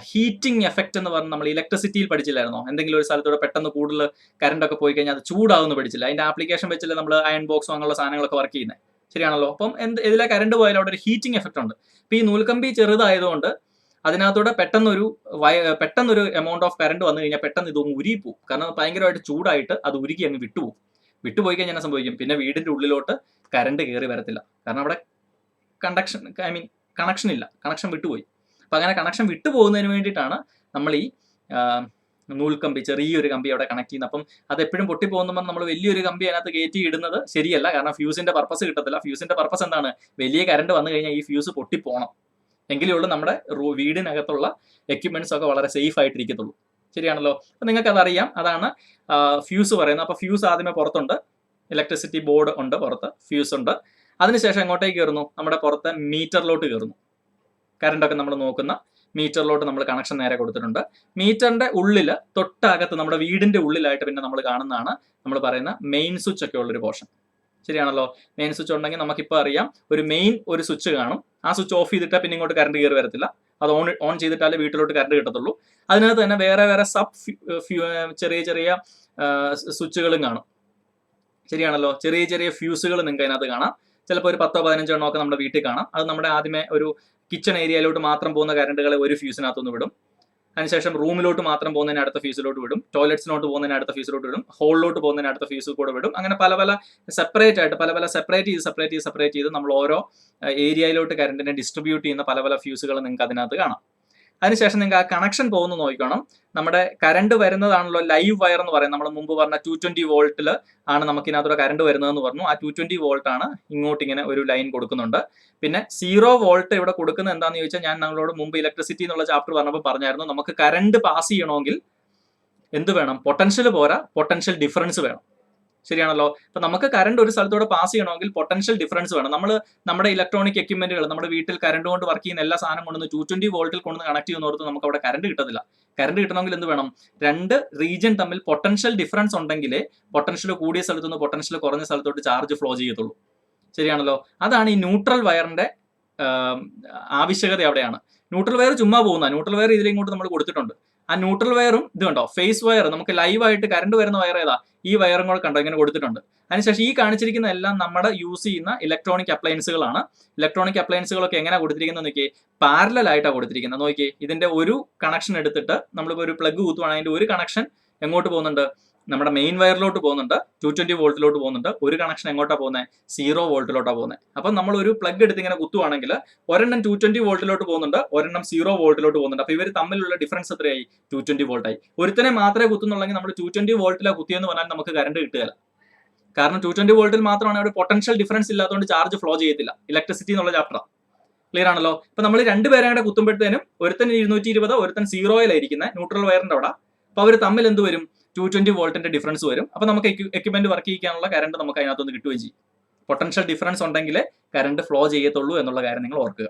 ഹീറ്റിംഗ് എഫക്റ്റ് എന്ന് പറഞ്ഞ് നമ്മൾ ഇലക്ട്രിസിറ്റിയിൽ പഠിച്ചില്ലായിരുന്നോ? എന്തെങ്കിലും ഒരു സ്ഥലത്തൂടെ പെട്ടെന്ന് കൂടുതൽ കറണ്ട് ഒക്കെ പോയി കഴിഞ്ഞാൽ അത് ചൂടാവുമെന്ന് പഠിച്ചില്ല. അതിന്റെ ആപ്ലിക്കേഷൻ വെച്ചില്ല നമ്മൾ അയൺ ബോക്സോ അങ്ങനെയുള്ള സാധനങ്ങളൊക്കെ വർക്ക് ചെയ്യുന്നത്. ശരിയാണല്ലോ? അപ്പം ഇതിലെ കറണ്ട് പോയാലും അവിടെ ഒരു ഹീറ്റിംഗ് എഫക്റ്റ് ഉണ്ട്. ഇപ്പൊ ഈ നൂൽക്കമ്പി ചെറുതായതുകൊണ്ട് അതിനകത്തൂടെ പെട്ടെന്നൊരു എമൗണ്ട് ഓഫ് കറണ്ട് വന്നു കഴിഞ്ഞാൽ പെട്ടെന്ന് ഇതൊന്ന് ഉരുകിപ്പോവും. കാരണം ഭയങ്കരമായിട്ട് ചൂടായിട്ട് അത് ഉരുകി അങ്ങ് വിട്ടുപോയി കഴിഞ്ഞാൽ എന്നാ സംഭവിക്കും? പിന്നെ വീടിന്റെ ഉള്ളിലോട്ട് കറണ്ട് കയറി വരത്തില്ല. കാരണം അവിടെ കണക്ഷൻ ഇല്ല, കണക്ഷൻ വിട്ടുപോയി. അപ്പൊ അങ്ങനെ കണക്ഷൻ വിട്ടുപോകുന്നതിന് വേണ്ടിയിട്ടാണ് നമ്മൾ ഈ നൂൽക്കമ്പി, ചെറിയൊരു കമ്പി അവിടെ കണക്ട് ചെയ്യുന്നത്. അപ്പം അത് എപ്പോഴും പൊട്ടിപ്പോകുമ്പോൾ നമ്മൾ വലിയൊരു കമ്പി അതിനകത്ത് കയറ്റി ഇടുന്നത് ശരിയല്ല. കാരണം ഫ്യൂസിന്റെ പർപ്പസ് കിട്ടത്തില്ല. ഫ്യൂസിന്റെ പർപ്പസ് എന്താണ്? വലിയ കറണ്ട് വന്നു കഴിഞ്ഞാൽ ഈ ഫ്യൂസ് പൊട്ടിപ്പോണം. എങ്കിലേ ഉള്ളൂ നമ്മുടെ വീടിനകത്തുള്ള എക്യുപ്മെന്റ്സ് ഒക്കെ വളരെ സേഫ് ആയിട്ടിരിക്കത്തുള്ളൂ. ശരിയാണല്ലോ. അപ്പം നിങ്ങൾക്ക് അതറിയാം. അതാണ് ഫ്യൂസ് പറയുന്നത്. അപ്പോൾ ഫ്യൂസ് ആദ്യമേ പുറത്തുണ്ട്, ഇലക്ട്രിസിറ്റി ബോർഡ് ഉണ്ട് പുറത്ത്, ഫ്യൂസ് ഉണ്ട്. അതിനുശേഷം എങ്ങോട്ടേക്ക് കയറുന്നു? നമ്മുടെ പുറത്ത് മീറ്ററിലോട്ട് കയറുന്നു. കറണ്ടൊക്കെ നമ്മൾ നോക്കുന്ന മീറ്ററിലോട്ട് നമ്മൾ കണക്ഷൻ നേരെ കൊടുത്തിട്ടുണ്ട്. മീറ്ററിന്റെ ഉള്ളിൽ തൊട്ടകത്ത് നമ്മുടെ വീടിന്റെ ഉള്ളിലായിട്ട് പിന്നെ നമ്മൾ കാണുന്നതാണ് നമ്മൾ പറയുന്ന മെയിൻ സ്വിച്ച് ഒക്കെ ഉള്ളൊരു പോർഷൻ. ശരിയാണല്ലോ. മെയിൻ സ്വിച്ച് ഉണ്ടെങ്കിൽ നമുക്കിപ്പോൾ അറിയാം, ഒരു സ്വിച്ച് കാണും. ആ സ്വിച്ച് ഓഫ് ചെയ്തിട്ടാൽ പിന്നെ ഇങ്ങോട്ട് കറണ്ട് കയറി വരത്തില്ല. അത് ഓൺ ചെയ്തിട്ടാലേ വീട്ടിലോട്ട് കറണ്ട് കിട്ടത്തുള്ളൂ. അതിനകത്ത് തന്നെ വേറെ ചെറിയ സ്വിച്ചുകളും കാണും. ശരിയാണല്ലോ. ചെറിയ ഫ്യൂസുകൾ നിങ്ങൾക്ക് അതിനകത്ത് കാണാം. ചിലപ്പോൾ ഒരു 10-15 എണ്ണമൊക്കെ നമ്മുടെ വീട്ടിൽ കാണാം. അത് നമ്മുടെ ആദ്യമേ ഒരു കിച്ചൺ ഏരിയയിലോട്ട് മാത്രം പോകുന്ന കറണ്ടുകളെ ഒരു ഫ്യൂസിനകത്തൊന്ന് വിടും. അതിനുശേഷം റൂമിലോട്ട് മാത്രം പോകുന്നതിന് അടുത്ത ഫ്യൂസിലോട്ട് വിടും. ടോയ്ലറ്റ്സിലോട്ട് പോകുന്നതിന് അടുത്ത ഫ്യൂസിലോട്ട് വിടും. ഹോളിലോട്ട് പോകുന്നതിന് അടുത്ത ഫ്യൂസ് കൂടെ വിടും. അങ്ങനെ പല സെപ്പറേറ്റ് ചെയ്ത് നമ്മൾ ഓരോ ഏരിയയിലോട്ട് കറണ്ടിനെ ഡിസ്ട്രിബ്യൂട്ട് ചെയ്യുന്ന പല ഫ്യൂസുകൾ നിങ്ങൾക്ക് അതിനകത്ത് കാണാം. അതിനുശേഷം നിങ്ങൾക്ക് ആ കണക്ഷൻ പോകുന്നു നോക്കണം. നമ്മുടെ കറണ്ട് വരുന്നതാണല്ലോ ലൈവ് വയർ എന്ന് പറയുന്നത്. നമ്മൾ മുമ്പ് പറഞ്ഞ 220 വോൾട്ടിൽ ആണ് നമുക്ക് ഇതിനകത്തൂടെ കറണ്ട് വരുന്നതെന്ന് പറഞ്ഞു. ആ 220 വോൾട്ട് ആണ് ഇങ്ങോട്ട് ഇങ്ങനെ ഒരു ലൈൻ കൊടുക്കുന്നുണ്ട്. പിന്നെ 0 വോൾട്ട് ഇവിടെ കൊടുക്കുന്നത് എന്താണെന്ന് ചോദിച്ചാൽ, ഞാൻ നമ്മളോട് മുമ്പ് ഇലക്ട്രിസിറ്റി എന്നുള്ള ചാപ്റ്റർ പറഞ്ഞപ്പോൾ പറഞ്ഞായിരുന്നു, നമുക്ക് കറണ്ട് പാസ് ചെയ്യണമെങ്കിൽ എന്ത് വേണം? പൊട്ടൻഷ്യൽ പോരാ, പൊട്ടൻഷ്യൽ ഡിഫറൻസ് വേണം. ശരിയാണല്ലോ. അപ്പൊ നമുക്ക് കറണ്ട് ഒരു സ്ഥലത്തൂടെ പാസ് ചെയ്യണമെങ്കിൽ പൊട്ടൻഷ്യൽ ഡിഫറൻസ് വേണം. നമ്മുടെ ഇലക്ട്രോണിക് എക്യുപ്മെന്റുകൾ, നമ്മുടെ വീട്ടിൽ കറണ്ട് കൊണ്ട് വർക്ക് ചെയ്യുന്ന എല്ലാ സാധനം കൊണ്ടുവന്ന് 220 വോൾട്ടിൽ കൊണ്ടുവന്ന് കണക്ട് ചെയ്യുന്നോർത്ത് നമുക്ക് അവിടെ കറണ്ട് കിട്ടത്തില്ല. കറണ്ട് കിട്ടണമെങ്കിൽ എന്ത് വേണം? രണ്ട് റീജിയൻ തമ്മിൽ പൊട്ടൻഷ്യൽ ഡിഫറൻസ് ഉണ്ടെങ്കിലേ പൊട്ടൻഷ്യൽ കൂടിയ സ്ഥലത്തുനിന്ന് പൊട്ടൻഷ്യൽ കുറഞ്ഞ സ്ഥലത്തോട്ട് ചാർജ് ഫ്ലോ ചെയ്യത്തുള്ളൂ. ശരിയാണല്ലോ. അതാണ് ഈ ന്യൂട്രൽ വയറിന്റെ ആവശ്യകത അവിടെയാണ്. ന്യൂട്രൽ വയർ ചുമ്മാ പോകുന്ന, ന്യൂട്രൽ വയർ ഇതിലിങ്ങോട്ട് നമ്മൾ കൊടുത്തിട്ടുണ്ട്. ആ ന്യൂട്രൽ വയറും ഇത് കണ്ടോ, ഫേസ് വയർ, നമുക്ക് ലൈവായിട്ട് കറണ്ട് വരുന്ന വയർ ഏതാ? ഈ വയറും കൂടെ കണ്ടോ ഇങ്ങനെ കൊടുത്തിട്ടുണ്ട്. അതിനുശേഷം ഈ കാണിച്ചിരിക്കുന്ന എല്ലാം നമ്മുടെ യൂസ് ചെയ്യുന്ന ഇലക്ട്രോണിക് അപ്ലയൻസുകളാണ്. ഇലക്ട്രോണിക് അപ്ലയൻസുകളൊക്കെ എങ്ങനെയാണ് കൊടുത്തിരിക്കുന്നത് നോക്കിയേ? പാരലൽ ആയിട്ടാണ് കൊടുത്തിരിക്കുന്നത്. നോക്കിയേ, ഇതിന്റെ ഒരു കണക്ഷൻ എടുത്തിട്ട് നമ്മളിപ്പോൾ ഒരു പ്ലഗ് കുത്തുവാണെങ്കിൽ അതിന്റെ ഒരു കണക്ഷൻ എങ്ങോട്ട് പോകുന്നുണ്ട്? നമ്മുടെ മെയിൻ വയറിലോട്ട് പോകുന്നുണ്ട്, 220 വോൾട്ടിലോട്ട് പോകുന്നുണ്ട്. ഒരു കണക്ഷൻ എങ്ങോട്ടാ പോകുന്നത്? 0 വോൾട്ടിലോട്ടാണ് പോകുന്നത്. അപ്പം നമ്മൾ ഒരു പ്ലഗ് എടുത്ത് ഇങ്ങനെ കുത്തുവാണെങ്കിൽ ഒരെണ്ണം 220 വോൾട്ടിലോട്ട് പോകുന്നുണ്ട്, ഒരെണ്ണം 0 വോൾട്ടിലോട്ട് പോകുന്നുണ്ട്. അപ്പൊ ഇവർ തമ്മിലുള്ള ഡിഫറൻസ് എത്രയായി? 220 വോൾട്ടായി. ഒരുത്തനെ മാത്രമേ കുത്തുന്നുള്ളെങ്കിൽ നമ്മൾ 220 വോൾട്ടിലാണ് കുത്തിയെന്ന് പറഞ്ഞാൽ നമുക്ക് കറണ്ട് കിട്ടുകയില്ല. കാരണം 220 വോൾട്ടിൽ മാത്രമാണ് അവിടെ പൊട്ടൻഷ്യൽ ഡിഫറൻസ് ഇല്ലാത്തതുകൊണ്ട് ചാർജ് ഫ്ലോ ചെയ്യത്തില്ല. ഇലക്ട്രിസിറ്റി എന്നുള്ള ചാപ്റ്റർ ക്ലിയർ ആണല്ലോ. അപ്പൊ നമ്മൾ രണ്ടുപേരെ കൂടെ കുത്തുമ്പോഴത്തേനും ഒരുത്തൻ 220, ഒരുത്തൻ 0-യിലായിരിക്കുന്നത് ന്യൂട്രൽ വയറിന്റെ അവിടെ. അപ്പൊ അവർ തമ്മിൽ എന്ത് വരും? 220 വോൾട്ടിന്റെ ഡിഫറൻസ് വരും. അപ്പൊ നമുക്ക് എക്യുപ്മെന്റ് വർക്ക് ചെയ്യാനുള്ള കറണ്ട് നമുക്ക് അതിനകത്തൊന്ന് കിട്ടുകയും ചെയ്യും. പൊട്ടൻഷ്യൽ ഡിഫറൻസ് ഉണ്ടെങ്കിലേ കറണ്ട് ഫ്ലോ ചെയ്യത്തുള്ളൂ എന്നുള്ള കാര്യം നിങ്ങൾ ഓർക്കുക.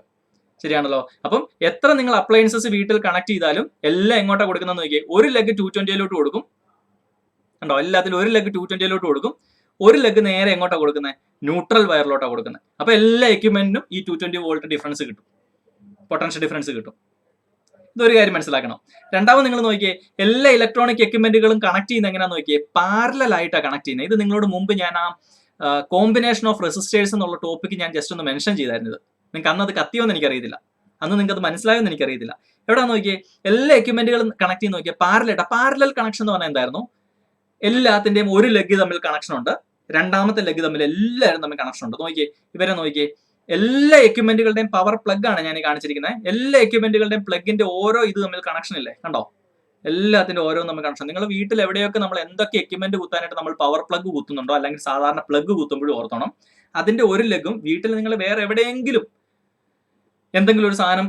ശരിയാണല്ലോ. അപ്പം എത്ര നിങ്ങൾ അപ്ലയൻസസ് വീട്ടിൽ കണക്ട് ചെയ്താലും എല്ലാം എങ്ങോട്ടാണ് കൊടുക്കുന്നത് നോക്കിയേ? ഒരു ലെഗ് 220-യിലോട്ട് കൊടുക്കും. കണ്ടോ, എല്ലാത്തിലും ഒരു ലെഗ് 220-യിലോട്ട് കൊടുക്കും. ഒരു ലെഗ് നേരെ എങ്ങോട്ടാണ് കൊടുക്കുന്നത്? ന്യൂട്രൽ വയറിലോട്ടാണ് കൊടുക്കുന്നത്. അപ്പൊ എല്ലാ എക്യുപ്മെന്റിനും ഈ 220 വോൾട്ട് ഡിഫറൻസ് കിട്ടും, പൊട്ടൻഷ്യൽ ഡിഫറൻസ് കിട്ടും. ഇതൊരു കാര്യം മനസ്സിലാക്കണം. രണ്ടാമത് നിങ്ങൾ നോക്കിയേ, എല്ലാ ഇലക്ട്രോണിക് എക്യുപ്മെന്റുകളും കണക്ട് ചെയ്യുന്നത് എങ്ങനെയാണെന്ന് നോക്കിയേ? പാരലൽ ആയിട്ടാണ് കണക്ട് ചെയ്യുന്നത്. ഇത് നിങ്ങളോട് മുമ്പ് ഞാൻ ആ കോമ്പിനേഷൻ ഓഫ് റെസിസ്റ്റേഴ്സ് എന്നുള്ള ടോപ്പിക്ക് ഞാൻ ജസ്റ്റ് ഒന്ന് മെൻഷൻ ചെയ്തായിരുന്നത്. നിങ്ങൾക്ക് അന്ന് അത് കത്തിയോന്ന് എനിക്കറിയത്തില്ല, അന്ന് നിങ്ങൾക്ക് അത് മനസ്സിലായോന്ന് എനിക്കറിയത്തില്ല. എവിടെ നോക്കിയേ? എല്ലാ എക്യുപ്മെന്റുകളും കണക്ട് ചെയ്ത് നോക്കിയാൽ പാരലൽ കണക്ഷൻ എന്ന് പറഞ്ഞാൽ എന്തായിരുന്നു? എല്ലാത്തിന്റെയും ഒരു ലെഗ് തമ്മിൽ കണക്ഷൻ ഉണ്ട്, രണ്ടാമത്തെ ലെഗ് തമ്മിൽ എല്ലാവരും തമ്മിൽ കണക്ഷൻ ഉണ്ട്. നോക്കിയേ, ഇവരെ നോക്കിയേ, എല്ലാ എക്യുപ്മെന്റുകളുടെയും പവർ പ്ലഗ് ആണ് ഞാൻ ഈ കാണിച്ചിരിക്കുന്നത്. എല്ലാ എക്യുപ്മെന്റുകളുടെയും പ്ലഗിന്റെ ഓരോ ഇത് തമ്മിൽ കണക്ഷൻ ഇല്ലേ? കണ്ടോ, എല്ലാത്തിന്റെ ഓരോ തമ്മിൽ കണക്ഷൻ. നിങ്ങൾ വീട്ടിൽ എവിടെയൊക്കെ നമ്മൾ എന്തൊക്കെ എക്യുപ്മെന്റ് കുത്താനായിട്ട് നമ്മൾ പവർ പ്ലഗ് കുത്തുന്നുണ്ടോ, അല്ലെങ്കിൽ സാധാരണ പ്ലഗ് കുത്തുമ്പോഴും ഓർത്തണം, അതിന്റെ ഒരു ലെഗും വീട്ടിൽ നിങ്ങൾ വേറെ എവിടെയെങ്കിലും എന്തെങ്കിലും ഒരു സാധനം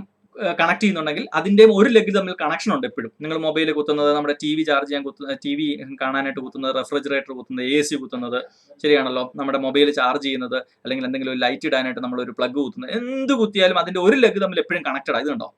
കണക്ട് ചെയ്യുന്നുണ്ടെങ്കിൽ അതിന്റെയും ഒരു ലെഗ് തമ്മിൽ കണക്ഷൻ ഉണ്ട് എപ്പോഴും. നിങ്ങൾ മൊബൈൽ കുത്തുന്നത്, നമ്മുടെ TV ചാർജ് ചെയ്യാൻ കുത്തുന്നത്, TV കാണാനായിട്ട് കുത്തുന്നത്, റെഫ്രിജറേറ്റർ കുത്തുന്നത്, AC കുത്തുന്നത്, ശരിയാണല്ലോ, നമ്മുടെ മൊബൈൽ ചാർജ് ചെയ്യുന്നത്, അല്ലെങ്കിൽ എന്തെങ്കിലും ഒരു ലൈറ്റ് ഇടാനായിട്ട് നമ്മൾ ഒരു പ്ലഗ് കുത്തുന്നത്, എന്ത് കുത്തിയാലും അതിന്റെ ഒരു ലെഗ് തമ്മിൽ എപ്പോഴും കണക്റ്റഡ് ആണ്. ഇതുണ്ടോ,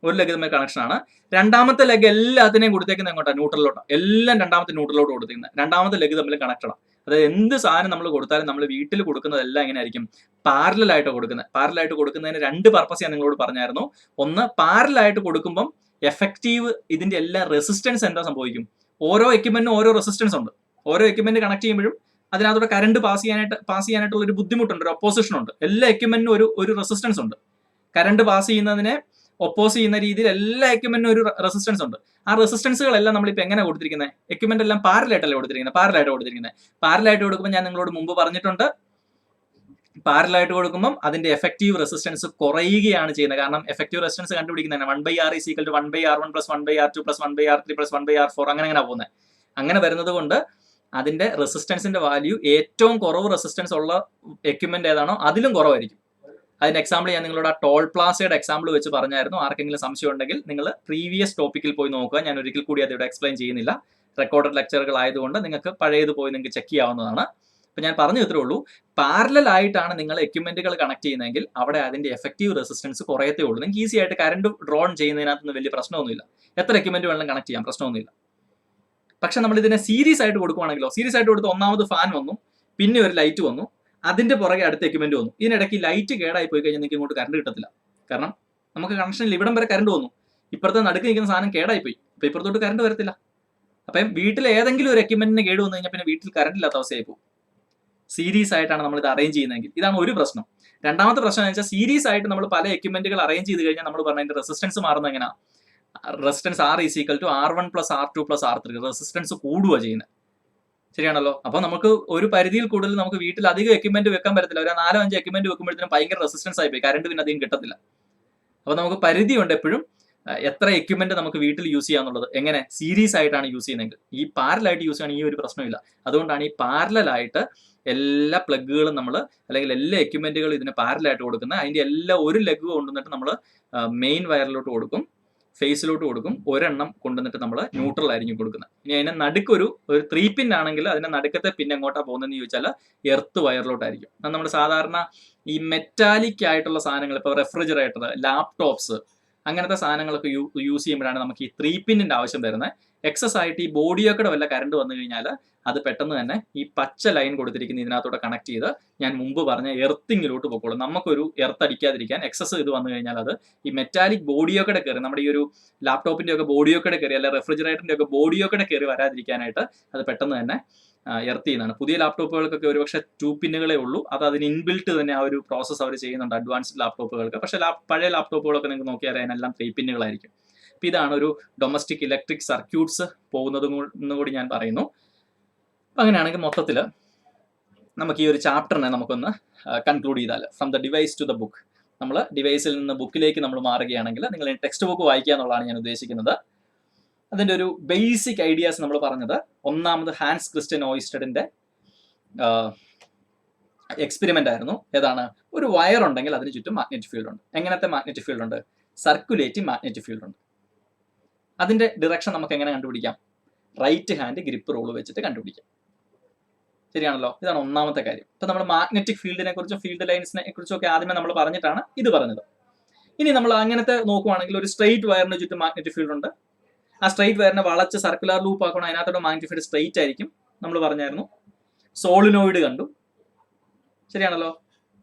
ഒരു ലെഗ് തമ്മിൽ കണക്ഷൻ ആണ്. രണ്ടാമത്തെ ലെഗ് എല്ലാത്തിനെയും കൊടുത്തേക്കുന്നത് എങ്ങോട്ടാണ്? ന്യൂട്രലിലോട്ടാണ്. എല്ലാം രണ്ടാമത്തെ ന്യൂട്രലിലോട്ട് കൊടുത്തിരിക്കുന്നത്. രണ്ടാമത്തെ ലെഗ് തമ്മിൽ കണക്റ്റഡ് ആണ്. അതായത് എന്ത് സാധനം നമ്മൾ കൊടുത്താലും നമ്മൾ വീട്ടിൽ കൊടുക്കുന്നതെല്ലാം എങ്ങനെ ആയിരിക്കും? പാരലായിട്ട് കൊടുക്കുന്നത്. പാരലായിട്ട് കൊടുക്കുന്നതിന് രണ്ട് പർപ്പസ് ഞാൻ നിങ്ങളോട് പറഞ്ഞായിരുന്നു. ഒന്ന്, പാരലായിട്ട് കൊടുക്കുമ്പം എഫക്റ്റീവ് ഇതിന്റെ എല്ലാ റെസിസ്റ്റൻസ് എന്താ സംഭവിക്കും? ഓരോ എക്യുപ്മെന്റിനും ഓരോ റെസിസ്റ്റൻസ് ഉണ്ട്. ഓരോ എക്യുപ്മെന്റ് കണക്ട് ചെയ്യുമ്പോഴും അതിനകത്തോടെ കറണ്ട് പാസ് ചെയ്യാനായിട്ടുള്ള ഒരു ബുദ്ധിമുട്ടുണ്ട്, ഒരു ഒപ്പോസിഷൻ ഉണ്ട്. എല്ലാ എക്യുപ്മെന്റിനും ഒരു റെസിസ്റ്റൻസ് ഉണ്ട്. കറണ്ട് പാസ് ചെയ്യുന്നതിനെ ഒപ്പോസ് ചെയ്യുന്ന രീതിയിൽ എല്ലാ എക്യുപ്മെന്റിനും ഒരു റെസിസ്റ്റൻസ് ഉണ്ട്. ആ റെസിസ്റ്റൻസുകളെല്ലാം നമ്മളിപ്പോൾ എങ്ങനെ കൊടുത്തിരിക്കുന്നത്? എക്യുപ്മെന്റ് എല്ലാം പാരലായിട്ടല്ലേ കൊടുത്തിരിക്കുന്നത്? പാരലായിട്ട് കൊടുക്കുമ്പോൾ ഞാൻ നിങ്ങളോട് മുമ്പ് പറഞ്ഞിട്ടുണ്ട്, പാരലായിട്ട് കൊടുക്കുമ്പോൾ അതിന്റെ എഫക്റ്റീവ് റെസിസ്റ്റൻസ് കുറയുകയാണ് ചെയ്യുന്നത്. കാരണം effective resistance കണ്ടുപിടിക്കുന്നതാണ് 1/R = 1/R1 + 1/R2 + 1/R3 + 1/R4 അങ്ങനെ പോകുന്നത്. അങ്ങനെ വരുന്നത് കൊണ്ട് അതിന്റെ റെസിസ്റ്റൻസിന്റെ വാല്യൂ ഏറ്റവും കുറവ് റെസിസ്റ്റൻസ് ഉള്ള എക്യുപ്മെന്റ് ഏതാണോ അതിലും കുറവായിരിക്കും. അതിന് എക്സാമ്പിൾ ഞാൻ നിങ്ങളോട് ആ ടോൾ പ്ലാസയുടെ എക്സാമ്പിൾ വെച്ച് പറഞ്ഞായിരുന്നു. ആർക്കെങ്കിലും സംശയം ഉണ്ടെങ്കിൽ നിങ്ങൾ പ്രീവിയസ് ടോപ്പിക്കിൽ പോയി നോക്കുക. ഞാൻ ഒരിക്കൽ കൂടി അത് ഇവിടെ എക്സ്പ്ലെയിൻ ചെയ്യുന്നില്ല. റെക്കോർഡഡ് ലെക്ചറുകൾ ആയതുകൊണ്ട് നിങ്ങൾക്ക് പഴയത് പോയി നിങ്ങൾക്ക് ചെക്ക് ചെയ്യാവുന്നതാണ്. അപ്പോൾ ഞാൻ പറഞ്ഞു ഇത്രേ ഉള്ളൂ, പാരലൽ ആയിട്ടാണ് നിങ്ങൾ എക്യുപ്മെന്റുകൾ കണക്ട് ചെയ്യുന്നതെങ്കിൽ അവിടെ അതിന്റെ എഫക്റ്റീവ് റെസിസ്റ്റൻസ് കുറയത്തേ ഉള്ളൂ. നിങ്ങൾക്ക് ഈസി ആയിട്ട് കറണ്ട് ഡ്രോൺ ചെയ്യുന്നതിനകത്തൊന്നും വലിയ പ്രശ്നമൊന്നുമില്ല. എത്ര എക്യുപ്മെന്റ് വേണമെങ്കിലും കണക്ട് ചെയ്യാം, പ്രശ്നമൊന്നുമില്ല. പക്ഷെ നമ്മൾ ഇതിനെ സീരീസ് ആയിട്ട് കൊടുക്കുവാണെങ്കിലോ, സീരീസ് ആയിട്ട് കൊടുത്ത് ഒന്നാമത് ഫാൻ വന്നു, പിന്നെ ഒരു ലൈറ്റ് വന്നു, അതിന്റെ പുറകെ അടുത്ത എക്യുപ്മെന്റ് വന്നു. ഇതിനിടയ്ക്ക് ലൈറ്റ് കേടായി പോയി കഴിഞ്ഞാൽ നിങ്ങൾക്ക് ഇങ്ങോട്ട് കറണ്ട് കിട്ടത്തില്ല. കാരണം നമുക്ക് കണക്ഷനിൽ ഇവിടം വരെ കറണ്ട് വന്നു, ഇപ്പുറത്തെ നടുക്ക് നിൽക്കുന്ന സാധനം കേടായി പോയി, അപ്പൊ ഇപ്പുറത്തോട്ട് കറണ്ട് വരത്തില്ല. അപ്പം വീട്ടിൽ ഏതെങ്കിലും ഒരു എക്യുപ്മെന്റിന് കേട് വന്നു കഴിഞ്ഞാൽ പിന്നെ വീട്ടിൽ കറണ്ട് ഇല്ലാത്ത അവസ്ഥയായി പോകും. സീരീസ് ആയിട്ടാണ് നമ്മൾ ഇത് അറേഞ്ച് ചെയ്യുന്നതെങ്കിൽ. ഇതാണ് ഒരു പ്രശ്നം. രണ്ടാമത്തെ പ്രശ്നം എന്ന് വെച്ചാൽ സീരീസ് ആയിട്ട് നമ്മൾ പല എക്യുപ്മെന്റുകൾ അറേഞ്ച് ചെയ്ത് കഴിഞ്ഞാൽ നമ്മൾ പറഞ്ഞതിന്റെ റെസിസ്റ്റൻസ് മാറുന്നത് എങ്ങനെയാണ്? Resistance R = R1 + R2 + R3. Resistance കൂടുക ചെയ്യുന്നത്. ശരിയാണല്ലോ? അപ്പൊ നമുക്ക് ഒരു പരിധിയിൽ കൂടുതൽ നമുക്ക് വീട്ടിൽ അധികം എക്യുപ്മെന്റ് വെക്കാൻ പറ്റത്തില്ല. ഒരു 4-5 എക്യുപ്മെന്റ് വെക്കുമ്പോഴത്തേനും ഭയങ്കര റെസിസ്റ്റൻസ് ആയി പോയി, കറണ്ട് പിന്നെ അധികം കിട്ടത്തില്ല. അപ്പൊ നമുക്ക് പരിധിയുണ്ട് എപ്പോഴും എത്ര എക്യുപ്മെന്റ് നമുക്ക് വീട്ടിൽ യൂസ് ചെയ്യാന്നുള്ളത്. എങ്ങനെ? സീരീസ് ആയിട്ടാണ് യൂസ് ചെയ്യുന്നതെങ്കിൽ. ഈ പാരലായിട്ട് യൂസ് ചെയ്യണമെങ്കിൽ ഈ ഒരു പ്രശ്നമില്ല. അതുകൊണ്ടാണ് ഈ പാരലായിട്ട് എല്ലാ പ്ലഗുകളും നമ്മൾ, അല്ലെങ്കിൽ എല്ലാ എക്യുപ്മെന്റുകളും ഇതിന് പാരലായിട്ട് കൊടുക്കുന്നത്. അതിന്റെ എല്ലാ ഒരു ലെഗ് കൊണ്ടുവന്നിട്ട് നമ്മൾ മെയിൻ വയറിലോട്ട് കൊടുക്കും, ഫേസിലോട്ട് കൊടുക്കും, ഒരെണ്ണം കൊണ്ടുവന്നിട്ട് നമ്മൾ ന്യൂട്രൽ ആയിരിക്കും കൊടുക്കുന്നത്. ഇനി അതിനെ നടുക്കൊരു 3 പിൻ ആണെങ്കിൽ അതിന്റെ നടുക്കത്തെ പിന്നെ എങ്ങോട്ടാണ് പോകുന്നതെന്ന് ചോദിച്ചാൽ എർത്ത് വയറിലോട്ടായിരിക്കും. അത് നമ്മൾ സാധാരണ ഈ മെറ്റാലിക് ആയിട്ടുള്ള സാധനങ്ങൾ, ഇപ്പോൾ റെഫ്രിജറേറ്റർ, ലാപ്ടോപ്സ്, അങ്ങനത്തെ സാധനങ്ങളൊക്കെ യൂസ് ചെയ്യുമ്പോഴാണ് നമുക്ക് ഈ 3 പിന്നിന്റെ ആവശ്യം വരുന്നത്. എക്സസ് ആയിട്ട് ഈ ബോഡിയൊക്കെ വല്ല കറണ്ട് വന്നു കഴിഞ്ഞാൽ അത് പെട്ടെന്ന് തന്നെ ഈ പച്ച ലൈൻ കൊടുത്തിരിക്കുന്ന ഇതിനകത്തോടെ കണക്ട് ചെയ്ത് ഞാൻ മുമ്പ് പറഞ്ഞ എർത്തിങ്ങിലോട്ട് പോയിക്കോളും. നമുക്കൊരു എർത്ത് അടിക്കാതിരിക്കാൻ എക്സസ് ഇത് വന്നു കഴിഞ്ഞാൽ അത് ഈ മെറ്റാലിക് ബോഡിയൊക്കെ കയറി, നമ്മുടെ ഈ ഒരു ലാപ്ടോപ്പിന്റെ ഒക്കെ ബോഡിയൊക്കെ കയറി, അല്ലെങ്കിൽ റെഫ്രിജറേറ്ററിന്റെ ഒക്കെ ബോഡിയൊക്കെ കയറി വരാതിരിക്കാനായിട്ട് അത് പെട്ടെന്ന് തന്നെ എർത്ത് ചെയ്യുന്നതാണ്. പുതിയ ലാപ്ടോപ്പുകൾക്കൊക്കെ ഒരുപക്ഷെ 2 പിന്നുകളേ ഉള്ളൂ. അത് അതിന് ഇൻബിൽട്ട് തന്നെ ആ ഒരു പ്രോസസ്സ് അവർ ചെയ്യുന്നുണ്ട് അഡ്വാൻസ്ഡ് ലാപ്ടോപ്പുകൾക്ക്. പക്ഷേ പഴയ ലാപ്ടോപ്പുകളൊക്കെ നിങ്ങൾക്ക് നോക്കിയാൽ അതിനെല്ലാം 3 പിന്നുകളായിരിക്കും. അപ്പോൾ ഇതാണ് ഒരു ഡൊമസ്റ്റിക് ഇലക്ട്രിക് സർക്യൂട്ട്സ് പോകുന്നതും കൂടി ഞാൻ പറയുന്നു. അപ്പം അങ്ങനെയാണെങ്കിൽ മൊത്തത്തിൽ നമുക്ക് ഈ ഒരു ചാപ്റ്ററിനെ നമുക്കൊന്ന് കൺക്ലൂഡ് ചെയ്താൽ, from the device to the book, നമ്മൾ ഡിവൈസിൽ നിന്ന് ബുക്കിലേക്ക് നമ്മൾ മാറുകയാണെങ്കിൽ നിങ്ങൾ ടെക്സ്റ്റ് ബുക്ക് വായിക്കുക എന്നുള്ളതാണ് ഞാൻ ഉദ്ദേശിക്കുന്നത്. അതിൻ്റെ ഒരു ബേസിക് ഐഡിയാസ് നമ്മൾ പറഞ്ഞത്, ഒന്നാമത് ഹാൻസ് ക്രിസ്റ്റ്യൻ ഓയിസ്റ്റഡിന്റെ എക്സ്പെരിമെന്റ് ആയിരുന്നു. ഏതാണ്? ഒരു വയർ ഉണ്ടെങ്കിൽ അതിന് ചുറ്റും മാഗ്നറ്റിക് ഫീൽഡ് ഉണ്ട്. എങ്ങനത്തെ മാഗ്നറ്റിക് ഫീൽഡ് ഉണ്ട്? സർക്കുലേറ്റിംഗ് മാഗ്നറ്റിക് ഫീൽഡ് ഉണ്ട്. അതിന്റെ ഡിറക്ഷൻ നമുക്ക് എങ്ങനെ കണ്ടുപിടിക്കാം? റൈറ്റ് ഹാൻഡ് ഗ്രിപ്പ് റൂൾ വെച്ചിട്ട് കണ്ടുപിടിക്കാം. ശരിയാണല്ലോ? ഇതാണ് ഒന്നാമത്തെ കാര്യം. ഇപ്പൊ നമ്മൾ മാഗ്നറ്റിക് ഫീൽഡിനെ കുറിച്ചും ഫീൽഡ് ലൈൻസിനെ കുറിച്ചും ഒക്കെ ആദ്യമേ നമ്മൾ പറഞ്ഞിട്ടാണ് ഇത് പറഞ്ഞത്. ഇനി നമ്മൾ അങ്ങനത്തെ നോക്കുവാണെങ്കിൽ ഒരു സ്ട്രെയിറ്റ് വയറിന് ചുറ്റും മാഗ്നറ്റിക് ഫീൽഡ് ഉണ്ട്. ആ സ്ട്രെയിറ്റ് വയറിനെ വളച്ച് സർക്കുലർ ലൂപ്പ് ആക്കണം, അതിനകത്തോടെ മാഗ്നറ്റിക് ഫീൽഡ് സ്ട്രെയിറ്റ് ആയിരിക്കും. നമ്മൾ പറഞ്ഞായിരുന്നു. സോളിനോയിഡ് കണ്ടു. ശരിയാണല്ലോ?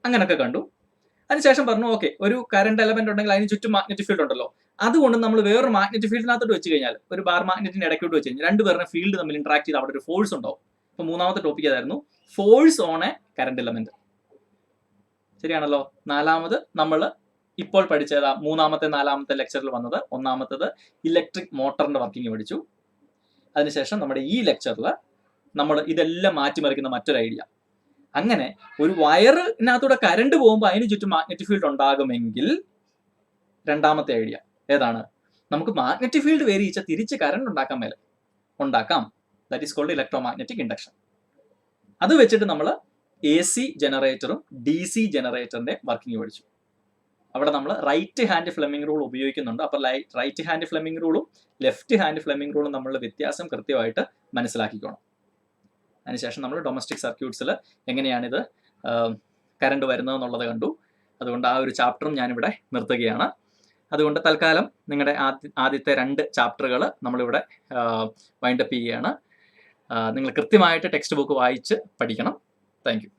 അങ്ങനൊക്കെ കണ്ടു. അതിനുശേഷം പറഞ്ഞു ഓക്കെ, ഒരു കറണ്ട് എലമെന്റ് ഉണ്ടെങ്കിൽ അതിന് ചുറ്റും മാഗ്നറ്റിക് ഫീൽഡ് ഉണ്ടല്ലോ, അതുകൊണ്ട് നമ്മൾ വേറൊരു മാഗ്നറ്റിക് ഫീൽഡിനകത്തോട്ട് വെച്ച് കഴിഞ്ഞാൽ, ഒരു ബാർ മാഗ്നറ്റിന്റെ ഇടയ്ക്കോട്ട് വെച്ച് കഴിഞ്ഞാൽ രണ്ടുപേരുടെ ഫീൽഡ് തമ്മിൽ ഇന്ററാക്ട് ചെയ്ത് അവിടെ ഒരു ഫോഴ്സ് ഉണ്ടാവും. അപ്പൊ മൂന്നാമത്തെ ടോപ്പിക് അതായിരുന്നു, force on A current element. ശരിയാണല്ലോ? നാലാമത് നമ്മൾ ഇപ്പോൾ പഠിച്ചത് മൂന്നാമത്തെ 4ാമത്തെ ലെക്ചറിൽ വന്നത്, ഒന്നാമത്തത് ഇലക്ട്രിക് മോട്ടറിന്റെ വർക്കിംഗ് പഠിച്ചു. അതിനുശേഷം നമ്മുടെ ഈ ലെക്ചറിൽ നമ്മൾ ഇതെല്ലാം മാറ്റിമറിക്കുന്ന മറ്റൊരു ഐഡിയ. അങ്ങനെ ഒരു വയറിനകത്തൂടെ കറണ്ട് പോകുമ്പോൾ അതിന് ചുറ്റും മാഗ്നറ്റിക് ഫീൽഡ് ഉണ്ടാകുമെങ്കിൽ രണ്ടാമത്തെ ഐഡിയ ഏതാണ്? നമുക്ക് മാഗ്നറ്റിക് ഫീൽഡ് വേരി ചെയ്യിച്ചാൽ തിരിച്ച് കറണ്ട് ഉണ്ടാക്കാം. That is called electromagnetic induction. അത് വെച്ചിട്ട് നമ്മൾ AC ജനറേറ്ററും DC ജനറേറ്ററിന്റെ വർക്കിംഗ് പഠിച്ചു. അവിടെ നമ്മൾ റൈറ്റ് ഹാൻഡ് ഫ്ലെമിംഗ് റൂൾ ഉപയോഗിക്കുന്നുണ്ട്. അപ്പോൾ റൈറ്റ് ഹാൻഡ് ഫ്ലെമിംഗ് റൂളും ലെഫ്റ്റ് ഹാൻഡ് ഫ്ലെമിംഗ് റൂളും തമ്മിലുള്ള വ്യത്യാസം കൃത്യമായിട്ട് മനസ്സിലാക്കിക്കോണം. അതിനുശേഷം നമ്മൾ ഡൊമസ്റ്റിക് സർക്യൂട്ട്സിൽ എങ്ങനെയാണിത് കറണ്ട് വരുന്നത് എന്നുള്ളത് കണ്ടു. അതുകൊണ്ട് ആ ഒരു ചാപ്റ്ററും ഞാനിവിടെ നിർത്തുകയാണ്. അതുകൊണ്ട് തൽക്കാലം നിങ്ങളുടെ ആദ്യത്തെ 2 ചാപ്റ്ററുകൾ നമ്മളിവിടെ വൈൻഡപ്പ് ചെയ്യുകയാണ്. നിങ്ങൾ കൃത്യമായിട്ട് ടെക്സ്റ്റ് ബുക്ക് വായിച്ച് പഠിക്കണം. Thank you.